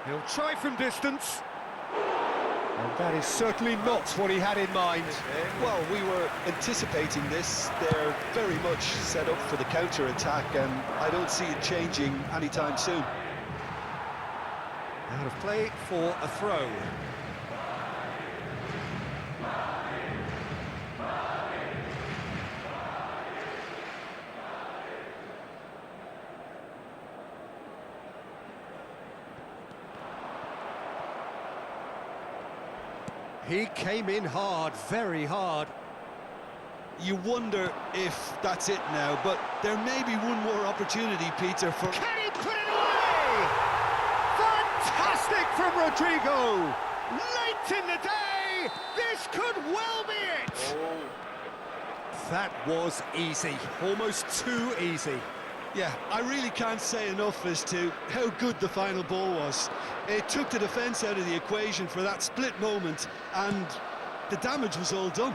He'll try from distance. And that is certainly not what he had in mind. Well, we were anticipating this. They're very much set up for the counter-attack, and I don't see it changing anytime soon. Out of play for a throw. He came in hard, very hard. You wonder if that's it now, but there may be one more opportunity, Peter, for... Can he put it away? Fantastic from Rodrigo! Late in the day, this could well be it! That was easy, almost too easy. Yeah, I really can't say enough as to how good the final ball was. It took the defence out of the equation for that split moment, and the damage was all done.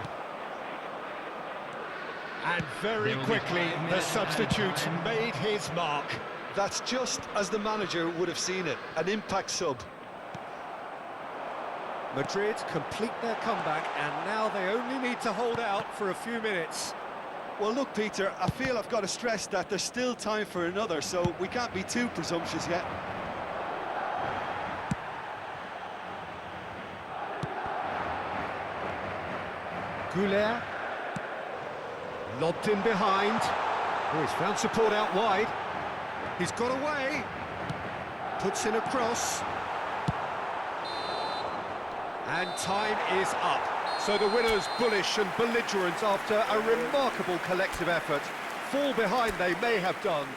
And very quickly, the substitute made his mark. That's just as the manager would have seen it, an impact sub. Madrid complete their comeback, and now they only need to hold out for a few minutes. Well, look, Peter, I feel I've got to stress that there's still time for another, so we can't be too presumptuous yet. Goulet. Lobbed in behind. Oh, he's found support out wide. He's got away. Puts in a cross. And time is up. So the winners bullish and belligerent after a remarkable collective effort. Fall behind they may have done.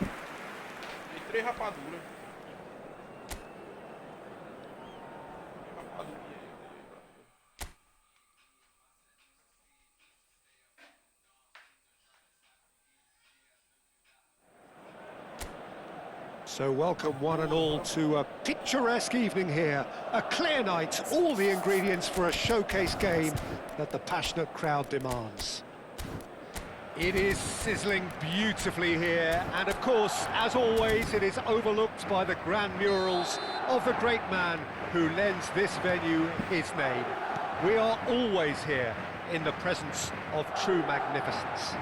E três rapaduras. So welcome one and all to a picturesque evening here. A clear night, all the ingredients for a showcase game that the passionate crowd demands. It is sizzling beautifully here, and of course, as always, it is overlooked by the grand murals of the great man who lends this venue his name. We are always here in the presence of true magnificence.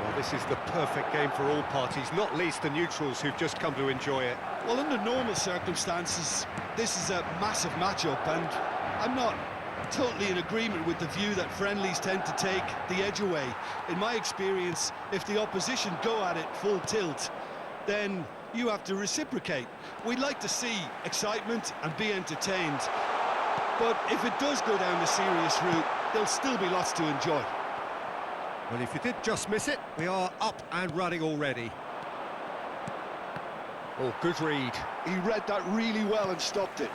Well, this is the perfect game for all parties, not least the neutrals who've just come to enjoy it. Well, under normal circumstances, this is a massive matchup, and I'm not totally in agreement with the view that friendlies tend to take the edge away. In my experience, if the opposition go at it full tilt, then you have to reciprocate. We'd like to see excitement and be entertained, but if it does go down the serious route, there'll still be lots to enjoy. Well, if you did just miss it, we are up and running already. Oh, good read. He read that really well and stopped it.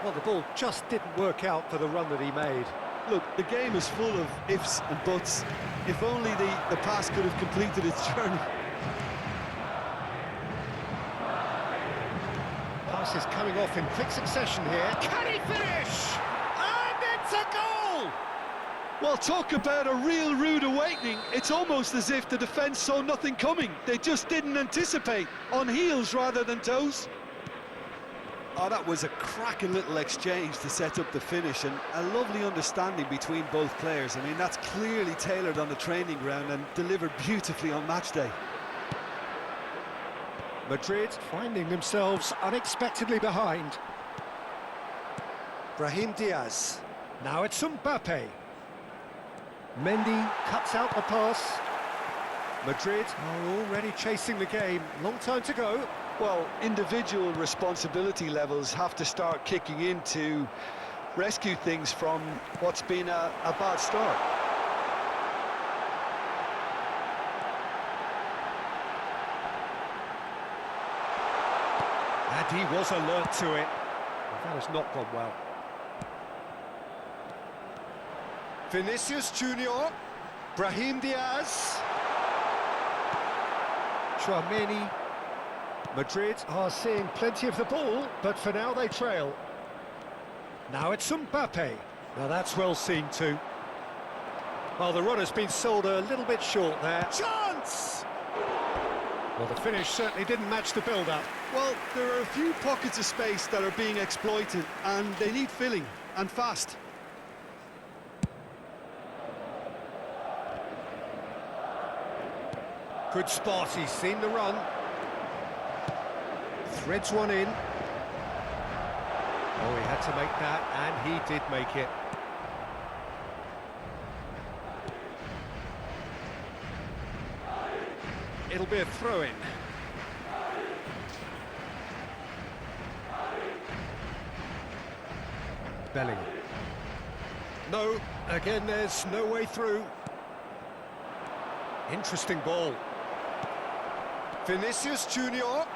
Well, the ball just didn't work out for the run that he made. Look, the game is full of ifs and buts. If only the pass could have completed its journey. Pass is coming off in quick succession here. Can he finish? And it's a goal! Well, talk about a real rude awakening. It's almost as if the defence saw nothing coming. They just didn't anticipate, on heels rather than toes. Oh, that was a cracking little exchange to set up the finish, and a lovely understanding between both players. I mean, that's clearly tailored on the training ground and delivered beautifully on match day. Madrid finding themselves unexpectedly behind. Brahim Diaz. Now it's Mbappe. Mendy cuts out the pass. Madrid are already chasing the game. Long time to go. Well, individual responsibility levels have to start kicking in to rescue things from what's been a bad start. And he was alert to it. But that has not gone well. Vinicius Junior, Brahim Diaz, Chouameni. Madrid are seeing plenty of the ball, but for now they trail. Now it's Mbappe. Now that's well seen too. Well, the runner's been sold a little bit short there. Chance! Well, the finish certainly didn't match the build-up. Well, there are a few pockets of space that are being exploited, and they need filling, and fast. Good spot, he's seen the run. Threads one in. Oh, he had to make that, and he did make it. It'll be a throw-in. Bellingham. No, again, there's no way through. Interesting ball. Vinicius Junior.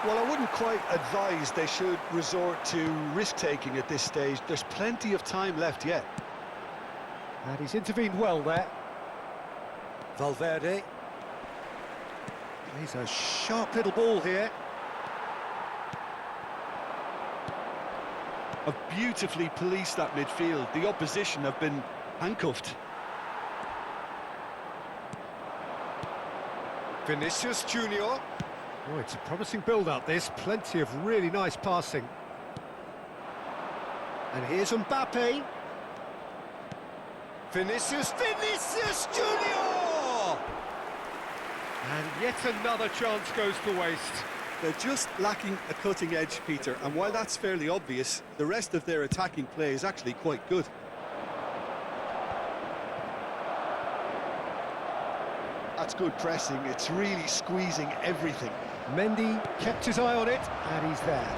Well, I wouldn't quite advise they should resort to risk-taking at this stage. There's plenty of time left yet. And he's intervened well there. Valverde. He's a sharp little ball here. Have beautifully policed that midfield. The opposition have been handcuffed. Vinicius Junior. Oh, it's a promising build-up, this. Plenty of really nice passing. And here's Mbappe. Vinicius Junior! And yet another chance goes to waste. They're just lacking a cutting edge, Peter, and while that's fairly obvious, the rest of their attacking play is actually quite good. That's good pressing, it's really squeezing everything. Mendy kept his eye on it, and he's there.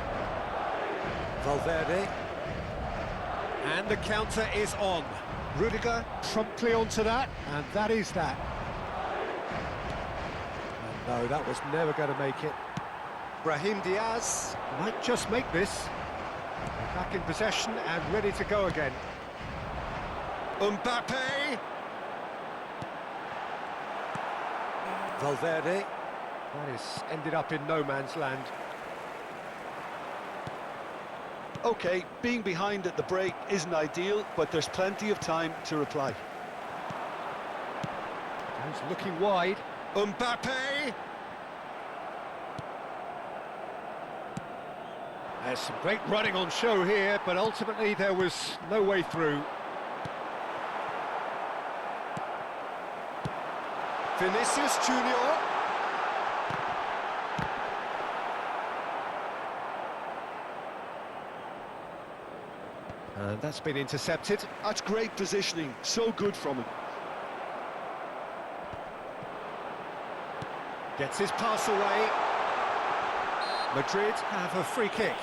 Valverde. And the counter is on. Rudiger promptly onto that, and that is that. And no, that was never going to make it. Brahim Diaz might just make this. They're back in possession and ready to go again. Mbappe! Valverde. That is ended up in no man's land. Okay, being behind at the break isn't ideal, but there's plenty of time to reply. He's looking wide. Mbappe! There's some great running on show here, but ultimately there was no way through. Vinicius Junior. And that's been intercepted. That's great positioning, so good from him. Gets his pass away. Madrid have a free kick.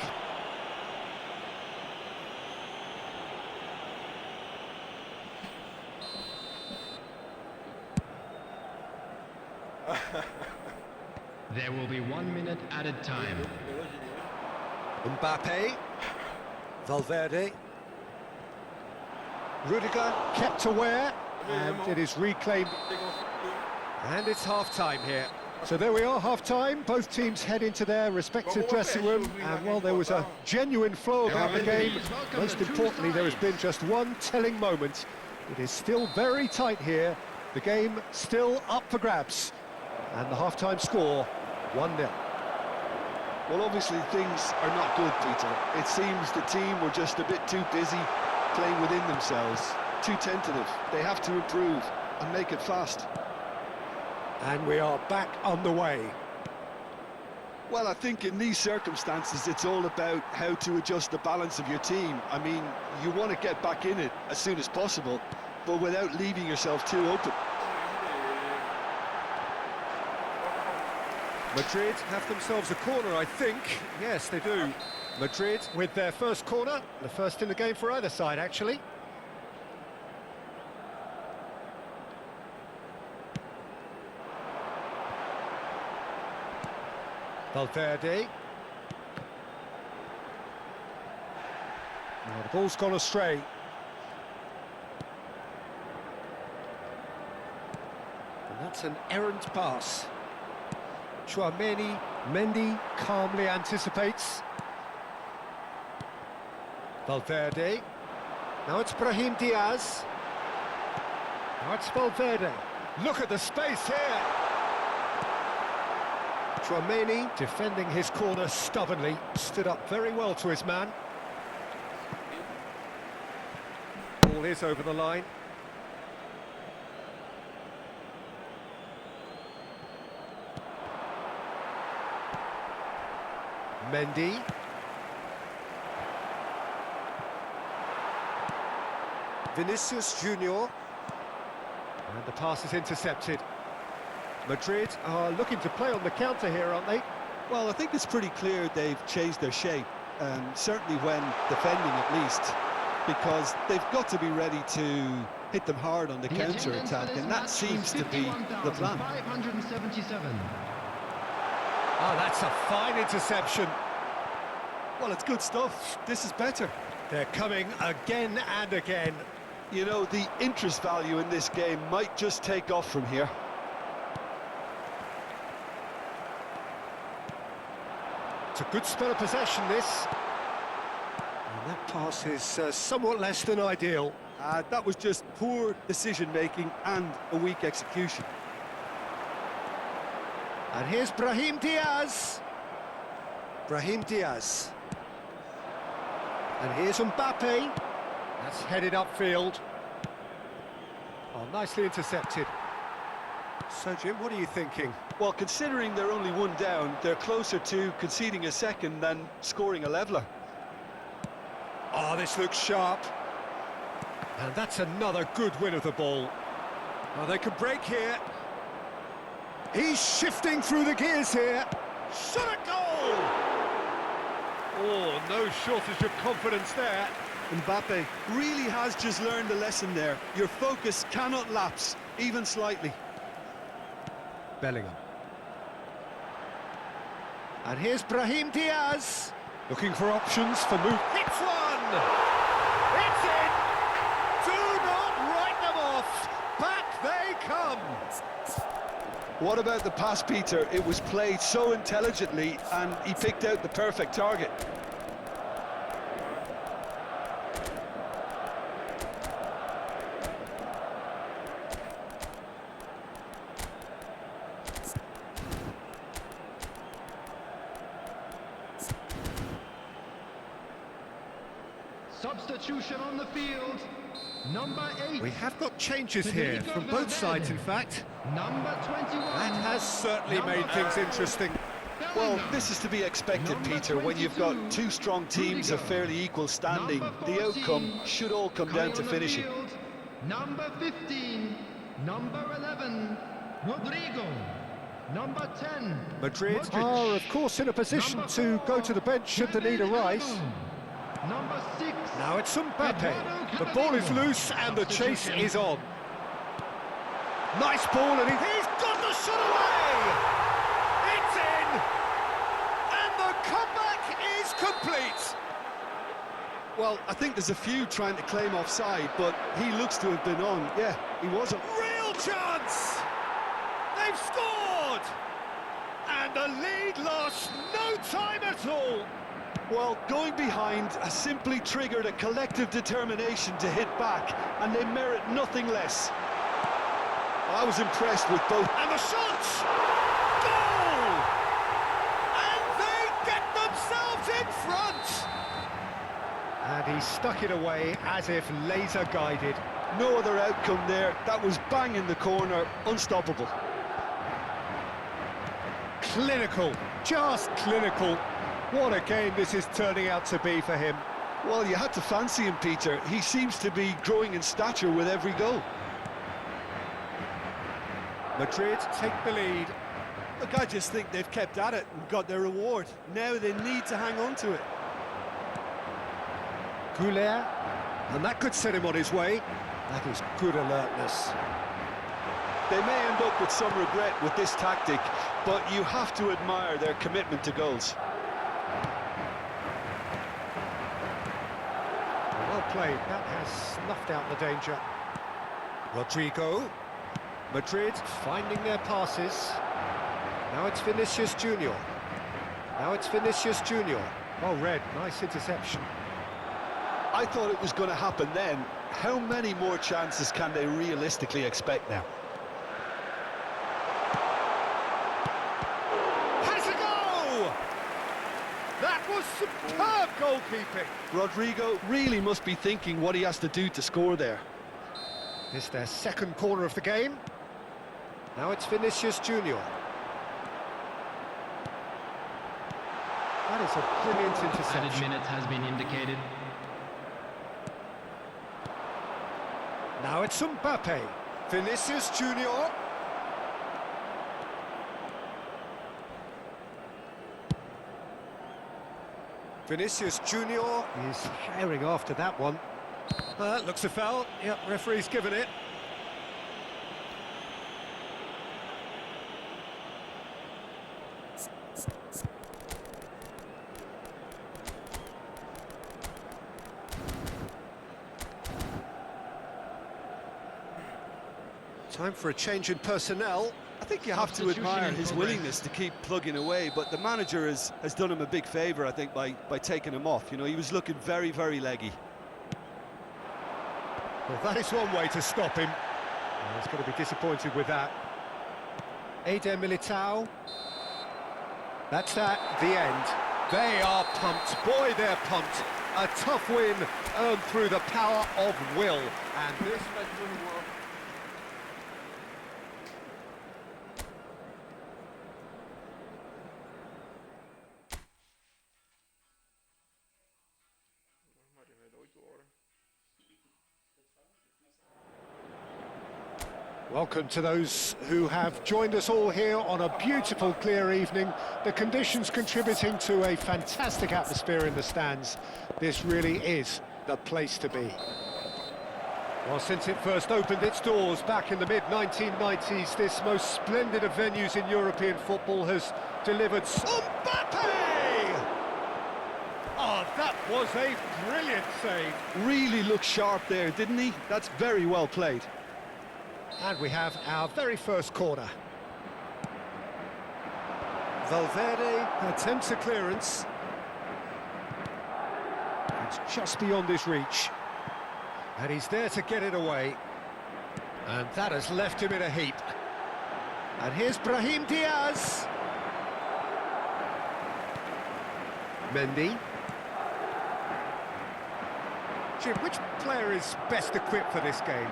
There will be 1 minute added time. Mbappe. Valverde. Rudiger kept aware, and it is reclaimed. And it's half-time here. So there we are, half-time. Both teams head into their respective dressing room, and while there was a genuine flow about the game, most importantly, there has been just one telling moment. It is still very tight here. The game still up for grabs. And the half-time score, 1-0. Well, obviously things are not good, Peter. It seems the team were just a bit too busy playing within themselves, too tentative. They have to improve and make it fast. And we are back on the way. Well, I think in these circumstances, it's all about how to adjust the balance of your team. I mean, you want to get back in it as soon as possible, but without leaving yourself too open. Madrid have themselves a corner, I think. Yes, they do. Madrid with their first corner, the first in the game for either side, actually. Valverde. Now the ball's gone astray. And that's an errant pass. Chouameni, Mendy calmly anticipates. Valverde. Now it's Brahim Diaz. Now it's Valverde. Look at the space here. Chouameni defending his corner stubbornly, stood up very well to his man. Ball is over the line. Mendy. Vinicius Junior. And the pass is intercepted. Madrid are looking to play on the counter here, aren't they? Well, I think it's pretty clear they've changed their shape, certainly when defending at least, because they've got to be ready to hit them hard on the counter-attack, and that seems to be the plan. 577. Oh, that's a fine interception. Well, it's good stuff. This is better. They're coming again and again. You know, the interest value in this game might just take off from here. It's a good spell of possession, this. And that pass is somewhat less than ideal. That was just poor decision-making and a weak execution. And here's Brahim Diaz. Brahim Diaz. And here's Mbappe. That's headed upfield. Oh, nicely intercepted. So, Jim, what are you thinking? Well, considering they're only one down, they're closer to conceding a second than scoring a leveller. Oh, this looks sharp. And that's another good win of the ball. Oh, they could break here. He's shifting through the gears here. Shot a goal! Oh, no shortage of confidence there. Mbappe really has just learned a lesson there. Your focus cannot lapse, even slightly. Bellingham. And here's Brahim Diaz. Looking for options for move. Hits one! It's in! Do not write them off! Back they come! What about the pass, Peter? It was played so intelligently and he picked out the perfect target. Substitution on the field. Number 8. We have got changes here from both sides, in fact. Number 21. That has certainly made things interesting. Well, this is to be expected, Peter, when you've got two strong teams of fairly equal standing. The outcome should all come down to finishing. Number 15. Number 11. Rodrigo. Number 10. Madrid Modric. are, of course, in a position Number to 4, go to the bench should the need arise. Number 6. Now it's Mbappe. The ball is loose and the chase is on. Nice ball and he's got the shot away! It's in! And the comeback is complete! Well, I think there's a few trying to claim offside, but he looks to have been on. Yeah, he wasn't. Real chance! They've scored! And the lead lost no time at all! Well, going behind has simply triggered a collective determination to hit back, and they merit nothing less. I was impressed with both. And the shot! Goal! And they get themselves in front! And he stuck it away as if laser guided. No other outcome there. That was bang in the corner, unstoppable. Clinical, just clinical. What a game this is turning out to be for him. Well, you had to fancy him, Peter. He seems to be growing in stature with every goal. Madrid take the lead. Look, I just think they've kept at it and got their reward. Now they need to hang on to it. Goulet, and that could set him on his way. That is good alertness. They may end up with some regret with this tactic, but you have to admire their commitment to goals. Well played, that has snuffed out the danger. Rodrigo. Madrid finding their passes. Now it's Vinicius Junior. Now it's Vinicius Junior. Oh, Red, nice interception. I thought it was going to happen then. How many more chances can they realistically expect now? Has a goal! That was superb goalkeeping. Rodrigo really must be thinking what he has to do to score there. It's their second corner of the game. Now it's Vinicius Junior. That is a brilliant Added interception. minute has been indicated. Now it's Mbappe. Vinicius Junior. Vinicius Junior is herring after that one. Looks a foul. Yep, referee's given it. Time for a change in personnel. I think you have to admire his willingness to keep plugging away, but the manager has done him a big favour, I think, by taking him off. You know, he was looking very, very leggy. Well, that is one way to stop him. He's going to be disappointed with that. Eder Militao. That's the end. They are pumped. Boy, they're pumped. A tough win earned through the power of will. And this... Beste match van de world. Maar die weet ooit horen. Welcome to those who have joined us all here on a beautiful, clear evening. The conditions contributing to a fantastic atmosphere in the stands. This really is the place to be. Well, since it first opened its doors back in the mid-1990s, this most splendid of venues in European football has delivered... Mbappe! Oh, that was a brilliant save. Really looked sharp there, didn't he? That's very well played. And we have our very first corner. Valverde attempts a clearance. It's just beyond his reach. And he's there to get it away. And that has left him in a heap. And here's Brahim Diaz. Mendy. Jim, which player is best equipped for this game?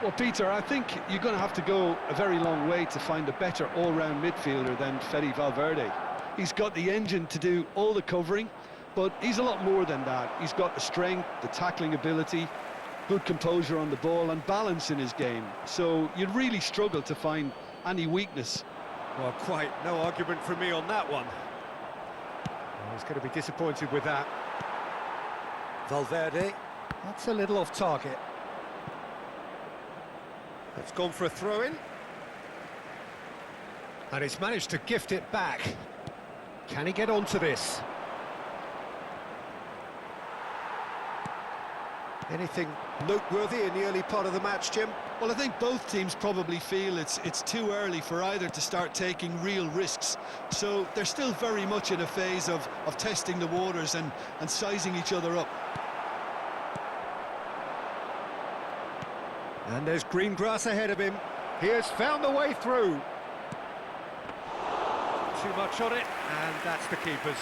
Well, Peter, I think you're going to have to go a very long way to find a better all-round midfielder than Fede Valverde. He's got the engine to do all the covering, but he's a lot more than that. He's got the strength, the tackling ability, good composure on the ball and balance in his game. So you'd really struggle to find any weakness. Well, quite no argument from me on that one. Well, he's going to be disappointed with that. Valverde, that's a little off target. It's gone for a throw-in. And he's managed to gift it back. Can he get onto this? Anything noteworthy in the early part of the match, Jim? Well, I think both teams probably feel it's too early for either to start taking real risks. So they're still very much in a phase of testing the waters and sizing each other up. And there's green grass ahead of him. He has found a way through. Too much on it, and that's the keeper's.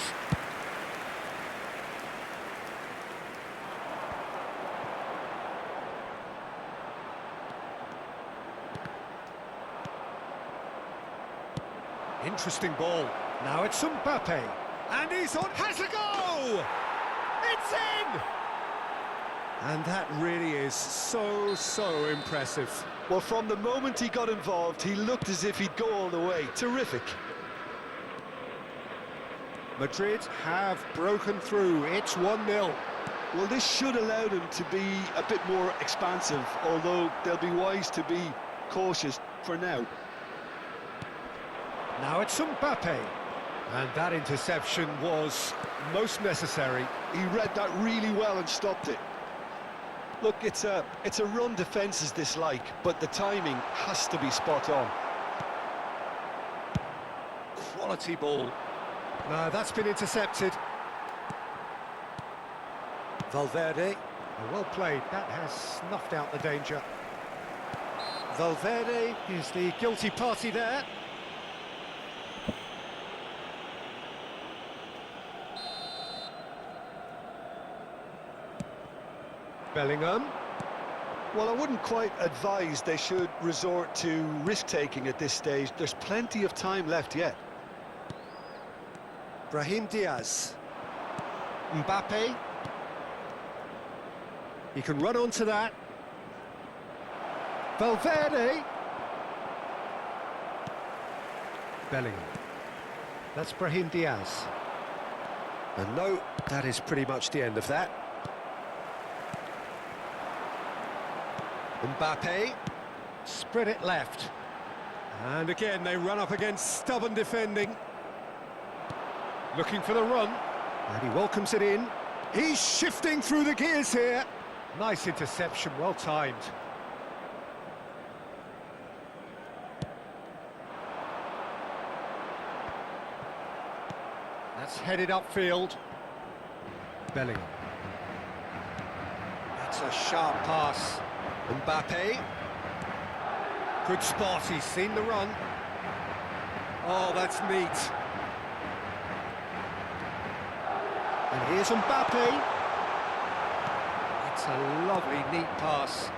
Interesting ball. Now it's Mbappe. And he's on. Has a go! It's in! And that really is so impressive. Well, from the moment he got involved, he looked as if he'd go all the way. Terrific. Madrid have broken through. It's 1-0. Well, this should allow them to be a bit more expansive, although they'll be wise to be cautious for now. Now it's Mbappe. And that interception was most necessary. He read that really well and stopped it. Look, it's a run defence is dislike, but the timing has to be spot on. Quality ball. No, that's been intercepted. Valverde. Well played. That has snuffed out the danger. Valverde is the guilty party there. Bellingham. Well, I wouldn't quite advise they should resort to risk-taking at this stage. There's plenty of time left yet. Brahim Diaz. Mbappe. He can run onto that. Valverde. Bellingham. That's Brahim Diaz. And no, that is pretty much the end of that. Mbappe, spread it left. And again, they run up against stubborn defending. Looking for the run. And he welcomes it in. He's shifting through the gears here. Nice interception, well timed. That's headed upfield. Bellingham. That's a sharp pass. Mbappe. Good spot, he's seen the run. Oh, that's neat. And here's Mbappe. It's a lovely, neat pass.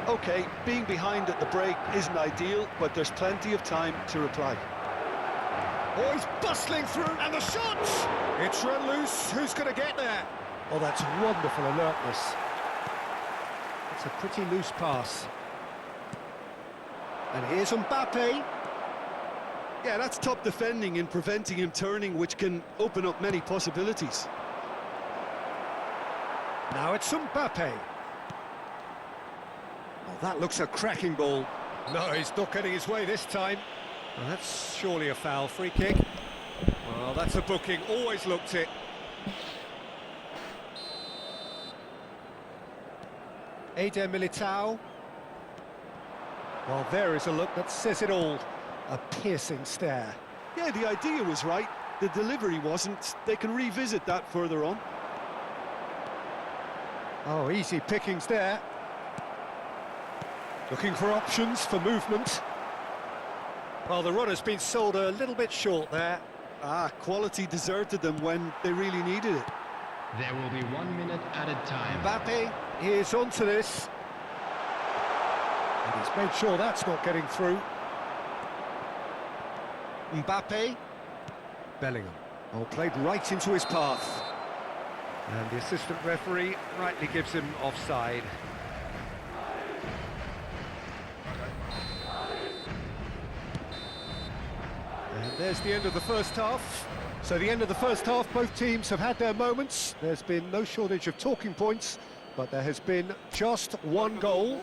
OK, being behind at the break isn't ideal, but there's plenty of time to reply. Oh, he's bustling through, and the shot! It's run loose. Who's going to get there? Oh, that's wonderful alertness. It's a pretty loose pass. And here's Mbappe. Yeah, that's top defending and preventing him turning, which can open up many possibilities. Now it's Mbappe. Oh, that looks a cracking ball. No, he's not getting his way this time. Well, that's surely a foul. Free kick. Well, that's a booking. Always looked it. Eder Militao. Well, there is a look that says it all. A piercing stare. Yeah, the idea was right. The delivery wasn't. They can revisit that further on. Oh, easy pickings there. Looking for options for movement. Well, the runner's been sold a little bit short there. Ah, quality deserted them when they really needed it. There will be 1 minute added time. Mbappe is onto this. And he's made sure that's not getting through. Mbappe. Bellingham. Oh, played right into his path. And the assistant referee rightly gives him offside. And there's the end of the first half. So the end of the first half, both teams have had their moments. There's been no shortage of talking points, but there has been just one goal,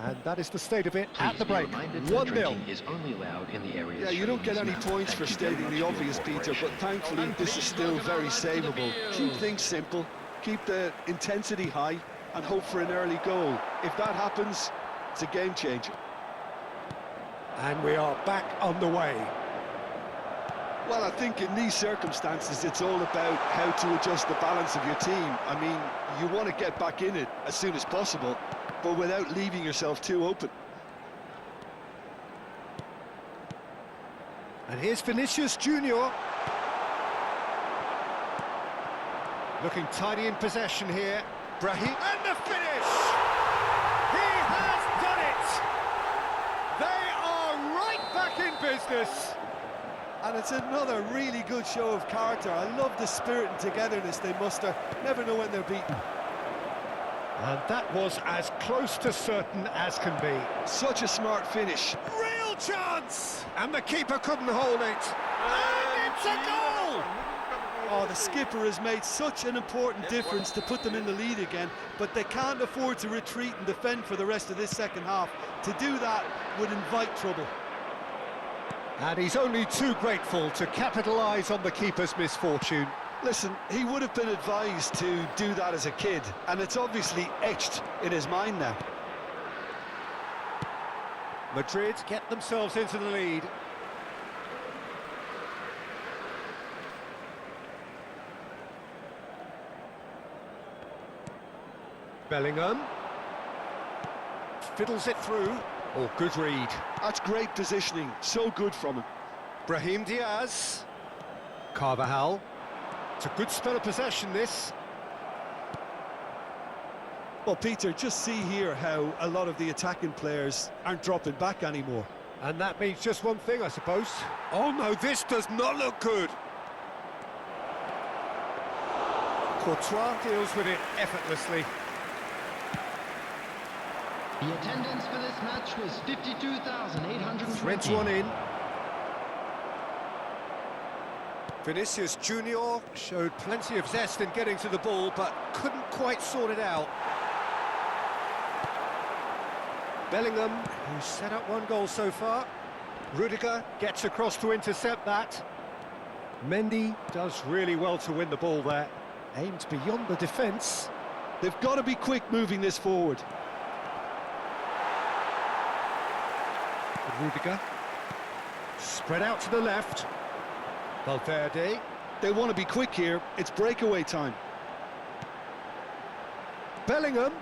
and that is the state of it at the break. 1-0. Is only allowed in the areas. Yeah, you don't get any points for stating the obvious, Peter, but thankfully this is still very savable. Keep things simple, keep the intensity high, and hope for an early goal. If that happens, it's a game changer. And we are back on the way. Well, I think in these circumstances, it's all about how to adjust the balance of your team. I mean, you want to get back in it as soon as possible, but without leaving yourself too open. And here's Vinicius Junior. Looking tidy in possession here. Brahim, and the finish! He has done it! They are right back in business. And it's another really good show of character. I love the spirit and togetherness they muster. Never know when they're beaten. And that was as close to certain as can be. Such a smart finish. Real chance! And the keeper couldn't hold it. And it's a goal! Oh, the skipper has made such an important difference to put them in the lead again, but they can't afford to retreat and defend for the rest of this second half. To do that would invite trouble. And he's only too grateful to capitalise on the keeper's misfortune. Listen, he would have been advised to do that as a kid, and it's obviously etched in his mind now. Madrid get themselves into the lead. Bellingham. Fiddles it through. Oh, good read. That's great positioning, so good from him. Brahim Diaz. Carvajal. It's a good spell of possession, this. Well, Peter, just see here how a lot of the attacking players aren't dropping back anymore. And that means just one thing, I suppose. Oh no, this does not look good. Courtois deals with it effortlessly. The attendance for this match was 52,820. Threads one in. Vinicius Junior showed plenty of zest in getting to the ball, but couldn't quite sort it out. Bellingham, who's set up one goal so far. Rudiger gets across to intercept that. Mendy does really well to win the ball there. Aimed beyond the defence. They've got to be quick moving this forward. Rudiger. Spread out to the left. Valverde. They want to be quick here. It's breakaway time. Bellingham.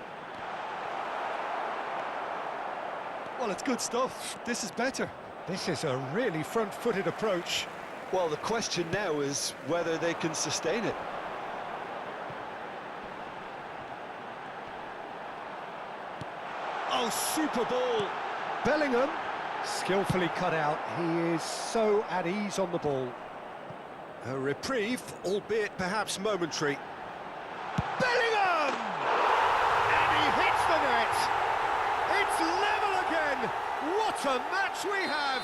Well, it's good stuff. This is better. This is a really front-footed approach. Well, the question now is whether they can sustain it. Oh, super ball. Bellingham, skillfully cut out. He is so at ease on the ball. A reprieve, albeit perhaps momentary. Bellingham! And he hits the net. It's level again. What a match we have.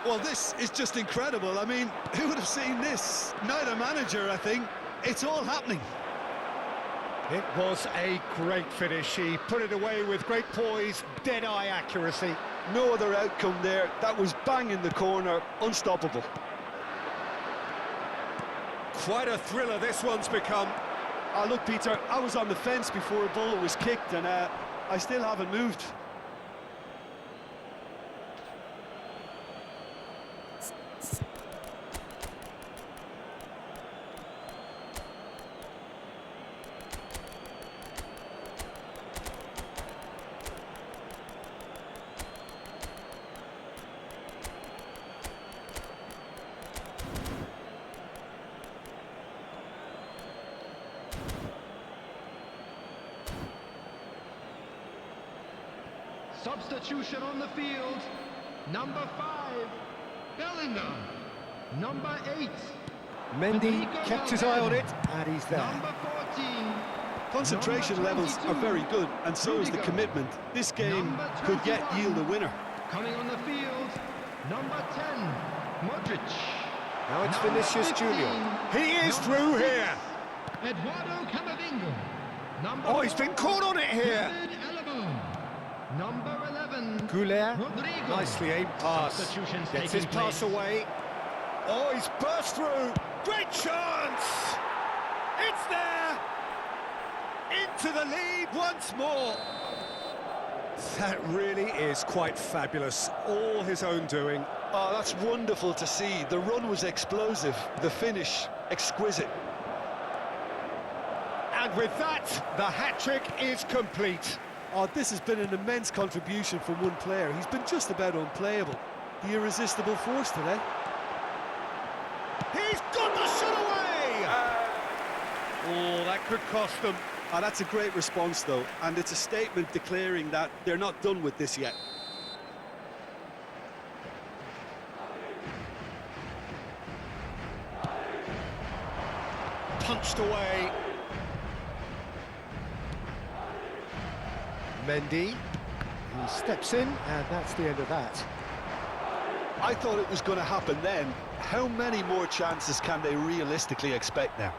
Well, this is just incredible. I mean, who would have seen this? Neither manager, I think. It's all happening. It was a great finish. He put it away with great poise, dead-eye accuracy. No other outcome there. That was bang in the corner, unstoppable. Quite a thriller this one's become. Oh, look, Peter, I was on the fence before a ball was kicked, and I still haven't moved. Substitution on the field. Number 5, Bellingham. Number 8, Mendy kept his eye on it, and he's there. number 14. Concentration Number levels 22, are very good, and so is the Rudiger. commitment. This game Number could yet 21. yield a winner. Coming on the field, number 10, Modric. Now it's Number Vinicius 15, Junior. He is number through 6, here. Eduardo Camavinga. Number Oh, he's 4, been caught on it here. David Alaba. Number 11, Goulet, Rodrigo. nicely aimed pass. Substitutions Gets his taking pass place. away. Oh, he's burst through. Great chance. It's there. Into the lead once more. That really is quite fabulous. All his own doing. Oh, that's wonderful to see. The run was explosive, the finish exquisite. And with that, the hat-trick is complete. Oh, this has been an immense contribution from one player. He's been just about unplayable. The irresistible force today. He's got the shot away! Oh, that could cost them. Oh, that's a great response, though, and it's a statement declaring that they're not done with this yet. Punched away. Mendy, he steps in, and that's the end of that. I thought it was going to happen then. How many more chances can they realistically expect now?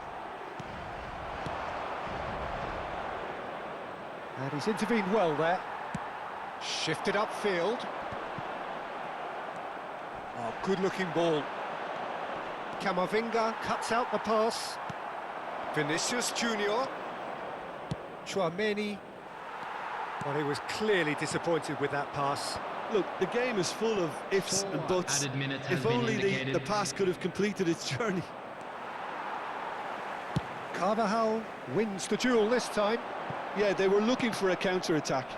And he's intervened well there. Shifted upfield. Oh, good-looking ball. Camavinga cuts out the pass. Vinicius Junior. Tchouaméni. Well, he was clearly disappointed with that pass. Look, the game is full of ifs and 4 buts. added minutes has If been only the indicated. pass could have completed its journey. Carvajal wins the duel this time. Yeah, they were looking for a counter-attack.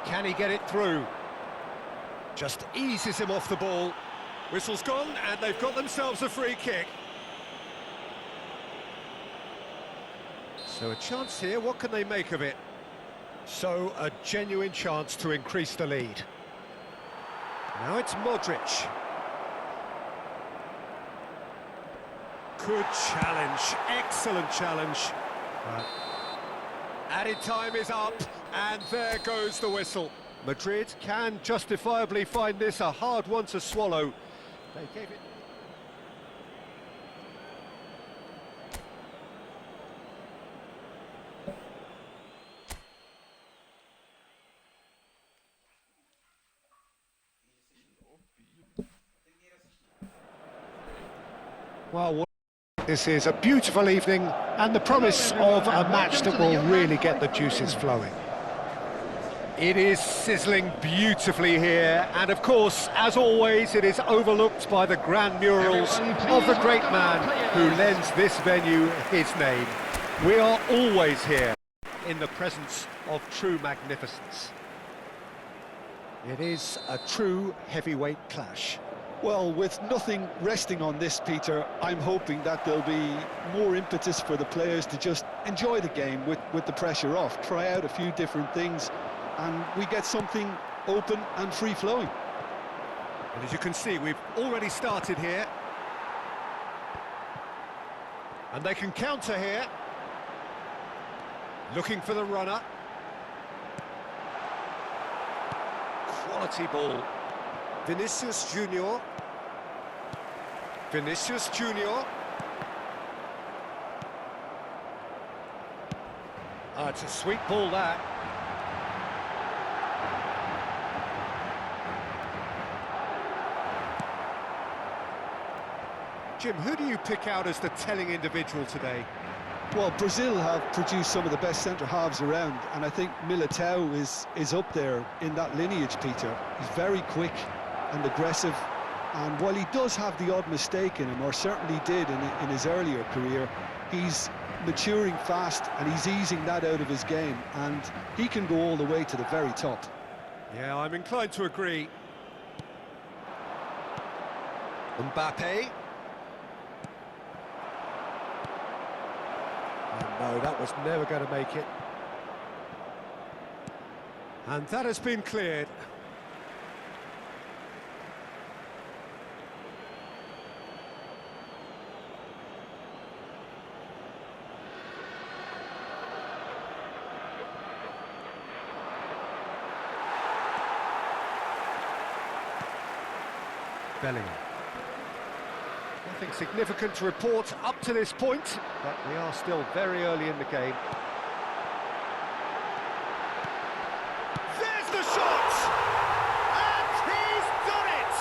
Can he get it through? Just eases him off the ball. Whistle's gone, and they've got themselves a free kick. So a chance here, what can they make of it? So a genuine chance to increase the lead. Now it's Modric. Good challenge, excellent challenge. Added time is up, and there goes the whistle. Madrid can justifiably find this a hard one to swallow. They gave it... Well, this is a beautiful evening and the promise of a match that will really get the juices flowing. It is sizzling beautifully here, and of course, as always, it is overlooked by the grand murals of the great man who lends this venue his name. We are always here in the presence of true magnificence. It is a true heavyweight clash. Well, with nothing resting on this, Peter, I'm hoping that there'll be more impetus for the players to just enjoy the game with the pressure off, try out a few different things, and we get something open and free-flowing. And as you can see, we've already started here. And they can counter here. Looking for the runner. Quality ball. Vinicius Junior. Vinicius Junior. Ah, it's a sweet ball, that. Jim, who do you pick out as the telling individual today? Well, Brazil have produced some of the best centre-halves around, and I think Militao is up there in that lineage, Peter. He's very quick and aggressive, and while he does have the odd mistake in him, or certainly did in his earlier career, he's maturing fast and he's easing that out of his game, and he can go all the way to the very top. Yeah, I'm inclined to agree. Mbappe. Oh, no, that was never going to make it. And that has been cleared. Bellingham. Nothing significant to report up to this point, but we are still very early in the game. There's the shot! And he's done it!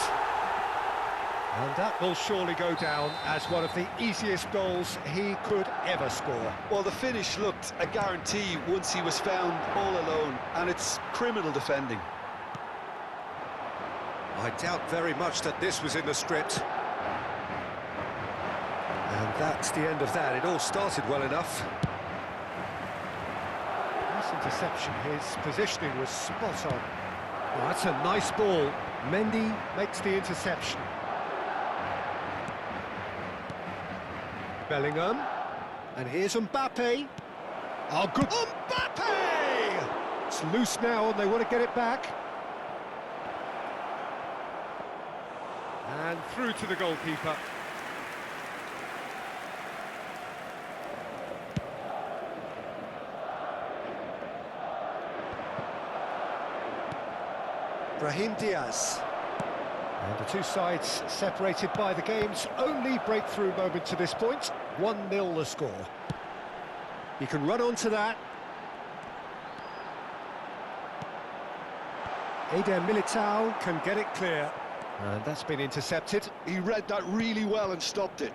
And that will surely go down as one of the easiest goals he could ever score. Well, the finish looked a guarantee once he was found all alone, and it's criminal defending. I doubt very much that this was in the script. And that's the end of that. It all started well enough. Nice interception. His positioning was spot on. Oh, that's a nice ball. Mendy makes the interception. Bellingham. And here's Mbappe. Oh, good. Mbappe! It's loose now and they want to get it back. And through to the goalkeeper. Brahim Diaz. And the two sides separated by the game's only breakthrough moment to this point. 1-0 the score. He can run onto that. Eder Militao can get it clear. And that's been intercepted. He read that really well and stopped it.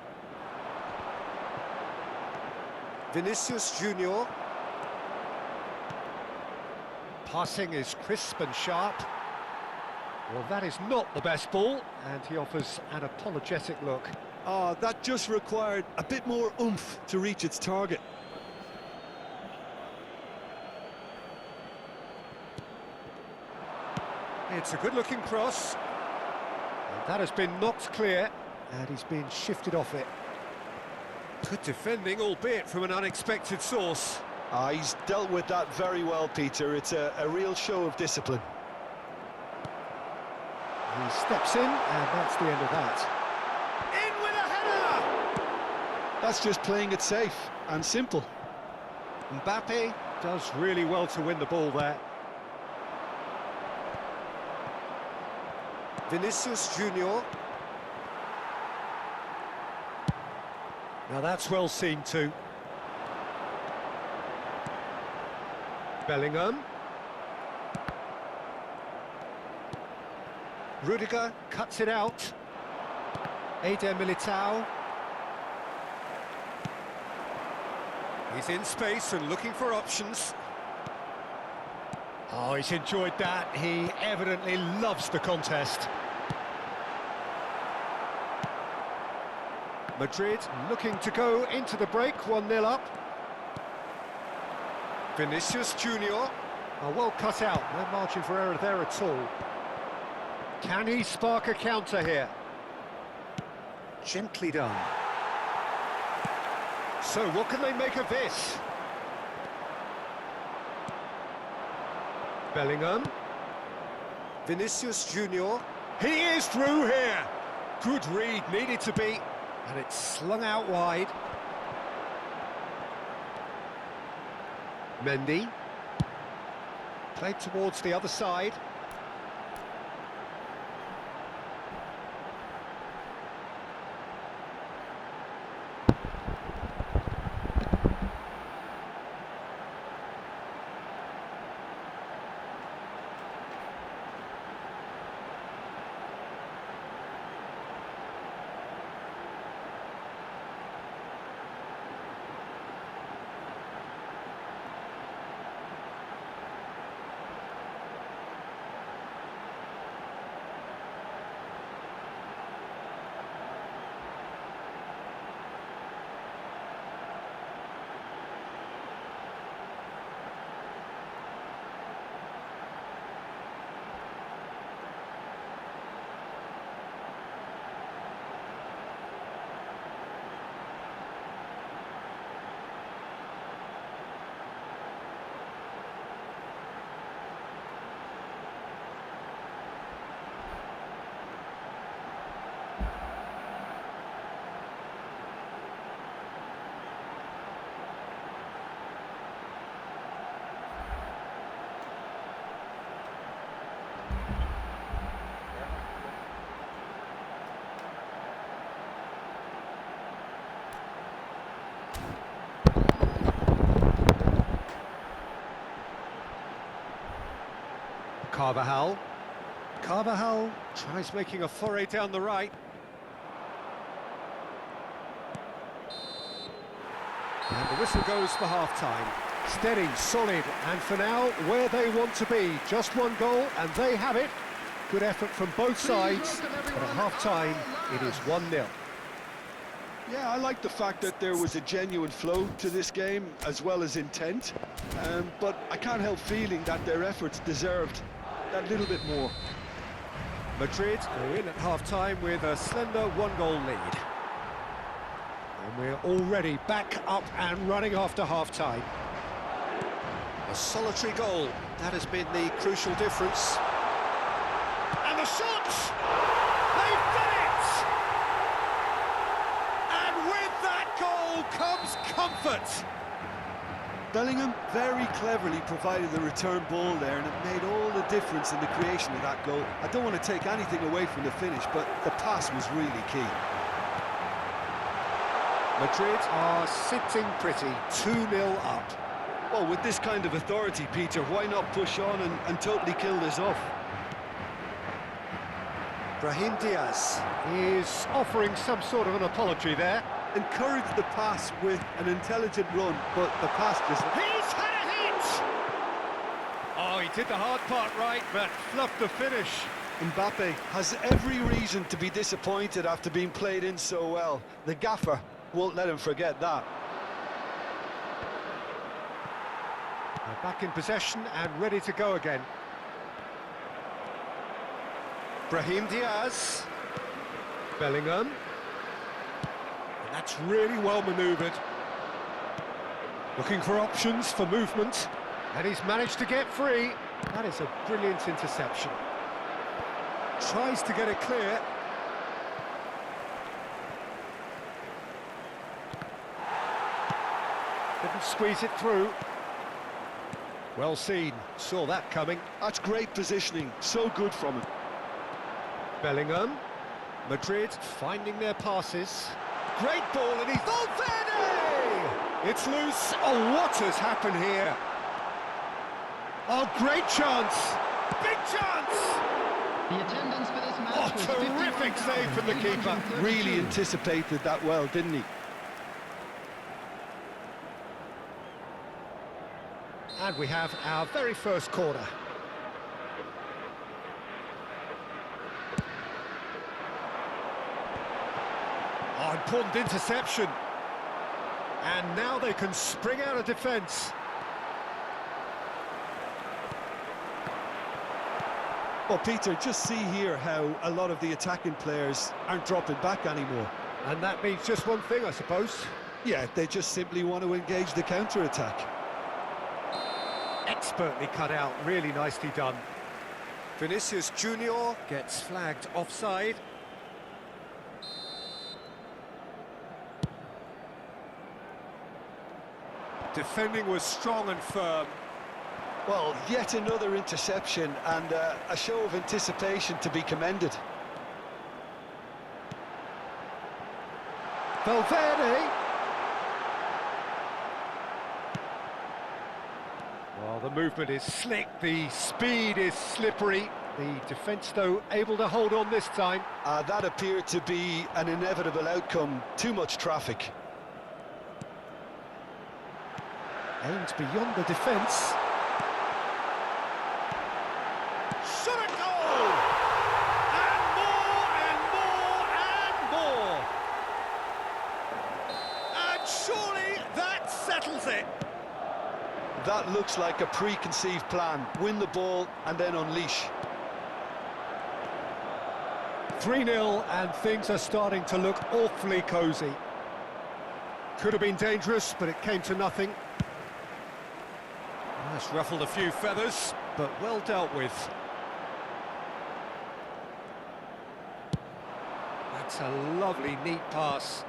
Vinicius Junior. Passing is crisp and sharp. Well, that is not the best ball, and he offers an apologetic look. Oh, that just required a bit more oomph to reach its target. It's a good-looking cross. And that has been knocked clear, and he's been shifted off it. Good defending, albeit from an unexpected source. He's dealt with that very well, Peter. It's a real show of discipline. He steps in, and that's the end of that. In with a header! That's just playing it safe and simple. Mbappe does really well to win the ball there. Vinicius Junior. Now that's well seen too. Bellingham. Rudiger cuts it out. Eder Militao. He's in space and looking for options. Oh, he's enjoyed that. He evidently loves the contest. Madrid looking to go into the break, 1-0 up. Vinicius Junior. Oh, well cut out, no margin for error there at all. Can he spark a counter here? Gently done. So what can they make of this? Bellingham. Vinicius Junior. He is through here. Good read, needed to be. And it's slung out wide. Mendy. Played towards the other side. Carvajal tries making a foray down the right. And the whistle goes for half-time. Steady, solid, and for now, where they want to be. Just one goal, and they have it. Good effort from both sides, but at half-time, it is 1-0. Yeah, I like the fact that there was a genuine flow to this game, as well as intent. But I can't help feeling that their efforts deserved that little bit more. Madrid go in at half-time with a slender one-goal lead. And we're already back up and running after half-time. A solitary goal, that has been the crucial difference. And the shot! They've done it! And with that goal comes comfort. Bellingham very cleverly provided the return ball there, and it made all the difference in the creation of that goal. I don't want to take anything away from the finish, but the pass was really key. Madrid are sitting pretty, 2-0 up. Well, with this kind of authority, Peter, why not push on and totally kill this off? Brahim Diaz is offering some sort of an apology there. Encouraged the pass with an intelligent run, but the pass just... He's had a hit! Oh, he did the hard part right, but fluffed the finish. Mbappe has every reason to be disappointed after being played in so well. The gaffer won't let him forget that. They're back in possession and ready to go again. Brahim Diaz. Bellingham. And that's really well manoeuvred. Looking for options for movement. And he's managed to get free. That is a brilliant interception. Tries to get it clear. Didn't squeeze it through. Well seen, saw that coming. That's great positioning, so good from him. Bellingham. Madrid finding their passes. Great ball, and he's... Valverde! It's loose. Oh, what has happened here? Oh, great chance. Big chance! The attendance for this match was terrific save from the keeper. Really anticipated that well, didn't he? And we have our very first corner. Oh, important interception. And now they can spring out of defence. Well, Peter, just see here how a lot of the attacking players aren't dropping back anymore. And that means just one thing, I suppose. Yeah, they just simply want to engage the counter-attack. Expertly cut out, really nicely done. Vinicius Junior gets flagged offside. Defending was strong and firm. Well, yet another interception and a show of anticipation to be commended. Valverde. Well, the movement is slick, the speed is slippery. The defence, though, able to hold on this time. That appeared to be an inevitable outcome. Too much traffic. Aimed beyond the defence. Shot a goal! And more and more and more! And surely that settles it! That looks like a preconceived plan. Win the ball and then unleash. 3-0 and things are starting to look awfully cosy. Could have been dangerous, but it came to nothing. That's ruffled a few feathers, but well dealt with. That's a lovely, neat pass.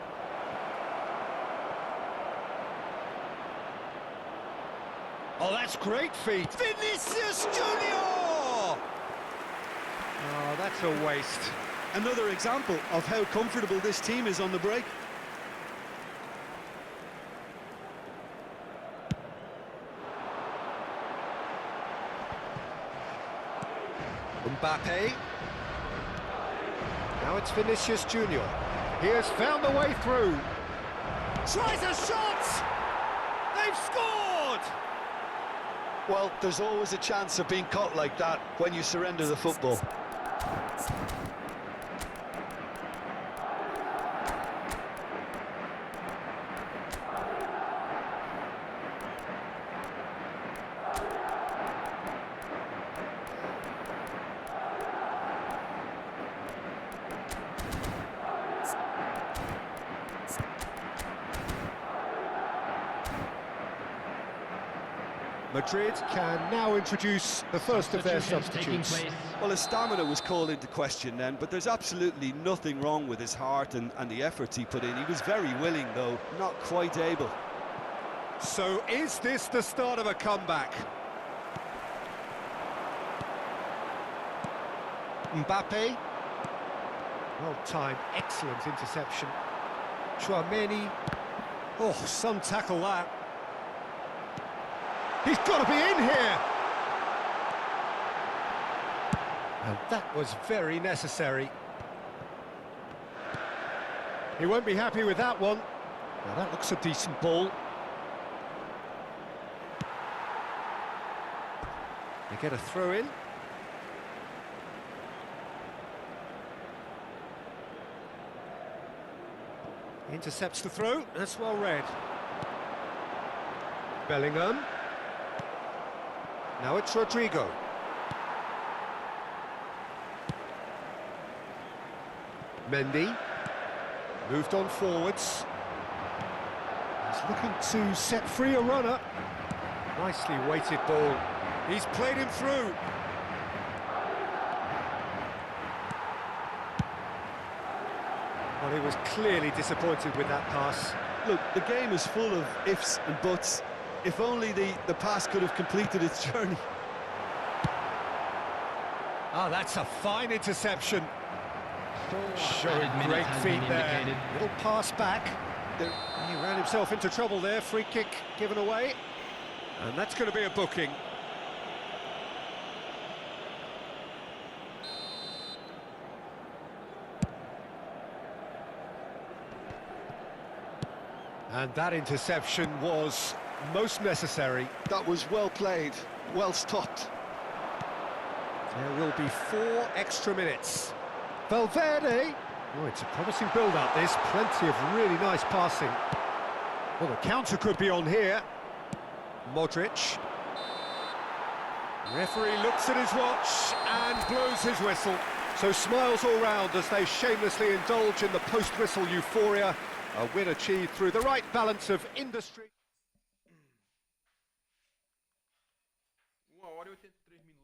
Oh, that's great feet. Vinicius Junior! Oh, that's a waste. Another example of how comfortable this team is on the break. Mbappe. Now it's Vinicius Junior. He has found the way through. Tries a shot! They've scored! Well, there's always a chance of being caught like that when you surrender the football. Madrid can now introduce the first of their substitutes. Well, his stamina was called into question then, but there's absolutely nothing wrong with his heart and the efforts he put in. He was very willing, though, not quite able. So is this the start of a comeback? Mbappe. Well-timed, excellent interception. Chouameni. Oh, some tackle that. He's got to be in here! And that was very necessary. He won't be happy with that one. Now that looks a decent ball. They get a throw in. Intercepts the throw, that's well read. Bellingham. Now it's Rodrigo. Mendy. Moved on forwards. He's looking to set free a runner. Nicely weighted ball. He's played him through. Well, he was clearly disappointed with that pass. Look, the game is full of ifs and buts. If only the pass could have completed its journey. Ah, that's a fine interception. Showing great feet there. Little pass back. He ran himself into trouble there. Free kick given away. And that's going to be a booking. And that interception was most necessary. That was well played, well stopped. There will be 4 extra minutes. Valverde. Oh, it's a promising build-up, this. Plenty of really nice passing. Well, the counter could be on here. Modric. Referee looks at his watch and blows his whistle. So smiles all round as they shamelessly indulge in the post-whistle euphoria. A win achieved through the right balance of industry. 1 hora e 83 minutos.